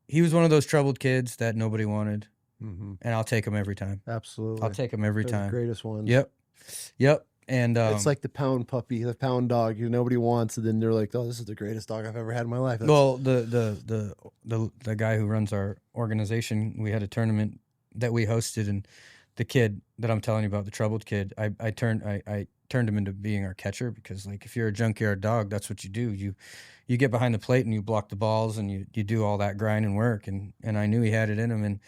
he was one of those troubled kids that nobody wanted. Mm-hmm. And I'll take him every time. Absolutely. I'll take him every They're time. the greatest ones. Yep. And it's like the pound puppy, the pound dog nobody wants, and then they're like, "Oh, this is the greatest dog I've ever had in my life." Well, the guy who runs our organization, we had a tournament that we hosted, and the kid that I'm telling you about, the troubled kid, I turned him into being our catcher because, like, if you're a junkyard dog, that's what you do. You get behind the plate and you block the balls and you do all that grind and work. And I knew he had it in him. And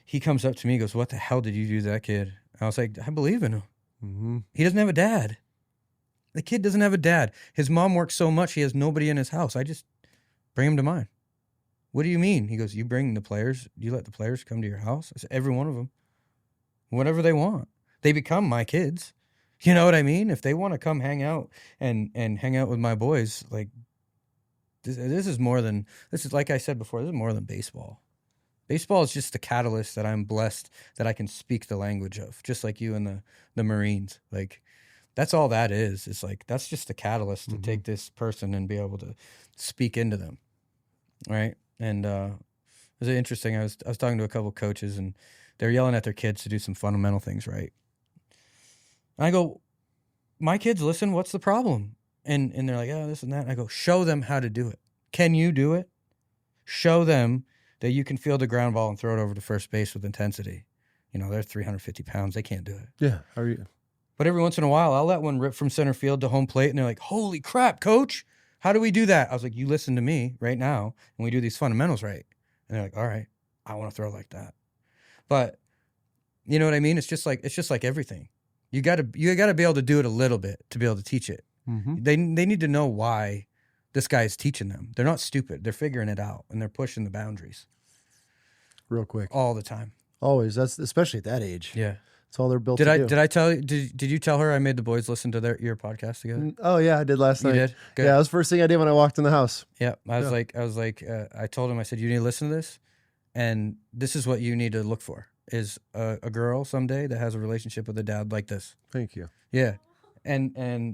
he comes up to me and goes, what the hell did you do to that kid? I was like, I believe in him. Mm-hmm. He doesn't have a dad. The kid doesn't have a dad. His mom works so much, he has nobody in his house. I just bring him to mine. What do you mean? He goes, you bring the players, you let the players come to your house? I said, every one of them. Whatever they want. They become my kids. You know what I mean? If they want to come hang out and hang out with my boys, like, this is like I said before, this is more than baseball. Baseball is just the catalyst that I'm blessed that I can speak the language of, just like you and the Marines. Like, that's all that is. It's like, that's just the catalyst to take this person and be able to speak into them. Right. And it was interesting. I was talking to a couple coaches, and they're yelling at their kids to do some fundamental things right. And I go, my kids listen, what's the problem? And they're like, oh, this and that. And I go, show them how to do it. Can you do it? Show them that you can field a ground ball and throw it over to first base with intensity. You know, they're 350 pounds. They can't do it. Yeah. How are you? But every once in a while, I'll let one rip from center field to home plate, and they're like, holy crap, coach, how do we do that? I was like, you listen to me right now, and we do these fundamentals right. And they're like, all right, I want to throw like that. But you know what I mean? It's just like everything. You gotta be able to do it a little bit to be able to teach it. Mm-hmm. They need to know why this guy is teaching them. They're not stupid. They're figuring it out, and they're pushing the boundaries. Real quick. All the time. Always. That's especially at that age. Yeah. That's all they're built to do. Did I tell you? Did you tell her I made the boys listen to your podcast together? Oh yeah, I did last night. You did? Good. Yeah, that was the first thing I did when I walked in the house. Yeah. I told him, I said, you need to listen to this, and this is what you need to look for is a girl someday that has a relationship with a dad like this. Thank you. Yeah. And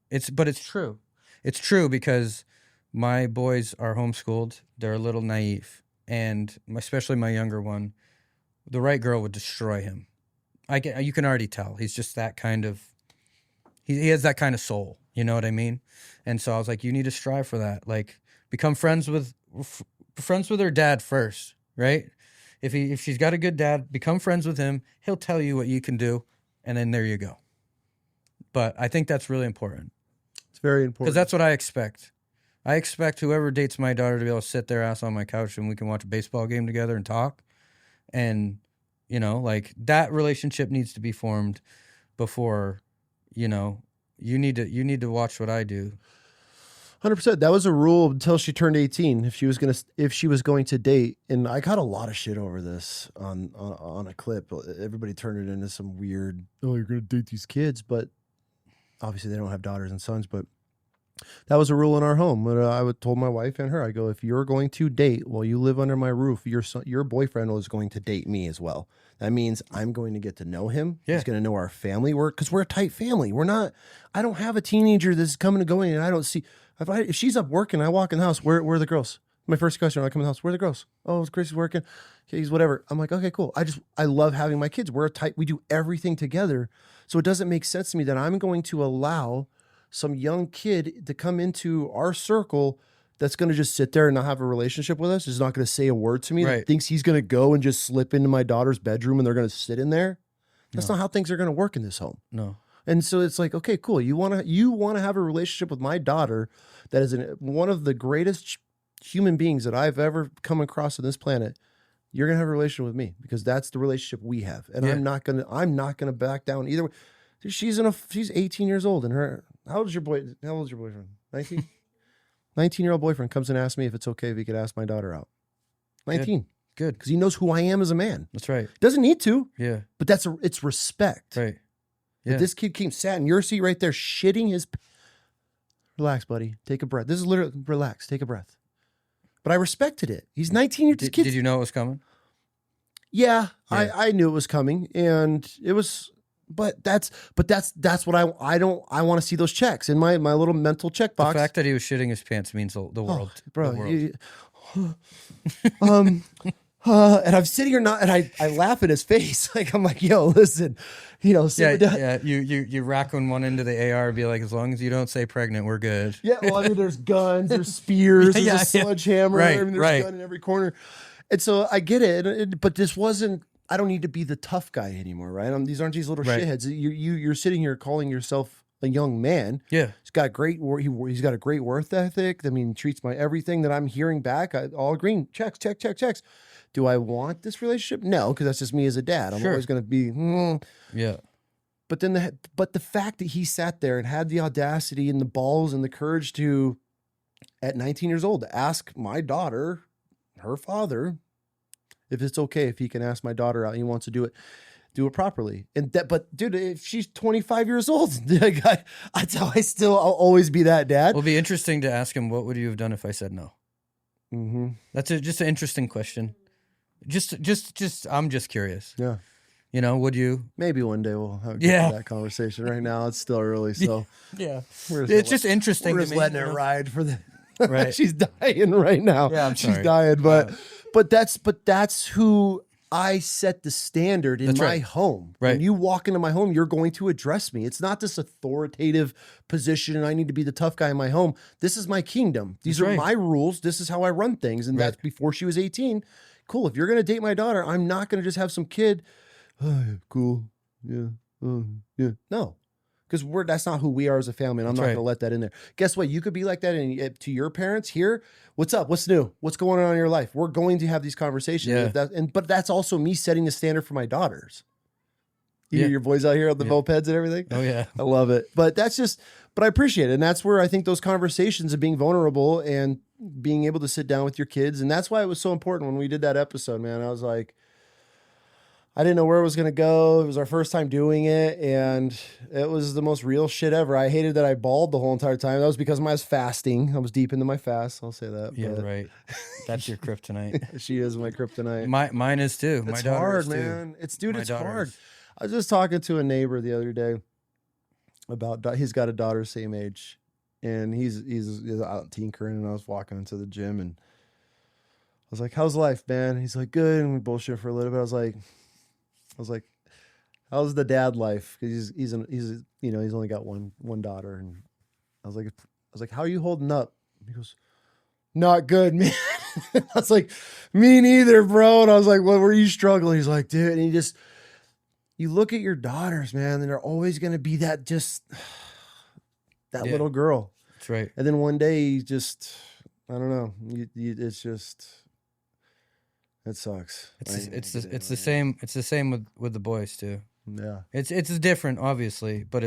it's true. It's true because my boys are homeschooled. They're a little naive, and especially my younger one. the right girl would destroy him. You can already tell. He's just that kind of, he has that kind of soul. You know what I mean? And so I was like, you need to strive for that. Like, become friends with her dad first, right? If she's got a good dad, become friends with him. He'll tell you what you can do, and then there you go. But I think that's really important. It's very important. Because that's what I expect. I expect whoever dates my daughter to be able to sit their ass on my couch and we can watch a baseball game together and talk. And, you know, like, that relationship needs to be formed before, you know, you need to watch what I do. 100%. That was a rule until she turned 18. If she was going to date, and I got a lot of shit over this on a clip. Everybody turned it into some weird, oh, you're going to date these kids, but obviously they don't have daughters and sons. But that was a rule in our home. I told my wife and her, I go, if you're going to date while you live under my roof, your boyfriend is going to date me as well. That means I'm going to get to know him. Yeah. He's going to know our family. Because we're a tight family. I don't have a teenager that's coming and going, and I don't see. If she's up working, I walk in the house, where are the girls? My first question when I come in the house, where are the girls? Oh, Chris is working. Okay, he's whatever. I'm like, okay, cool. I love having my kids. We're tight. We do everything together. So it doesn't make sense to me that I'm going to allow some young kid to come into our circle that's going to just sit there and not have a relationship with us, is not going to say a word to me, right. That thinks he's going to go and just slip into my daughter's bedroom and they're going to sit in there. That's not how things are going to work in this home. No. And so it's like, okay, cool. You want to have a relationship with my daughter that is one of the greatest human beings that I've ever come across on this planet. You're going to have a relationship with me because that's the relationship we have. And I'm not going to back down either way. She's 18 years old, and how old is your boyfriend? 19? 19-year-old boyfriend comes and asks me if it's okay if he could ask my daughter out. 19. Good. Because he knows who I am as a man. That's right. Doesn't need to. Yeah. But it's srespect. Right. Yeah. But this kid sat in your seat right there, shitting his. Relax, buddy. Take a breath. This is literally relax. Take a breath. But I respected it. He's 19 years. Did you know it was coming? Yeah. I knew it was coming, and it was. But that's what I want to see those checks in my little mental checkbox. The fact that he was shitting his pants means the world, bro. The world. And I'm sitting here and I laugh in his face. Like, I'm like, yo, listen, you know, yeah. You racking one into the AR and be like, as long as you don't say pregnant, we're good. Yeah. Well, I mean, there's guns, there's spears, there's a sledgehammer, right, I mean, there's a gun in every corner. And so I get it. But this wasn't, I don't need to be the tough guy anymore, right? These aren't these little shitheads. You're sitting here calling yourself a young man. Yeah, he's got he's got a great work ethic. I mean, treats my everything that I'm hearing back. All green checks. Do I want this relationship? No, because that's just me as a dad. I'm always going to be. Yeah. But then the fact that he sat there and had the audacity and the balls and the courage to, at 19 years old, to ask my daughter, her father, if it's okay if he can ask my daughter out, he wants to do it properly. But dude, if she's 25 years old, I'll always be that dad. It'll be interesting to ask him, what would you have done if I said no? Mm-hmm. That's just an interesting question. Just I'm just curious. Yeah. You know, would you? Maybe one day we'll get to that conversation. Right now, it's still early, so yeah. It's just interesting. We're just letting it ride for the. Right. She's dying right now. Yeah, I'm sorry. She's dying, but that's who I set the standard in my home. Right. When you walk into my home, you're going to address me. It's not this authoritative position and I need to be the tough guy in my home. This is my kingdom. These are my rules. This is how I run things. And that's before she was 18. Cool. If you're going to date my daughter, I'm not going to just have some kid. Oh, cool. Yeah. Yeah. No. Because that's not who we are as a family, and I'm not going to let that in there. Guess what? You could be like that to your parents here. What's up? What's new? What's going on in your life? We're going to have these conversations. Yeah. But that's also me setting the standard for my daughters. You hear your boys out here on the mopeds and everything? Oh, yeah. I love it. But I appreciate it. And that's where I think those conversations of being vulnerable and being able to sit down with your kids. And that's why it was so important when we did that episode, man. I was like, I didn't know where it was going to go. It was our first time doing it, and it was the most real shit ever. I hated that I bawled the whole entire time. That was because I was fasting. I was deep into my fast. I'll say that. Yeah, right. That's your kryptonite. She is my kryptonite. Mine is too. It's hard, man. It's hard. I was just talking to a neighbor the other day about he's got a daughter same age, and he's out tinkering, and I was walking into the gym, and was like, how's life, man? He's like, good. And we bullshit for a little bit. I was like, how's the dad life? Because he's only got one daughter. And I was like, how are you holding up? He goes, not good, man. I was like, me neither, bro. And I was like, well, were you struggling? He's like, dude. And you look at your daughters, man, and they're always going to be that little girl. That's right. And then one day you just, I don't know. It's just, it sucks. It's the same. It's the same with the boys too. Yeah. It's different, obviously, but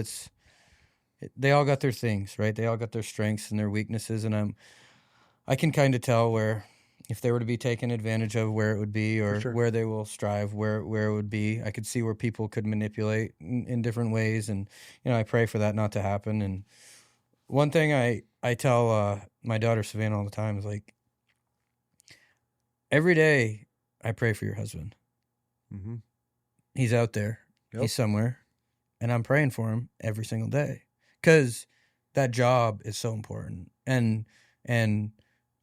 they all got their things, right? They all got their strengths and their weaknesses, and I can kind of tell where, if they were to be taken advantage of, where it would be, or where they will strive, where it would be. I could see where people could manipulate in different ways, and I pray for that not to happen. And one thing I tell my daughter Savannah all the time is like, every day I pray for your husband. Mm-hmm. He's out there. Yep. He's somewhere, and I'm praying for him every single day, because that job is so important, and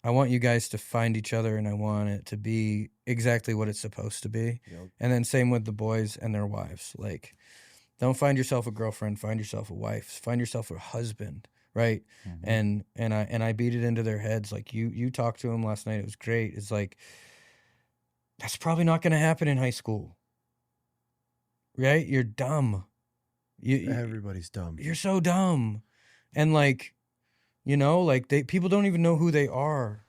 I want you guys to find each other, and I want it to be exactly what it's supposed to be. Yep. And then same with the boys and their wives. Like, don't find yourself a girlfriend, find yourself a wife, find yourself a husband, right? Mm-hmm. And I beat it into their heads. Like, you talked to him last night, it was great. It's like, that's probably not going to happen in high school. Right? You're dumb. Everybody's dumb. You're so dumb. And like, people don't even know who they are.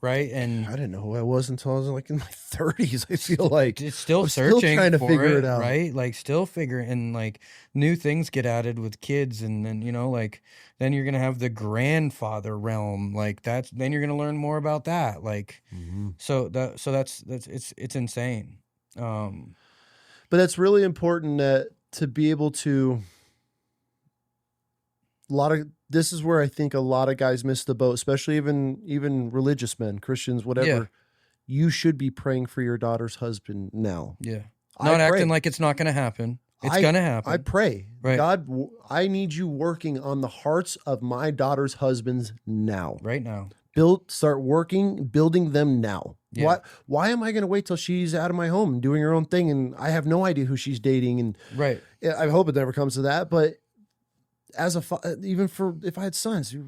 Right? And I didn't know who I was until I was like in my 30s. I feel like it's still searching, trying to figure it out. Right? Like, still figuring, and like new things get added with kids, and then then you're gonna have the grandfather realm. Like, then you're gonna learn more about that. Like, so that's it's insane. But it's really important to be able to. This is where I think a lot of guys miss the boat, especially even religious men, Christians, whatever. Yeah. You should be praying for your daughter's husband now. Yeah. Not acting like it's not going to happen. It's going to happen. I pray. Right. God, I need you working on the hearts of my daughter's husbands now. Right now. Start working, building them now. Yeah. Why am I going to wait till she's out of my home and doing her own thing, and I have no idea who she's dating? And right. I hope it never comes to that, but as even for if I had sons, be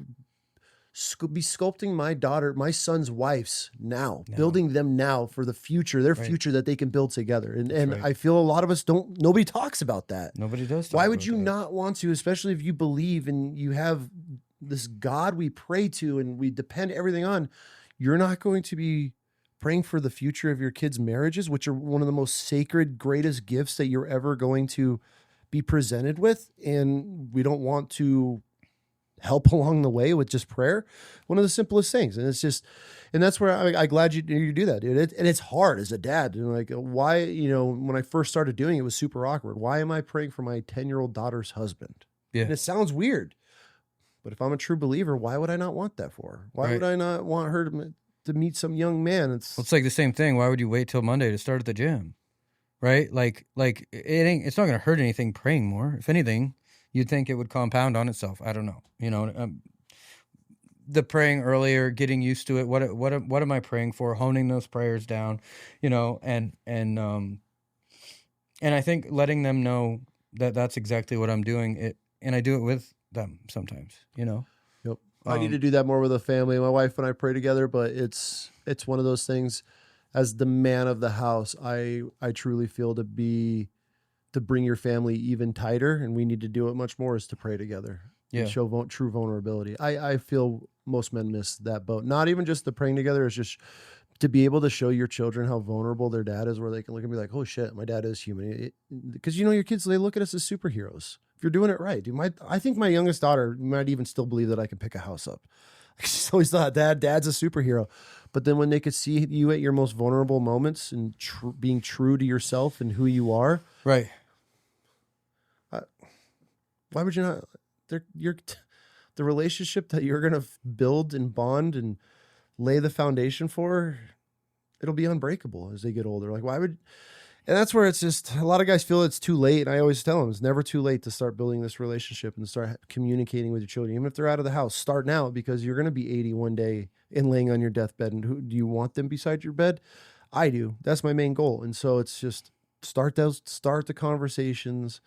sculpting my son's wives now, building them now for the future, their future that they can build together. And I feel a lot of us nobody talks about that. Nobody does. Why would you not want to, especially if you believe and you have this God we pray to and we depend everything on? You're not going to be praying for the future of your kids' marriages, which are one of the most sacred, greatest gifts that you're ever going to be presented with, and we don't want to help along the way with just prayer. One of the simplest things, and that's where I'm glad you do that, dude. And it's hard as a dad, and like, why, when I first started doing it, it was super awkward. Why am I praying for my 10-year-old daughter's husband? Yeah, and it sounds weird, but if I'm a true believer, why would I not want that for her? Why would I not want her to meet some young man? It's like the same thing. Why would you wait till Monday to start at the gym? Right? Like it's not going to hurt anything praying more. If anything, you'd think it would compound on itself. I don't know. The praying earlier, getting used to it. What am I praying for? Honing those prayers down, and I think letting them know that that's exactly what I'm doing. And I do it with them sometimes, Yep. I need to do that more with the family. My wife and I pray together, but it's one of those things. As the man of the house, I truly feel to bring your family even tighter, and we need to do it much more, is to pray together. Yeah. And show true vulnerability. I feel most men miss that boat. Not even just the praying together, it's just to be able to show your children how vulnerable their dad is, where they can look and be like, oh shit, my dad is human. Because your kids, they look at us as superheroes. If you're doing it right, dude. I think my youngest daughter might even still believe that I can pick a house up. She's always thought dad's a superhero. But then when they could see you at your most vulnerable moments and being true to yourself and who you are, right? Why would you not? The relationship that you're gonna build and bond and lay the foundation for, it'll be unbreakable as they get older. Like, why would? And that's where it's just a lot of guys feel it's too late. And I always tell them it's never too late to start building this relationship and start communicating with your children, even if they're out of the house. Start now, because you're going to be 80 one day and laying on your deathbed. And who do you want them beside your bed? I do. That's my main goal. And so it's just start the conversations,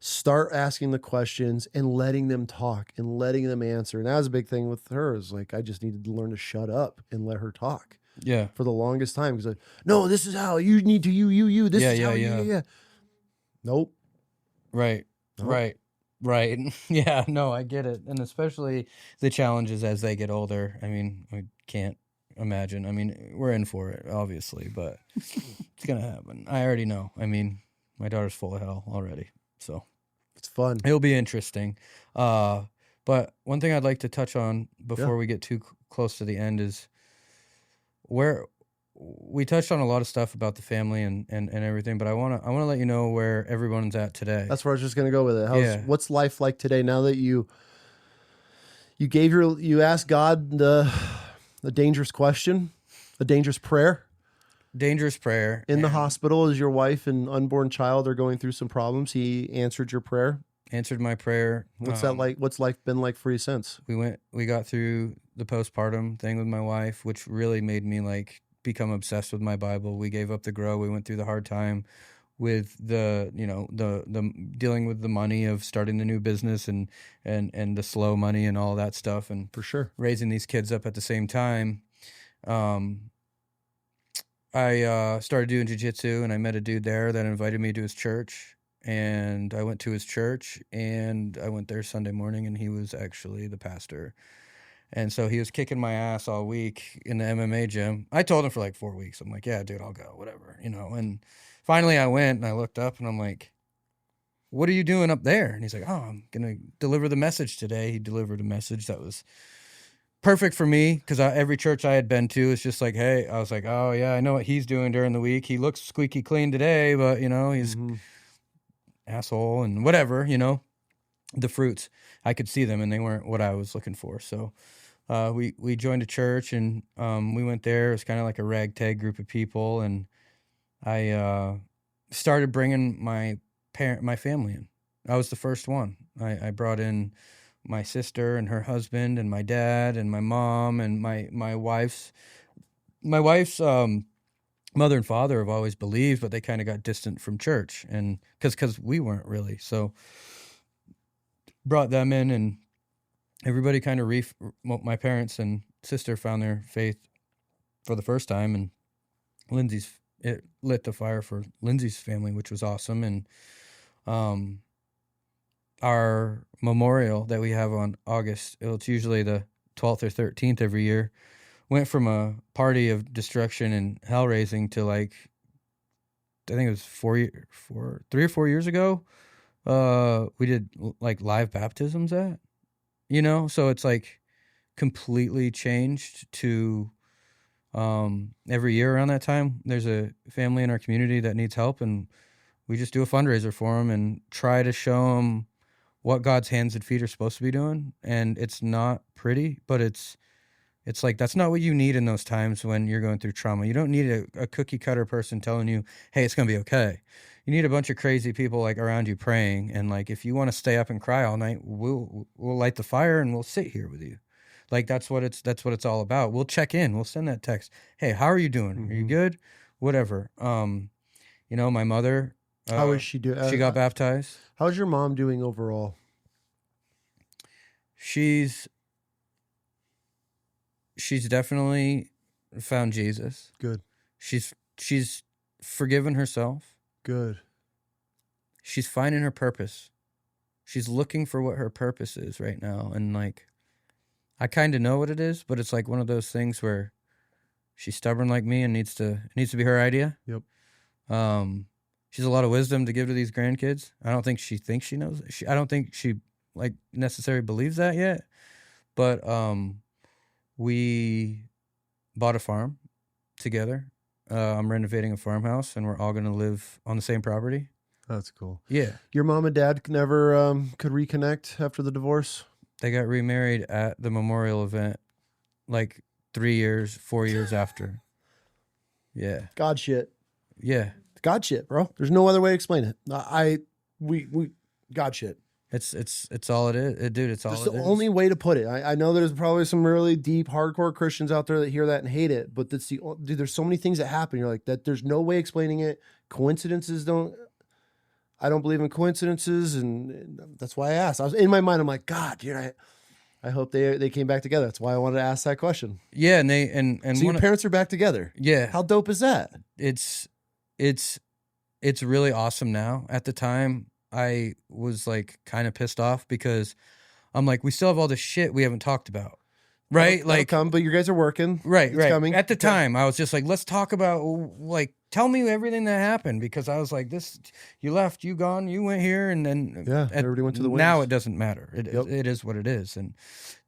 start asking the questions and letting them talk and letting them answer. And that was a big thing with her, is like, I just needed to learn to shut up and let her talk. Yeah. For the longest time, because no, this is how you need to you. This is how you. Nope. Right. Nope. Right. Yeah. No, I get it, and especially the challenges as they get older. I mean, we can't imagine. I mean, we're in for it, obviously, but it's gonna happen. I already know. I mean, my daughter's full of hell already, so it's fun. It'll be interesting. But one thing I'd like to touch on before we get too close to the end is where we touched on a lot of stuff about the family and everything, but I want to let you know where everyone's at today. That's where I was just going to go with it. What's life like today now that you asked God the dangerous question, a dangerous prayer? Dangerous prayer. In the hospital, as your wife and unborn child are going through some problems, he answered your prayer. Answered my prayer. What's that like? What's life been like for you since? We got through the postpartum thing with my wife, which really made me like become obsessed with my Bible. We gave up the grow. We went through the hard time with the dealing with the money of starting the new business and the slow money and all that stuff. And for sure, raising these kids up at the same time. I started doing jiu-jitsu, and I met a dude there that invited me to his church. And I went to his church, and I went there Sunday morning, and he was actually the pastor. And so he was kicking my ass all week in the MMA gym. I told him for like 4 weeks. I'm like, yeah, dude, I'll go, whatever, And finally I went, and I looked up, and I'm like, what are you doing up there? And he's like, oh, I'm going to deliver the message today. He delivered a message that was perfect for me, because every church I had been to is just like, hey, I was like, oh, yeah, I know what he's doing during the week. He looks squeaky clean today, but, he's... asshole and whatever, the fruits, I could see them, and they weren't what I was looking for. So we joined a church, and we went there. It was kind of like a ragtag group of people, and I started bringing my family in. I was the first one. I brought in my sister and her husband and my dad and my mom and my wife's mother and father have always believed, but they kind of got distant from church, and because we weren't really. So brought them in, and everybody kind of my parents and sister found their faith for the first time, and it lit the fire for Lindsay's family, which was awesome. And our memorial that we have on August, it's usually the 12th or 13th every year, went from a party of destruction and hell raising to like, I think it was 3 or 4 years ago. We did like live baptisms so it's like completely changed to, every year around that time, there's a family in our community that needs help, and we just do a fundraiser for them and try to show them what God's hands and feet are supposed to be doing. And it's not pretty, but it's like, that's not what you need in those times when you're going through trauma. You don't need a cookie cutter person telling you, hey, it's going to be okay. You need a bunch of crazy people like around you praying. And like, if you want to stay up and cry all night, we'll light the fire and we'll sit here with you. Like, that's what it's all about. We'll check in. We'll send that text. Hey, how are you doing? Mm-hmm. Are you good? Whatever. My mother, how is she doing? She got baptized. How's your mom doing overall? She's definitely found Jesus. Good. She's forgiven herself. Good. She's finding her purpose. She's looking for what her purpose is right now. And like, I kind of know what it is, but it's like one of those things where she's stubborn like me and it needs to be her idea. Yep. She has a lot of wisdom to give to these grandkids. I don't think she thinks she knows. I don't think she like necessarily believes that yet. But we bought a farm together. I'm renovating a farmhouse, and we're all going to live on the same property. That's cool. Yeah. Your mom and dad never could reconnect after the divorce? They got remarried at the memorial event like 4 years after. Yeah. God shit. Yeah. God shit, bro. There's no other way to explain it. We God shit. It's all it is, dude. It's all That's it the is. only way to put it. I know there's probably some really deep, hardcore Christians out there that hear that and hate it, but that's dude. There's so many things that happen. You're like that. There's no way explaining it. Coincidences don't. I don't believe in coincidences, and that's why I asked. I was in my mind. I'm like, God, dude. I hope they came back together. That's why I wanted to ask that question. Yeah, and they and So your parents are back together. Yeah, How dope is that? it's really awesome now. At the time, I was like kind of pissed off because I'm like, we still have all this shit we haven't talked about, right? That'll come, but you guys are working. Right, It's right. coming. At the time, I was just like, let's talk about, like, tell me everything that happened, because I was like, this, you left, you gone, you went here, and then everybody went to the wings. Now it doesn't matter. It is what it is, and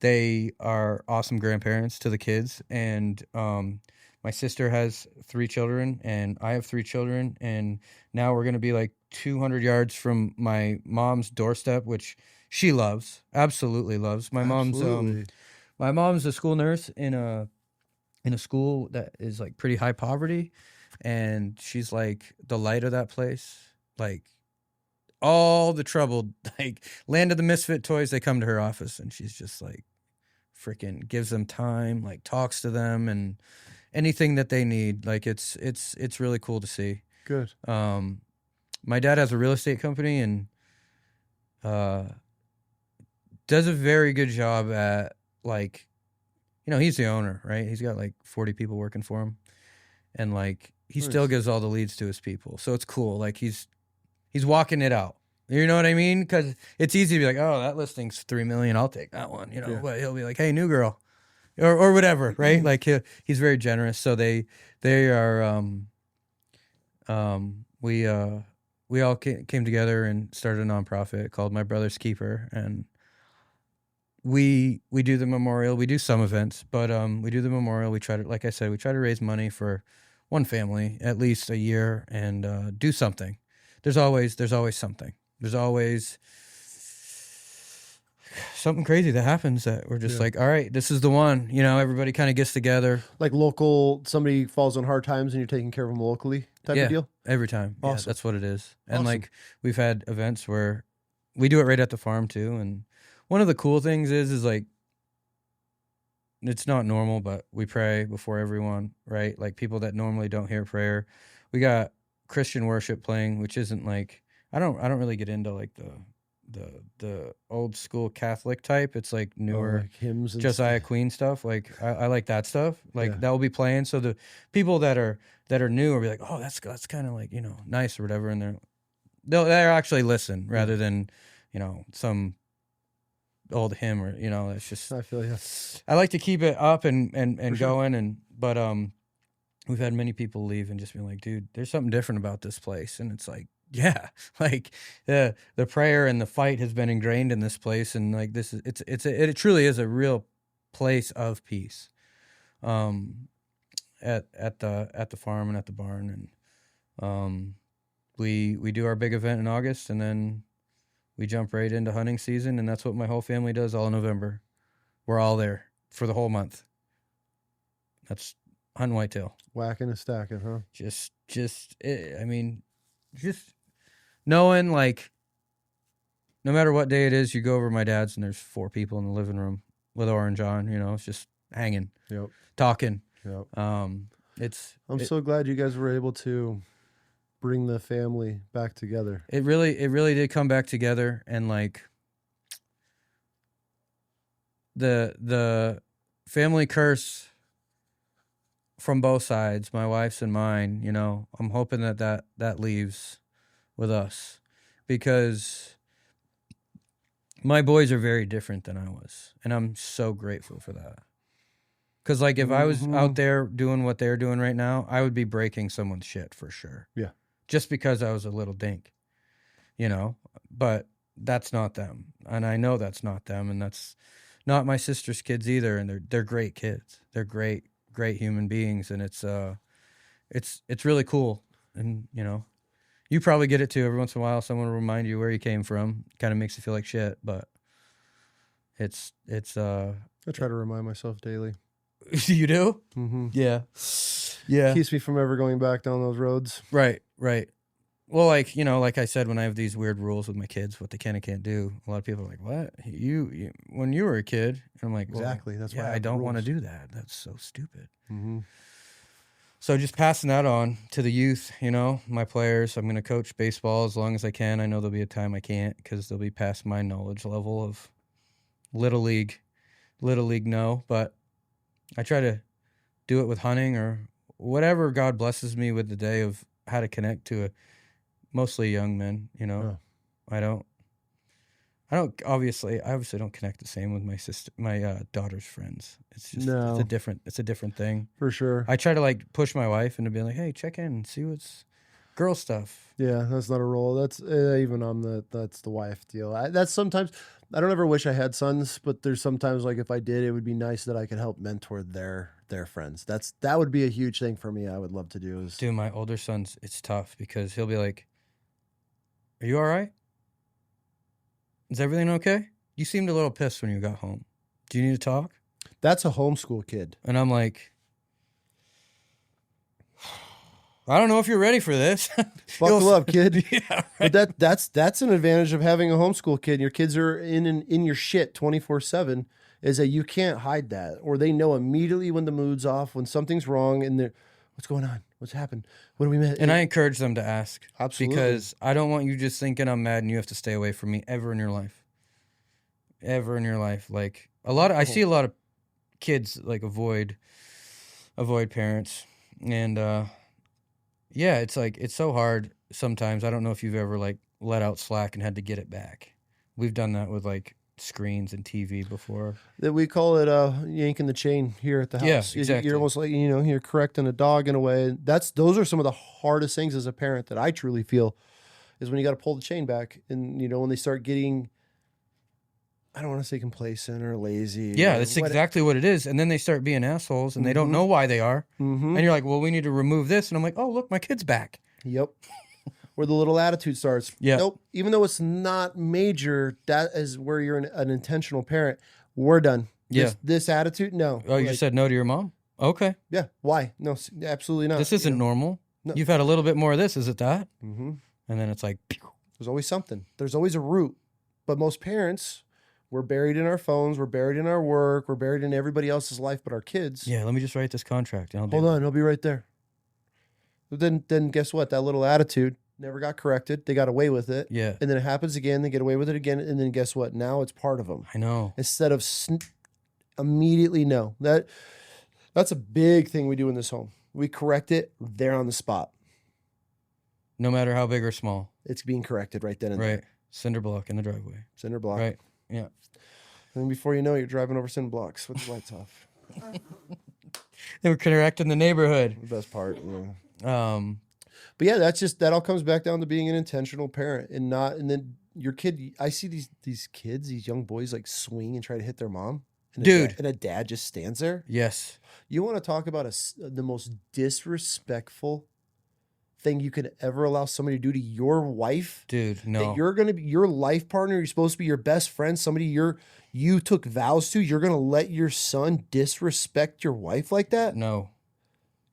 they are awesome grandparents to the kids, and my sister has 3 children, and I have 3 children, and now we're gonna be like 200 yards from my mom's doorstep, which she loves, absolutely loves. My mom's a school nurse in a school that is like pretty high poverty, and she's like the light of that place. Like all the troubled, like land of the misfit toys, they come to her office, and she's just like freaking gives them time, like talks to them, and anything that they need. Like it's really cool to see. Good. My dad has a real estate company, and does a very good job at, like, he's the owner, right? He's got like 40 people working for him, and like he still gives all the leads to his people. So it's cool. Like he's walking it out. You know what I mean? Because it's easy to be like, oh, that listing's $3 million, I'll take that one. But he'll be like, hey, new girl, or whatever, right? Like he's very generous. So they are we all came together and started a nonprofit called My Brother's Keeper, and we do the memorial. We do some events, but we do the memorial. We try to, like I said, we try to raise money for one family at least a year, and do something. There's always something. There's always something crazy that happens that we're just like, all right, this is the one. Everybody kind of gets together. Like local, somebody falls on hard times and you're taking care of them locally type of deal? Every time. Awesome. Yeah, that's what it is. And Awesome. like we've had events where we do it right at the farm too. And one of the cool things is like, it's not normal, but we pray before everyone, right? Like people that normally don't hear prayer. We got Christian worship playing, which isn't like, I don't really get into like the old school Catholic type. It's like newer, like hymns and Josiah Queen stuff. Like I like that stuff. Like that will be playing. So the people that are new will be like, oh, that's kind of like, nice or whatever. And they're actually listen rather than, some old hymn or, it's just, I feel you. I like to keep it up and going. But we've had many people leave and just be like, dude, there's something different about this place. And it's like, yeah, like the prayer and the fight has been ingrained in this place, and like this is it truly is a real place of peace. At the farm and at the barn, and we do our big event in August, and then we jump right into hunting season, and that's what my whole family does all in November. We're all there for the whole month. That's hunting whitetail, whacking and stacking, huh? Just knowing, like, no matter what day it is, you go over to my dad's and there's 4 people in the living room with Orange on, it's just hanging, talking. Yep. I'm so glad you guys were able to bring the family back together. It really did come back together, and like the family curse from both sides, my wife's and mine, I'm hoping that leaves with us, because my boys are very different than I was, and I'm so grateful for that. Because like if I was out there doing what they're doing right now, I would be breaking someone's shit for sure. Yeah. Just because I was a little dink, but that's not them. And I know that's not them, and that's not my sister's kids either, and they're great kids. They're great human beings, and it's really cool. And you probably get it too. Every once in a while, someone will remind you where you came from. Kind of makes you feel like shit, but it's. I try to remind myself daily. You do? Mm-hmm. Yeah. Keeps me from ever going back down those roads. Right. Right. Well, like, like I said, when I have these weird rules with my kids, what they can and can't do, a lot of people are like, what? You when you were a kid? And I'm like, well, Exactly. That's why yeah, I I have don't want to rules. do that. That's so stupid. Mm-hmm. So just passing that on to the youth, my players. I'm going to coach baseball as long as I can. I know there'll be a time I can't because they'll be past my knowledge level of little league. No, but I try to do it with hunting or whatever God blesses me with the day of how to connect to mostly young men. Yeah. I don't obviously don't connect the same with my daughter's friends. It's just No. it's a different thing. For sure. I try to like push my wife into being like, hey, check in and see what's girl stuff. Yeah, that's not a role. That's even on that's the wife deal. That's sometimes I don't ever wish I had sons, but there's sometimes like if I did, it would be nice that I could help mentor their friends. That would be a huge thing for me. I would love to do is Dude, my older son's, it's tough because he'll be like, are you all right? Is everything okay? You seemed a little pissed when you got home. Do you need to talk? That's a homeschool kid. And I'm like, I don't know if you're ready for this. Buckle up, kid. Yeah, right. But that's an advantage of having a homeschool kid. Your kids are in your shit 24/7. Is that you can't hide that, or they know immediately when the mood's off, when something's wrong, and they're, what's going on? What's happened? What do we miss? And I encourage them to ask. Absolutely. Because I don't want you just thinking I'm mad and you have to stay away from me ever in your life. Ever in your life. Like I see a lot of kids like avoid parents. And yeah, it's like it's so hard sometimes. I don't know if you've ever like let out slack and had to get it back. We've done that with like screens and TV before. That we call it yanking the chain here at the house. Yeah, exactly. You're almost like you're correcting a dog in a way. Those are some of the hardest things as a parent that I truly feel is when you got to pull the chain back, and when they start getting, I don't want to say complacent or lazy. Yeah, that's exactly what it is. And then they start being assholes and they don't know why they are. Mm-hmm. And you're like, well, we need to remove this. And I'm like, oh, look, my kid's back. Yep. Where the little attitude starts. Yeah. Nope. Even though it's not major, that is where you're an intentional parent. We're done. Yeah. This attitude, no. Oh, you just said no to your mom? Okay. Yeah. Why? No, absolutely not. This isn't normal. No. You've had a little bit more of this. Is it that? Mm-hmm. And then it's like, There's always something. There's always a root. But most parents, we're buried in our phones. We're buried in our work. We're buried in everybody else's life but our kids. yeah, let me just write this contract. And I'll Hold on. I'll be right there. But then guess what? That little attitude never got corrected. They got away with it. Yeah. And then it happens again. They get away with it again. And then guess what? Now it's part of them. I know. Instead of immediately no. That's a big thing we do in this home. We correct it there on the spot. No matter how big or small. It's being corrected right then and there. Right. Cinder block in the driveway. Cinder block. Right. Yeah. And then before you know it, you're driving over cinder blocks with the lights off. They were correcting the neighborhood. The best part. Yeah. But yeah, that all comes back down to being an intentional parent and then your kid. I see these kids, these young boys like swing and try to hit their mom. And a dad just stands there. Yes. You want to talk about the most disrespectful thing you could ever allow somebody to do to your wife? Dude, no. That you're going to be your life partner. You're supposed to be your best friend. Somebody you took vows to. You're going to let your son disrespect your wife like that? No.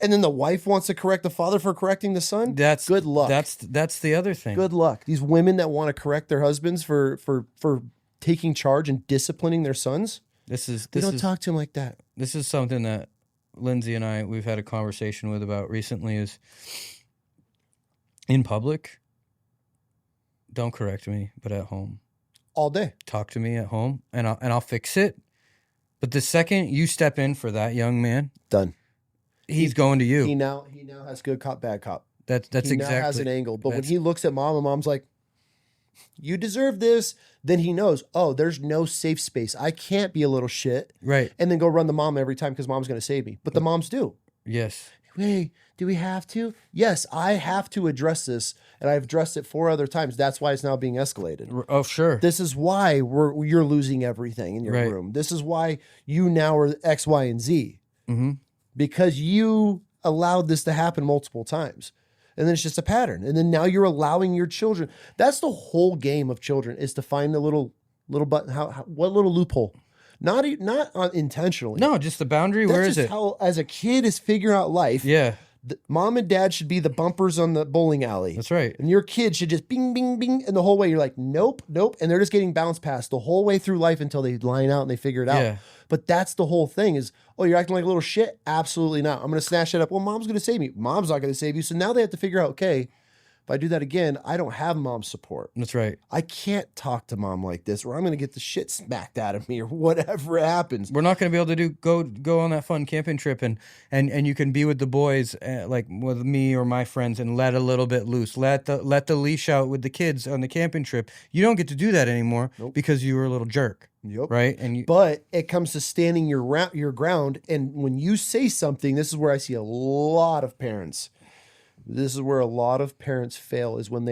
And then the wife wants to correct the father for correcting the son? That's good luck. That's the other thing. Good luck. These women that want to correct their husbands for taking charge and disciplining their sons. We don't talk to them like that. This is something that Lindsay and we've had a conversation with about recently is in public, don't correct me, but at home. All day. Talk to me at home and I'll fix it. But the second you step in for that young man, done. He's going to you. He now has good cop, bad cop. That's he exactly. Now has an angle. But when he looks at mom and mom's like, you deserve this, then he knows, oh, there's no safe space. I can't be a little shit. Right. And then go run the mom every time because mom's going to save me. But the moms do. Yes. Hey, do we have to? Yes, I have to address this. And I've addressed it 4 other times. That's why it's now being escalated. Oh, sure. This is why you're losing everything in your room. This is why you now are X, Y, and Z. Mm-hmm. Because you allowed this to happen multiple times. And then it's just a pattern. And then now you're allowing your children. That's the whole game of children, is to find the little button, what little loophole. Not intentionally. No, just the boundary. Where is it? How, as a kid is figuring out life. Yeah. Mom and dad should be the bumpers on the bowling alley. That's right. And your kid should just bing, bing, bing. And the whole way you're like, nope, nope. And they're just getting bounced past the whole way through life until they line out and they figure it out. Yeah. But that's the whole thing is, oh, you're acting like a little shit? Absolutely not. I'm going to snatch it up. Well, mom's going to save me. Mom's not going to save you. So now they have to figure out, okay, if I do that again, I don't have mom's support. That's right. I can't talk to mom like this or I'm going to get the shit smacked out of me or whatever happens. We're not going to be able to go on that fun camping trip and you can be with the boys like with me or my friends and let a little bit loose. Let the leash out with the kids on the camping trip. You don't get to do that anymore because you were a little jerk. Yep. Right. But it comes to standing your ground. And when you say something, this is where I see a lot of parents. This is where a lot of parents fail is when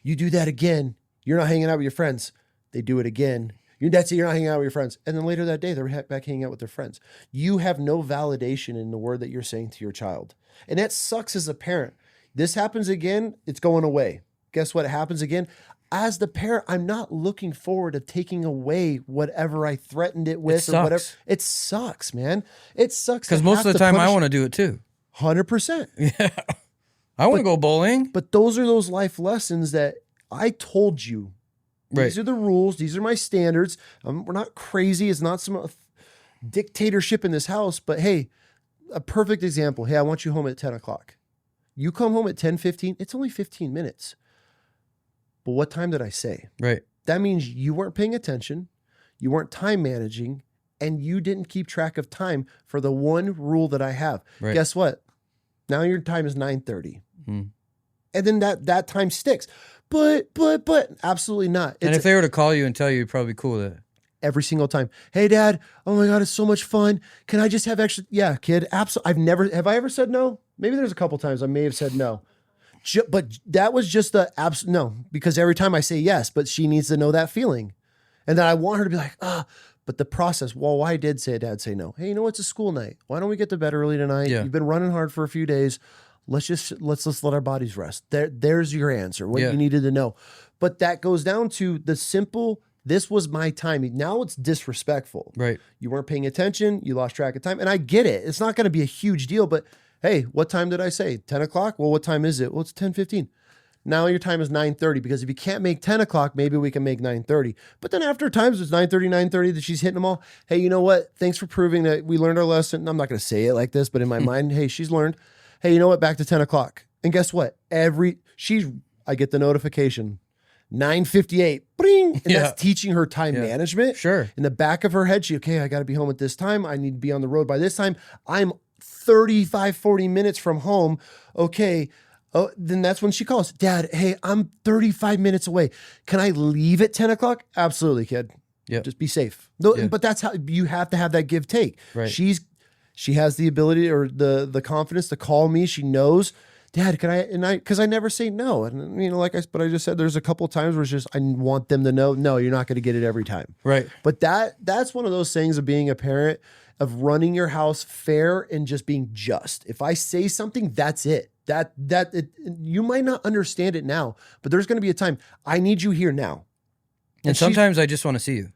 you do that again. You're not hanging out with your friends. They do it again. That's it. You're not hanging out with your friends. And then later that day, they're back hanging out with their friends. You have no validation in the word that you're saying to your child. And that sucks as a parent. This happens again. It's going away. Guess what happens again? As the parent, I'm not looking forward to taking away whatever I threatened it with or whatever. It sucks, man. It sucks. Because most of the time I want to do it too. 100%. Yeah. I want to go bowling. But those are those life lessons that I told you. These are the rules. These are my standards. We're not crazy. It's not some dictatorship in this house. But hey, a perfect example. Hey, I want you home at 10 o'clock. You come home at 10:15. It's only 15 minutes. But what time did I say? Right. That means you weren't paying attention. You weren't time managing. And you didn't keep track of time for the one rule that I have. Right. Guess what? Now your time is 9:30. And then that time sticks. But absolutely not. And if they were to call you and tell you, you'd probably be cool with it. Every single time. Hey, Dad. Oh my God, it's so much fun. Can I just have extra? Yeah, kid. Absolutely. Have I ever said no? Maybe there's a couple times I may have said no. But that was just the absolute no, because every time I say yes, but she needs to know that feeling. And then I want her to be like, but the process, well, why did Dad say no? Hey, you know, it's a school night. Why don't we get to bed early tonight? Yeah. You've been running hard for a few days. Let's let our bodies rest. There's your answer, what you needed to know. But that goes down to the simple, this was my time. Now it's disrespectful. Right. You weren't paying attention. You lost track of time. And I get it. It's not going to be a huge deal, but hey, what time did I say? 10 o'clock? Well, what time is it? Well, it's 10:15. Now your time is 9:30 because if you can't make 10 o'clock, maybe we can make 9:30. But then after times it's 9:30 that she's hitting them all. Hey, you know what? Thanks for proving that we learned our lesson. I'm not going to say it like this, but in my mind, hey, she's learned. Hey, you know what? Back to 10 o'clock. And guess what? I get the notification. 9:58. Bring. And that's teaching her time management. Sure. In the back of her head, I got to be home at this time. I need to be on the road by this time. I'm 35, 40 minutes from home. Okay. Oh, then that's when she calls. Dad, hey, I'm 35 minutes away. Can I leave at 10 o'clock? Absolutely, kid. Yeah. Just be safe. But that's how you have to have that give take. Right. She has the ability or the confidence to call me. She knows, Dad, can I, because I never say no. And you know, but I just said, there's a couple of times where it's just, I want them to know, no, you're not going to get it every time. Right. But that's one of those things of being a parent, of running your house fair and just being just. If I say something, that's it. You might not understand it now, but there's going to be a time I need you here now. And sometimes I just want to see you.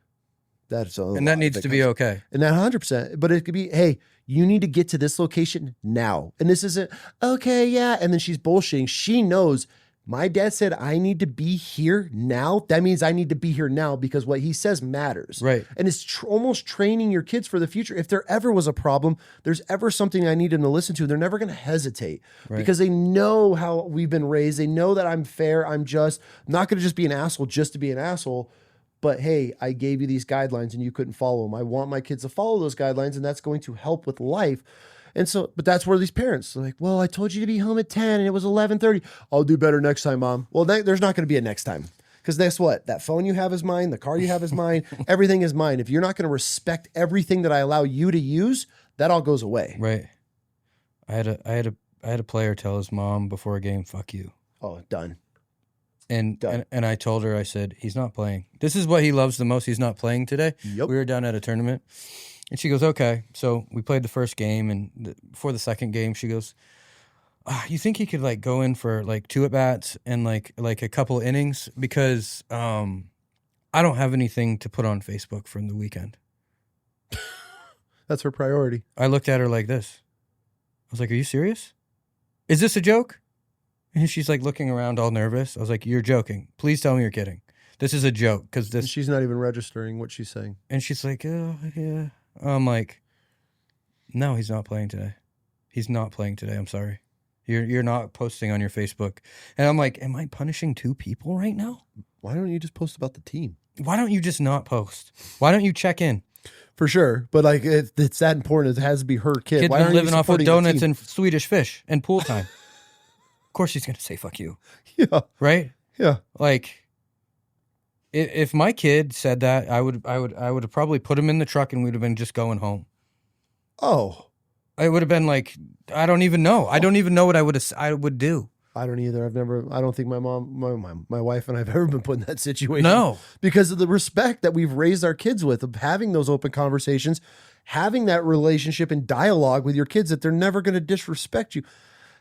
And that needs to be okay. And that 100%. But it could be, hey, you need to get to this location now. And this isn't, okay, yeah. And then she's bullshitting. She knows my dad said I need to be here now. That means I need to be here now because what he says matters. Right. And it's almost training your kids for the future. If there ever was a problem, there's ever something I need them to listen to, they're never going to hesitate because they know how we've been raised. They know that I'm fair. I'm just. I'm not going to just be an asshole just to be an asshole. But hey, I gave you these guidelines and you couldn't follow them. I want my kids to follow those guidelines and that's going to help with life. And so, but that's where these parents are like, well, I told you to be home at 10 and it was 11:30. I'll do better next time, Mom. Well, there's not going to be a next time. Because guess what? That phone you have is mine. The car you have is mine. Everything is mine. If you're not going to respect everything that I allow you to use, that all goes away. Right. I had a player tell his mom before a game, fuck you. Oh, done. And I told her, I said, he's not playing. This is what he loves the most. He's not playing today. Yep. We were down at a tournament. And she goes, okay. So we played the first game. And before the second game, she goes, you think he could go in for 2 at-bats and like a couple innings? Because I don't have anything to put on Facebook from the weekend. That's her priority. I looked at her like this. I was like, are you serious? is this a joke? And she's like looking around all nervous. I was like, you're joking. Please tell me you're kidding. This is a joke. And she's not even registering what she's saying. And she's like, oh, yeah. I'm like, no, he's not playing today. He's not playing today. I'm sorry. You're not posting on your Facebook. And I'm like, am I punishing two people right now? Why don't you just post about the team? Why don't you just not post? Why don't you check in? For sure. But like, it's that important. It has to be her kid. Kid's Why been aren't you living off of supporting the donuts team? and Swedish fish and pool time. Of course she's going to say, fuck you. Yeah. Right? Yeah. Like, if my kid said that, I would have probably put him in the truck and we'd have been just going home. Oh. I would have been like, I don't even know. I don't even know what I would do. I don't either. I don't think my mom, my wife and I have ever been put in that situation. No. Because of the respect that we've raised our kids with, of having those open conversations, having that relationship and dialogue with your kids that they're never going to disrespect you.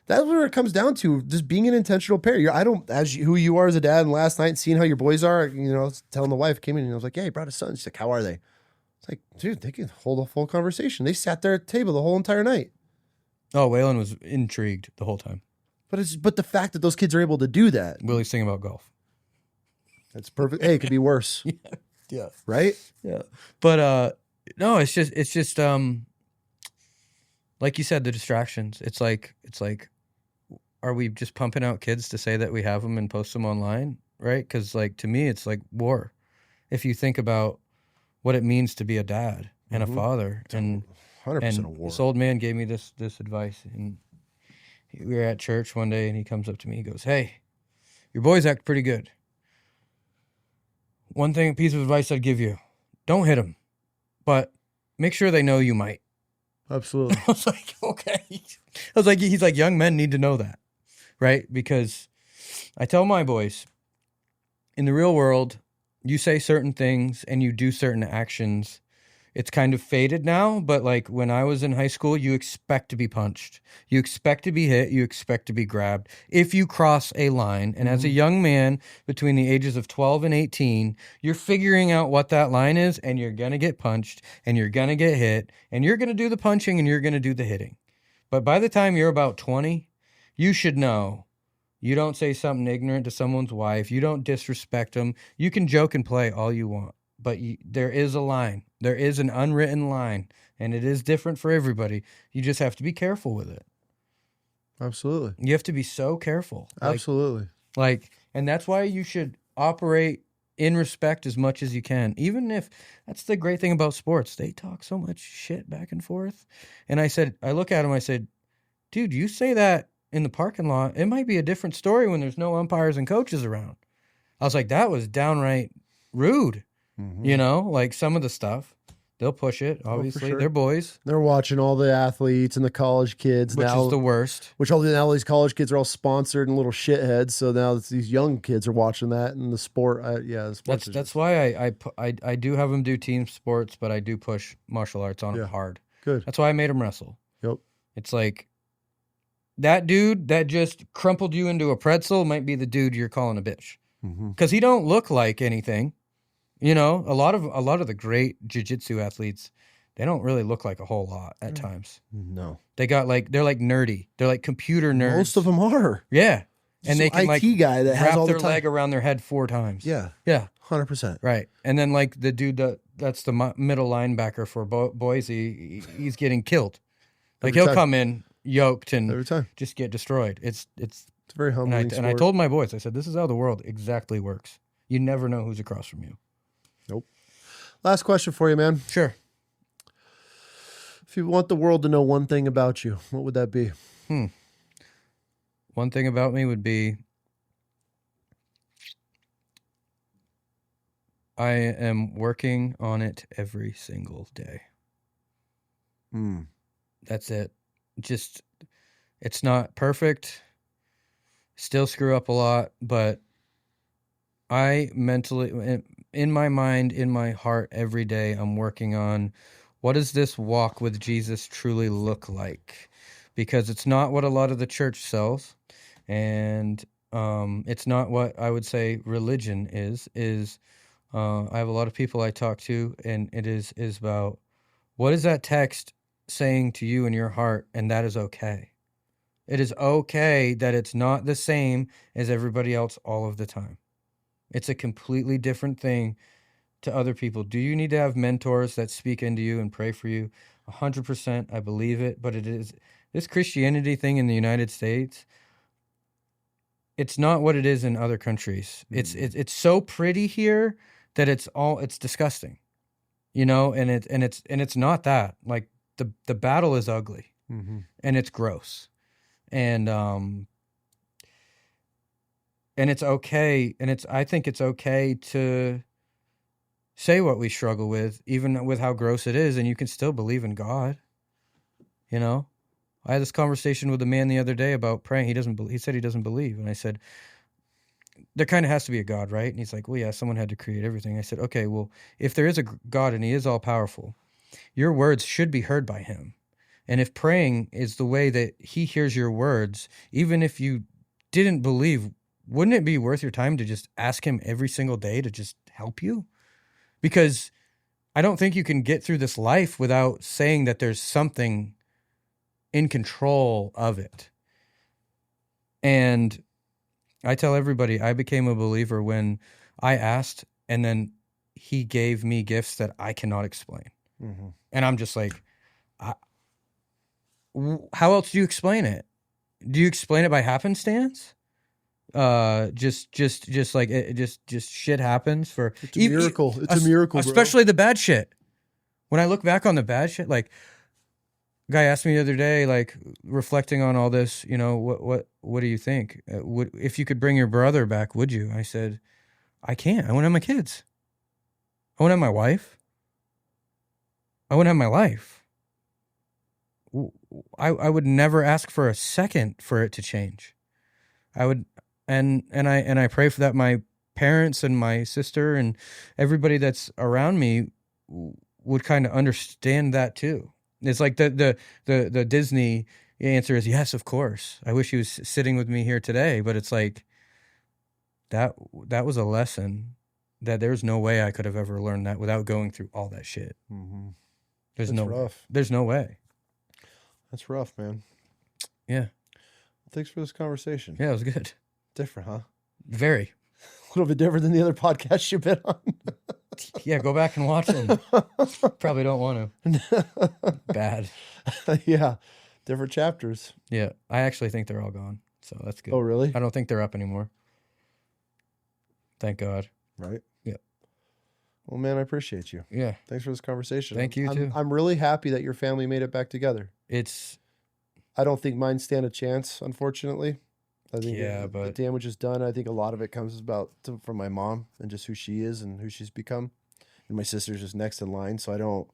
That's where it comes down to, just being an intentional parent. Who you are as a dad, and last night seeing how your boys are, telling the wife, came in and I was like, yeah, he brought his son. She's like, how are they? It's like, dude, they can hold a full conversation. They sat there at the table the whole entire night. Oh, Waylon was intrigued the whole time. But the fact that those kids are able to do that. Willie's thinking about golf. That's perfect. Hey, it could be worse. Yeah. Right? Yeah. But no, it's just like you said, the distractions. It's like, are we just pumping out kids to say that we have them and post them online? Right? Because like, to me, it's like war. If you think about what it means to be a dad and a father, and 100% a war. This old man gave me this advice, and we were at church one day and he comes up to me, he goes, hey, your boys act pretty good. One piece of advice I'd give you, don't hit them, but make sure they know you might. Absolutely. I was like, okay. I was like, he's like, young men need to know that, right? Because I tell my boys, in the real world, you say certain things and you do certain actions. It's kind of faded now, but like when I was in high school, you expect to be punched. You expect to be hit. You expect to be grabbed. If you cross a line, and as a young man between the ages of 12 and 18, you're figuring out what that line is, and you're going to get punched, and you're going to get hit, and you're going to do the punching, and you're going to do the hitting. But by the time you're about 20, you should know. You don't say something ignorant to someone's wife. You don't disrespect them. You can joke and play all you want. But there is a line. There is an unwritten line, and it is different for everybody. You just have to be careful with it. Absolutely. You have to be so careful. Absolutely. And that's why you should operate in respect as much as you can. Even if, that's the great thing about sports. They talk so much shit back and forth. And I look at him, I said, dude, you say that in the parking lot, it might be a different story when there's no umpires and coaches around. I was like, that was downright rude. Like some of the stuff, they'll push it. Obviously, sure. They're boys. They're watching all the athletes and the college kids Which now. is the worst. Now these college kids are all sponsored and little shitheads. So now these young kids are watching that and the sport. The sports That's why I do have them do team sports, but I do push martial arts on them hard. Good. That's why I made them wrestle. Yep. It's like that dude that just crumpled you into a pretzel might be the dude you're calling a bitch because he don't look like anything. A lot of the great jiu-jitsu athletes, they don't really look like a whole lot at times. No. They got they're like nerdy. They're like computer nerds. Most of them are. Yeah. And they can IT guy that has wrap all the their time. leg around their head 4 times. Yeah. Yeah. 100%. Right. And then like the dude that's the middle linebacker for Boise, he's getting killed. Like Every he'll time. come in yoked and Every time. just get destroyed. It's a very humbling and I told my boys, I said, this is how the world exactly works. You never know who's across from you. Nope. Last question for you, man. Sure. If you want the world to know one thing about you, what would that be? One thing about me would be I am working on it every single day. That's it. It's not perfect. Still screw up a lot, but I mentally, in my mind, in my heart, every day, I'm working on what does this walk with Jesus truly look like? Because it's not what a lot of the church sells, and it's not what I would say religion is. I have a lot of people I talk to, and it is about what is that text saying to you in your heart, and that is okay. It is okay that it's not the same as everybody else all of the time. It's a completely different thing to other people. Do you need to have mentors that speak into you and pray for you? 100%, I believe it. But it is this Christianity thing in the United States. It's not what it is in other countries. It's so pretty here that it's disgusting, you know. And it's not that. Like the battle is ugly, and it's gross, and it's okay. And I think it's okay to say what we struggle with, even with how gross it is, and you can still believe in God. You know, I had this conversation with a man the other day about praying. He said he doesn't believe, and I said, there kind of has to be a God, right? And he's like, well, yeah, someone had to create everything. I said, okay, well, if there is a God and he is all powerful, your words should be heard by him. And if praying is the way that he hears your words, even if you didn't believe, wouldn't it be worth your time to just ask him every single day to just help you? Because I don't think you can get through this life without saying that there's something in control of it. And I tell everybody, I became a believer when I asked, and then he gave me gifts that I cannot explain. And I'm just like, how else do you explain it? Do you explain it by happenstance? Just shit happens for. It's a miracle. It's a miracle, bro. Especially the bad shit. When I look back on the bad shit, like, a guy asked me the other day, like, reflecting on all this, you know, what do you think? If you could bring your brother back, would you? I said, I can't. I want to have my kids. I want to have my wife. I want to have my life. I would never ask for a second for it to change. I would, and I pray for that. My parents and my sister and everybody that's around me would kind of understand that too. It's like the Disney answer is yes, of course. I wish he was sitting with me here today, but it's like that was a lesson that there's no way I could have ever learned that without going through all that shit. There's no way. That's rough, man. Yeah. Thanks for this conversation. Yeah, it was good. Different, huh? Very. A little bit different than the other podcasts you've been on. Yeah, go back and watch them. Probably don't want to. Bad. Yeah. Different chapters. Yeah. I actually think they're all gone. So that's good. Oh, really? I don't think they're up anymore. Thank God. Right? Yeah. Well, man, I appreciate you. Yeah. Thanks for this conversation. Thank you, too. I'm really happy that your family made it back together. I don't think mine stand a chance, unfortunately. I think but the damage is done. I think a lot of it comes from my mom and just who she is and who she's become. And my sister's just next in line, so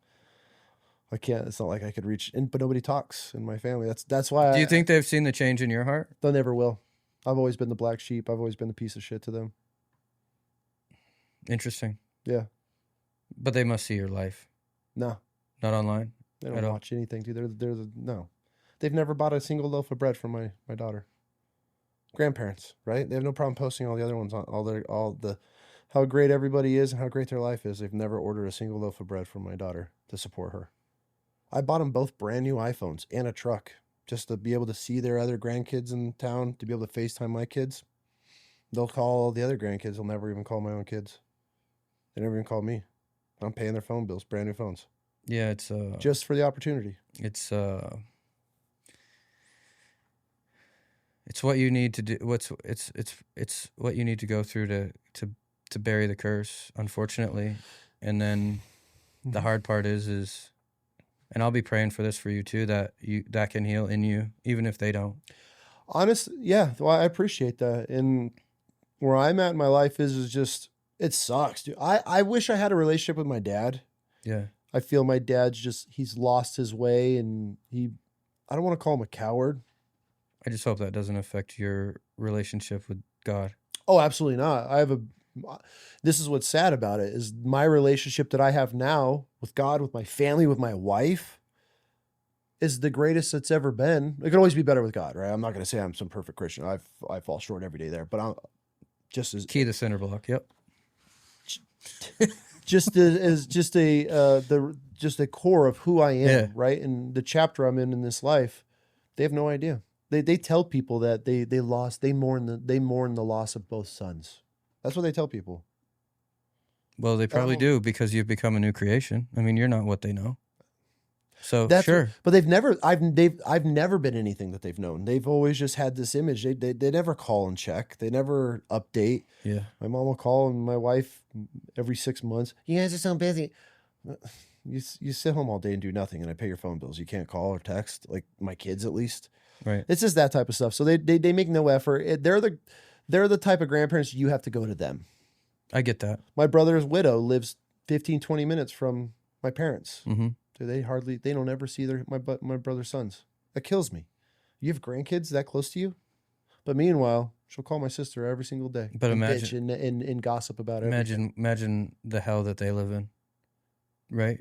I can't. It's not like I could reach in, but nobody talks in my family. That's why. Do you think they've seen the change in your heart? They never will. I've always been the black sheep. I've always been the piece of shit to them. Interesting. Yeah. But they must see your life. No. Not online? They don't watch anything, dude. No. They've never bought a single loaf of bread from my daughter. Grandparents, right? They have no problem posting all the other ones on all the how great everybody is and how great their life is. They've never ordered a single loaf of bread from my daughter to support her. I bought them both brand new iPhones and a truck just to be able to see their other grandkids in town, to be able to FaceTime my kids. They'll call the other grandkids. They'll never even call my own kids. They never even call me. I'm paying their phone bills, brand new phones. Yeah, it's just for the opportunity. It's what you need to do. It's what you need to go through to bury the curse, unfortunately. And then the hard part is, and I'll be praying for this for you too, that can heal in you, even if they don't. Honestly, yeah. Well, I appreciate that. And where I'm at in my life is just, it sucks, dude. I wish I had a relationship with my dad. Yeah. I feel my dad's he's lost his way, and I don't want to call him a coward. I just hope that doesn't affect your relationship with God. Oh, absolutely not. This is what's sad about it, is my relationship that I have now with God, with my family, with my wife, is the greatest it's ever been. It could always be better with God, right? I'm not going to say I'm some perfect Christian. I fall short every day there, but I'm just as key the cinder block. Yep. just a core of who I am, right? And the chapter I'm in this life, they have no idea. They tell people that they mourn the loss of both sons. That's what they tell people. Well, they probably do because you've become a new creation. I mean, you're not what they know. So sure. But I've never been anything that they've known. They've always just had this image. They never call and check. They never update. Yeah. My mom will call and my wife every 6 months. You guys are so busy. You sit home all day and do nothing, and I pay your phone bills. You can't call or text, like my kids at least. Right. It's just that type of stuff. So they make no effort. They're the type of grandparents you have to go to them. I get that. My brother's widow lives 15, 20 minutes from my parents. Mm-hmm. They don't ever see my brother's sons. That kills me. You have grandkids that close to you? But meanwhile, she'll call my sister every single day. But and imagine bitch and gossip about it. Imagine the hell that they live in. Right?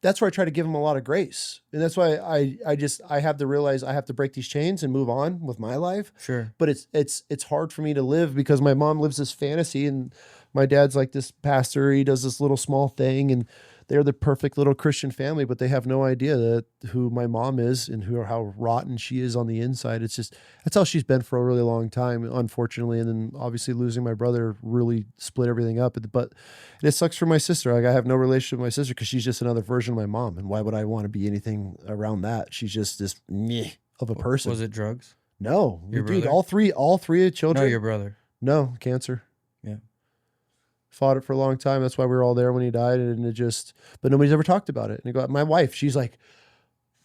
That's where I try to give them a lot of grace. And that's why I have to realize I have to break these chains and move on with my life. Sure. But it's hard for me to live because my mom lives this fantasy and my dad's like this pastor. He does this little small thing and they're the perfect little Christian family, but they have no idea that who my mom is and how rotten she is on the inside. It's just, that's how she's been for a really long time, unfortunately. And then obviously losing my brother really split everything up. But it sucks for my sister. Like I have no relationship with my sister because she's just another version of my mom. And why would I want to be anything around that? She's just this meh of a person. Was it drugs? No. Your Dude, brother? all three children. No, your brother. No, cancer. Yeah. Fought it for a long time. That's why we were all there when he died. And but nobody's ever talked about it. And my wife, she's like,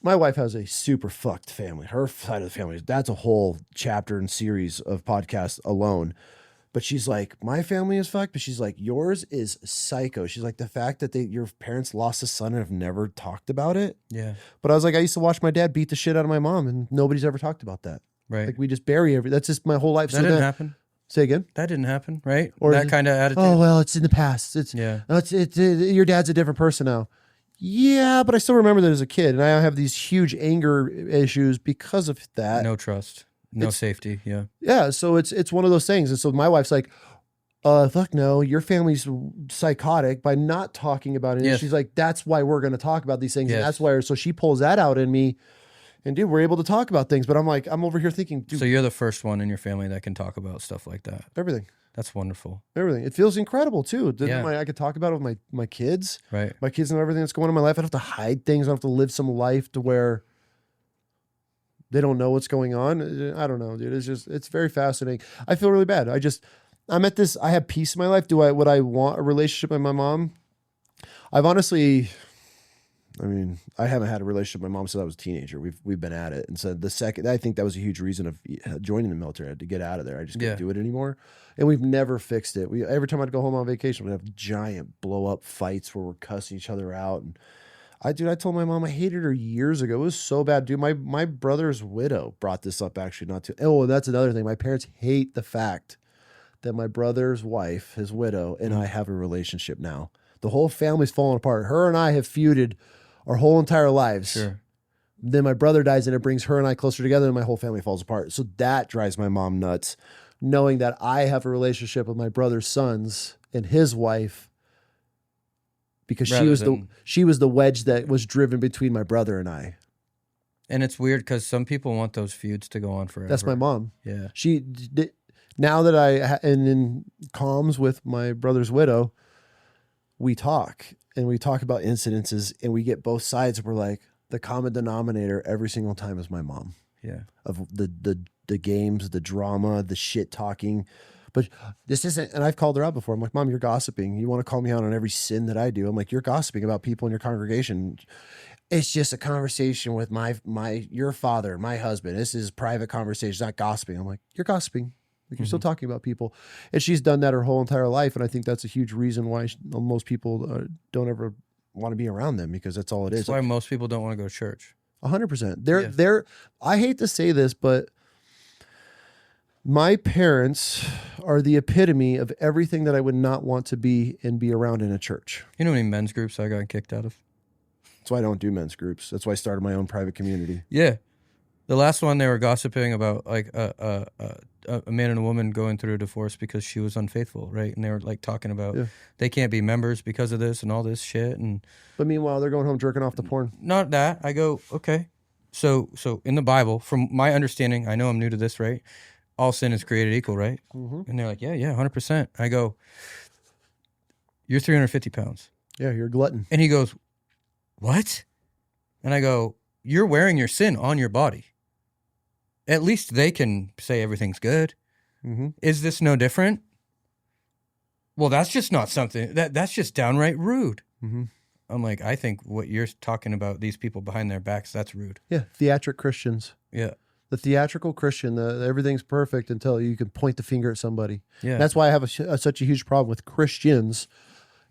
my wife has a super fucked family. Her side of the family, that's a whole chapter and series of podcasts alone. But she's like, my family is fucked. But she's like, yours is psycho. She's like, the fact that your parents lost a son and have never talked about it. Yeah. But I was like, I used to watch my dad beat the shit out of my mom and nobody's ever talked about that. Right. Like we just bury that's just my whole life. That didn't happen. Say again? That didn't happen, right? Or that kind of attitude. Oh, well, it's in the past. Yeah. It's your dad's a different person now. Yeah, but I still remember that as a kid. And I have these huge anger issues because of that. No trust. No safety. Yeah. Yeah. So it's one of those things. And so my wife's like, fuck no, your family's psychotic by not talking about it. Yes. And she's like, that's why we're going to talk about these things. Yes. And that's why. So she pulls that out in me. And dude, we're able to talk about things. But I'm like, I'm over here thinking, dude. So you're the first one in your family that can talk about stuff like that. Everything. That's wonderful. Everything. It feels incredible too. Yeah. I could talk about it with my kids. Right. My kids know everything that's going on in my life. I don't have to hide things. I don't have to live some life to where they don't know what's going on. I don't know, dude. It's very fascinating. I feel really bad. I have peace in my life. Would I want a relationship with my mom? I haven't had a relationship with my mom since I was a teenager. We've been at it. And so I think that was a huge reason of joining the military. I had to get out of there. I just couldn't do it anymore. And we've never fixed it. Every time I'd go home on vacation, we'd have giant blow up fights where we're cussing each other out. And I told my mom I hated her years ago. It was so bad. Dude, my brother's widow brought this up actually not too. Oh, and that's another thing. My parents hate the fact that my brother's wife, his widow, and I have a relationship now. The whole family's falling apart. Her and I have feuded our whole entire lives. Sure. Then my brother dies and it brings her and I closer together and my whole family falls apart. So that drives my mom nuts, knowing that I have a relationship with my brother's sons and his wife because she was the wedge that was driven between my brother and I. And it's weird because some people want those feuds to go on forever. That's my mom. Yeah. Now that and in comms with my brother's widow, we talk about incidences and we get both sides. We're like, the common denominator every single time is my mom. Yeah. Of the games, the drama, the shit talking. But this isn't, and I've called her out before. I'm like, Mom, you're gossiping. You want to call me out on every sin that I do. I'm like, you're gossiping about people in your congregation. It's just a conversation with your father, my husband. This is private conversation, it's not gossiping. I'm like, you're gossiping. Like, you're still talking about people. And she's done that her whole entire life. And I think that's a huge reason why most people don't ever want to be around them, because that's all it is. That's why most people don't want to go to church. 100%. I hate to say this, but my parents are the epitome of everything that I would not want to be around in a church. You know how many men's groups I got kicked out of? That's why I don't do men's groups. That's why I started my own private community. Yeah. The last one, they were gossiping about like a man and a woman going through a divorce because she was unfaithful, right? And they were like talking about they can't be members because of this and all this shit. But meanwhile, they're going home jerking off the porn. Not that. I go, okay, So in the Bible, from my understanding, I know I'm new to this, right? All sin is created equal, right? Mm-hmm. And they're like, yeah, 100%. I go, you're 350 pounds. Yeah, you're a glutton. And he goes, what? And I go, you're wearing your sin on your body. At least they can say everything's good. Mm-hmm. Is this no different? Well, that's just not something, that's just downright rude. Mm-hmm. I'm like, I think what you're talking about, these people behind their backs, that's rude. Yeah, theatric Christians. Yeah. The theatrical Christian, everything's perfect until you can point the finger at somebody. Yeah. That's why I have such a huge problem with Christians,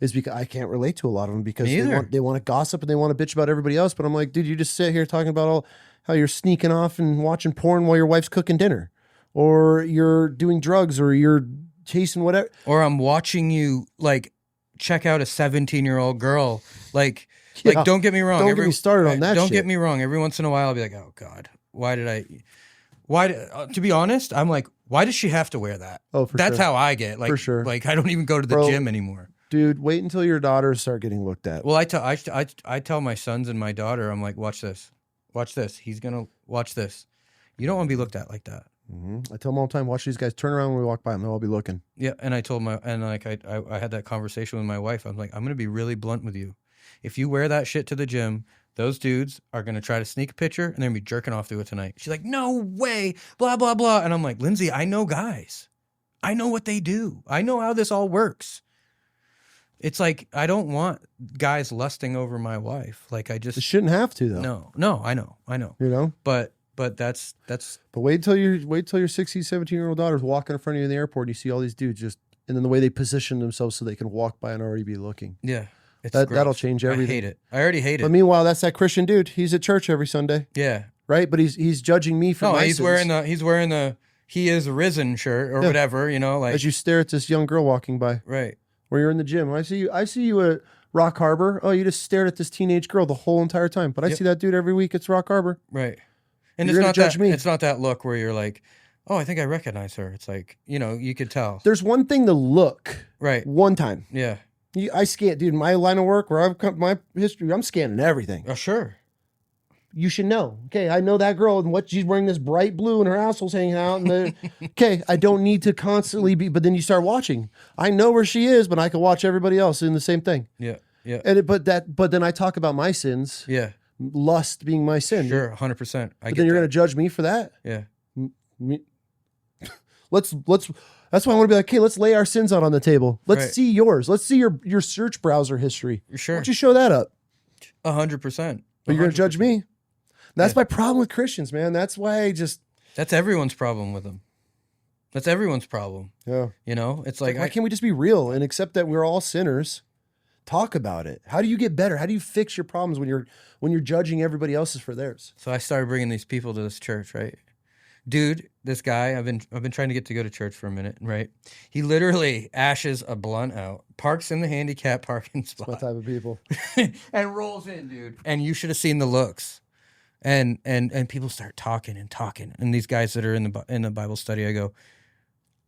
is because I can't relate to a lot of them because they want to gossip and they want to bitch about everybody else. But I'm like, dude, you just sit here talking about how you're sneaking off and watching porn while your wife's cooking dinner, or you're doing drugs, or you're chasing whatever. Or I'm watching you like check out a 17-year-old girl. Like don't get me wrong. Don't get me started on that Don't shit. get me wrong. Every once in a while I'll be like, oh God, to be honest, I'm like, why does she have to wear that? Oh, for That's sure. how I get. Like, For sure. Like I don't even go to the gym anymore. Dude, wait until your daughters start getting looked at. Well, I tell my sons and my daughter, I'm like, watch this. Watch this. He's going to watch this. You don't want to be looked at like that. Mm-hmm. I tell them all the time, watch these guys turn around when we walk by them. They'll all be looking. Yeah. And I told I had that conversation with my wife. I'm like, I'm going to be really blunt with you. If you wear that shit to the gym, those dudes are going to try to sneak a picture and they're going to be jerking off through it tonight. She's like, no way, blah, blah, blah. And I'm like, Lindsay, I know guys. I know what they do. I know how this all works. It's like, I don't want guys lusting over my wife. Like I just... It shouldn't have to though. No, I know. You know? But that's... But wait till your 16, 17-year-old daughter's walking in front of you in the airport and you see all these dudes just... And then the way they position themselves so they can walk by and already be looking. Yeah. That'll change everything. I hate it. I already hate it. But meanwhile, that's that Christian dude. He's at church every Sunday. Yeah. Right? But he's judging me for my he's sins. he's wearing the he is risen shirt or whatever, you know, like as you stare at this young girl walking by. Right. Or you're in the gym. I see you at Rock Harbor. Oh, you just stared at this teenage girl the whole entire time. But I see that dude every week at Rock Harbor. Right. And You're it's not judge me. It's not that look where you're like, oh, I think I recognize her. It's like, you know, you could tell. There's one thing to look. Right. One time. Yeah. I scan, dude, my line of work where I've come, my history, I'm scanning everything. Oh, sure. You should know. Okay, I know that girl and what she's wearing this bright blue and her asshole's hanging out. And okay, I don't need to constantly be, but then you start watching. I know where she is, but I can watch everybody else in the same thing. Yeah. Yeah. And but then I talk about my sins. Yeah. Lust being my sin. Sure, 100%. But then you're going to judge me for that? Yeah. Let's that's why I want to be like, hey, let's lay our sins out on the table. Let's see yours. Let's see your search browser history. Sure. Why don't you show that up? 100%. But you're going to judge me. That's my problem with Christians, man. That's why that's everyone's problem with them. That's everyone's problem. Yeah. You know, it's like, why can't we just be real and accept that we're all sinners? Talk about it. How do you get better? How do you fix your problems when you're judging everybody else's for theirs? So I started bringing these people to this church, right? Dude, this guy, I've been trying to go to church for a minute, right? He literally ashes a blunt out, parks in the handicap parking spot. What type of people? And rolls in, dude. And you should have seen the looks. And people start talking. And these guys that are in the Bible study, I go,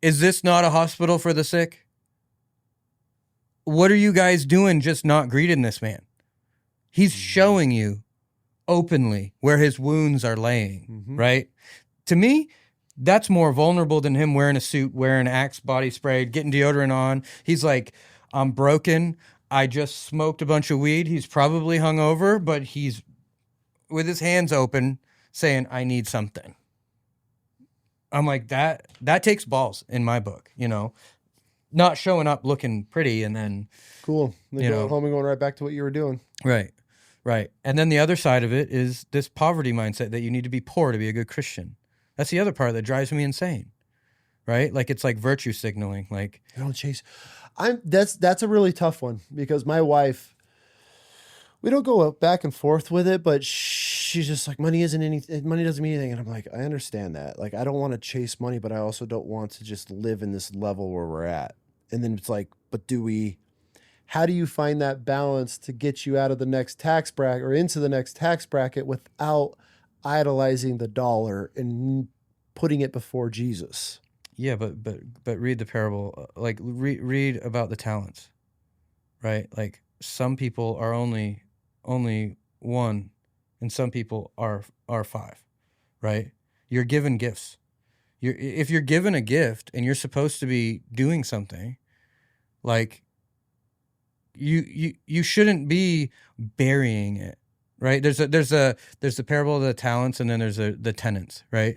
is this not a hospital for the sick? What are you guys doing just not greeting this man? He's showing you openly where his wounds are laying, right? To me, that's more vulnerable than him wearing a suit, wearing Axe body spray, getting deodorant on. He's like, I'm broken. I just smoked a bunch of weed. He's probably hungover, but he's with his hands open saying, I need something. I'm like, that takes balls in my book, you know, not showing up looking pretty and then. Cool. Then going home and going right back to what you were doing. Right. Right. And then the other side of it is this poverty mindset that you need to be poor to be a good Christian. That's the other part that drives me insane. Right? Like it's like virtue signaling. Like I don't chase. That's a really tough one because my wife, we don't go back and forth with it, but she's just like, money doesn't mean anything. And I'm like, I understand that. Like, I don't want to chase money, but I also don't want to just live in this level where we're at. And then it's like, but how do you find that balance to get you out of the next tax bracket or into the next tax bracket without idolizing the dollar and putting it before Jesus? Yeah, but read the parable, like read about the talents, right? Like some people are only one and some people are 5, right? You're given gifts. If you're given a gift and you're supposed to be doing something, like you shouldn't be burying it, right? There's the parable of the talents, and then there's the tenants, right?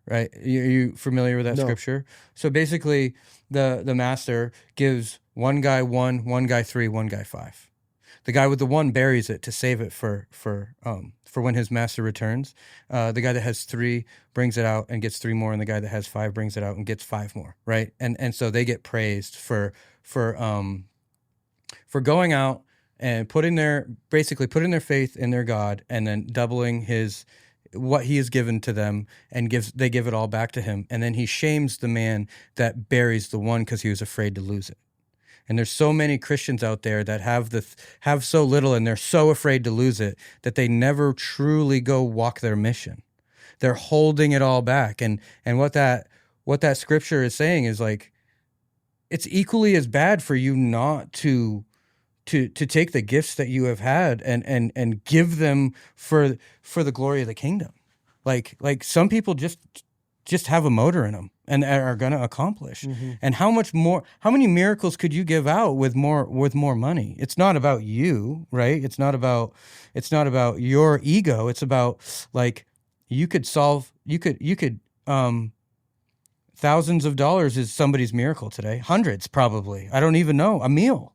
Right? You familiar with that No. scripture? So basically, the master gives one guy 1, one guy 3, one guy 5. The guy with the 1 buries it to save it for when his master returns. The guy that has 3 brings it out and gets 3 more, and the guy that has 5 brings it out and gets 5 more, right? And so they get praised for going out and putting their faith in their God, and then doubling what he has given to them, and they give it all back to him. And then he shames the man that buries the 1 because he was afraid to lose it. And there's so many Christians out there that have so little, and they're so afraid to lose it that they never truly go walk their mission. They're holding it all back. And what that scripture is saying is, like, it's equally as bad for you not to take the gifts that you have had and give them for the glory of the kingdom. Like some people just have a motor in them and are going to accomplish. Mm-hmm. And how many miracles could you give out with more money? It's not about you, right? It's not about your ego. It's about, like, you could thousands of dollars is somebody's miracle today. Hundreds, probably. I don't even know. A meal,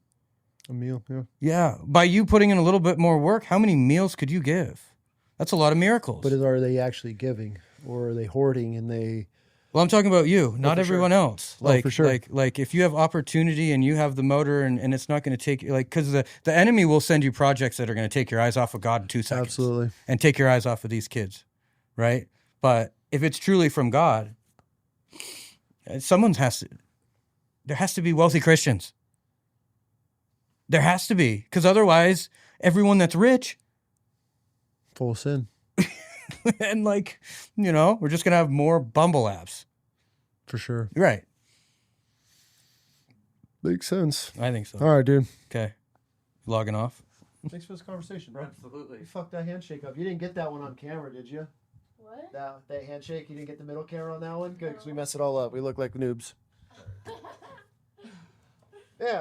yeah. Yeah. By you putting in a little bit more work, how many meals could you give? That's a lot of miracles. But are they actually giving, or are they hoarding and they... Well, I'm talking about you, not everyone else. Like, for sure. Like if you have opportunity and you have the motor, and it's not going to take you, like, because the enemy will send you projects that are going to take your eyes off of God in 2 seconds. Absolutely. And take your eyes off of these kids, right? But if it's truly from God, there has to be wealthy Christians. There has to be, because otherwise everyone that's rich... Full of sin. And, like, we're just going to have more Bumble apps. For sure. Right. Makes sense. I think so. All right, dude. Okay. Logging off. Thanks for this conversation, bro. Absolutely. You fucked that handshake up. You didn't get that one on camera, did you? What? That handshake, you didn't get the middle camera on that one? Good, because we messed it all up. We look like noobs.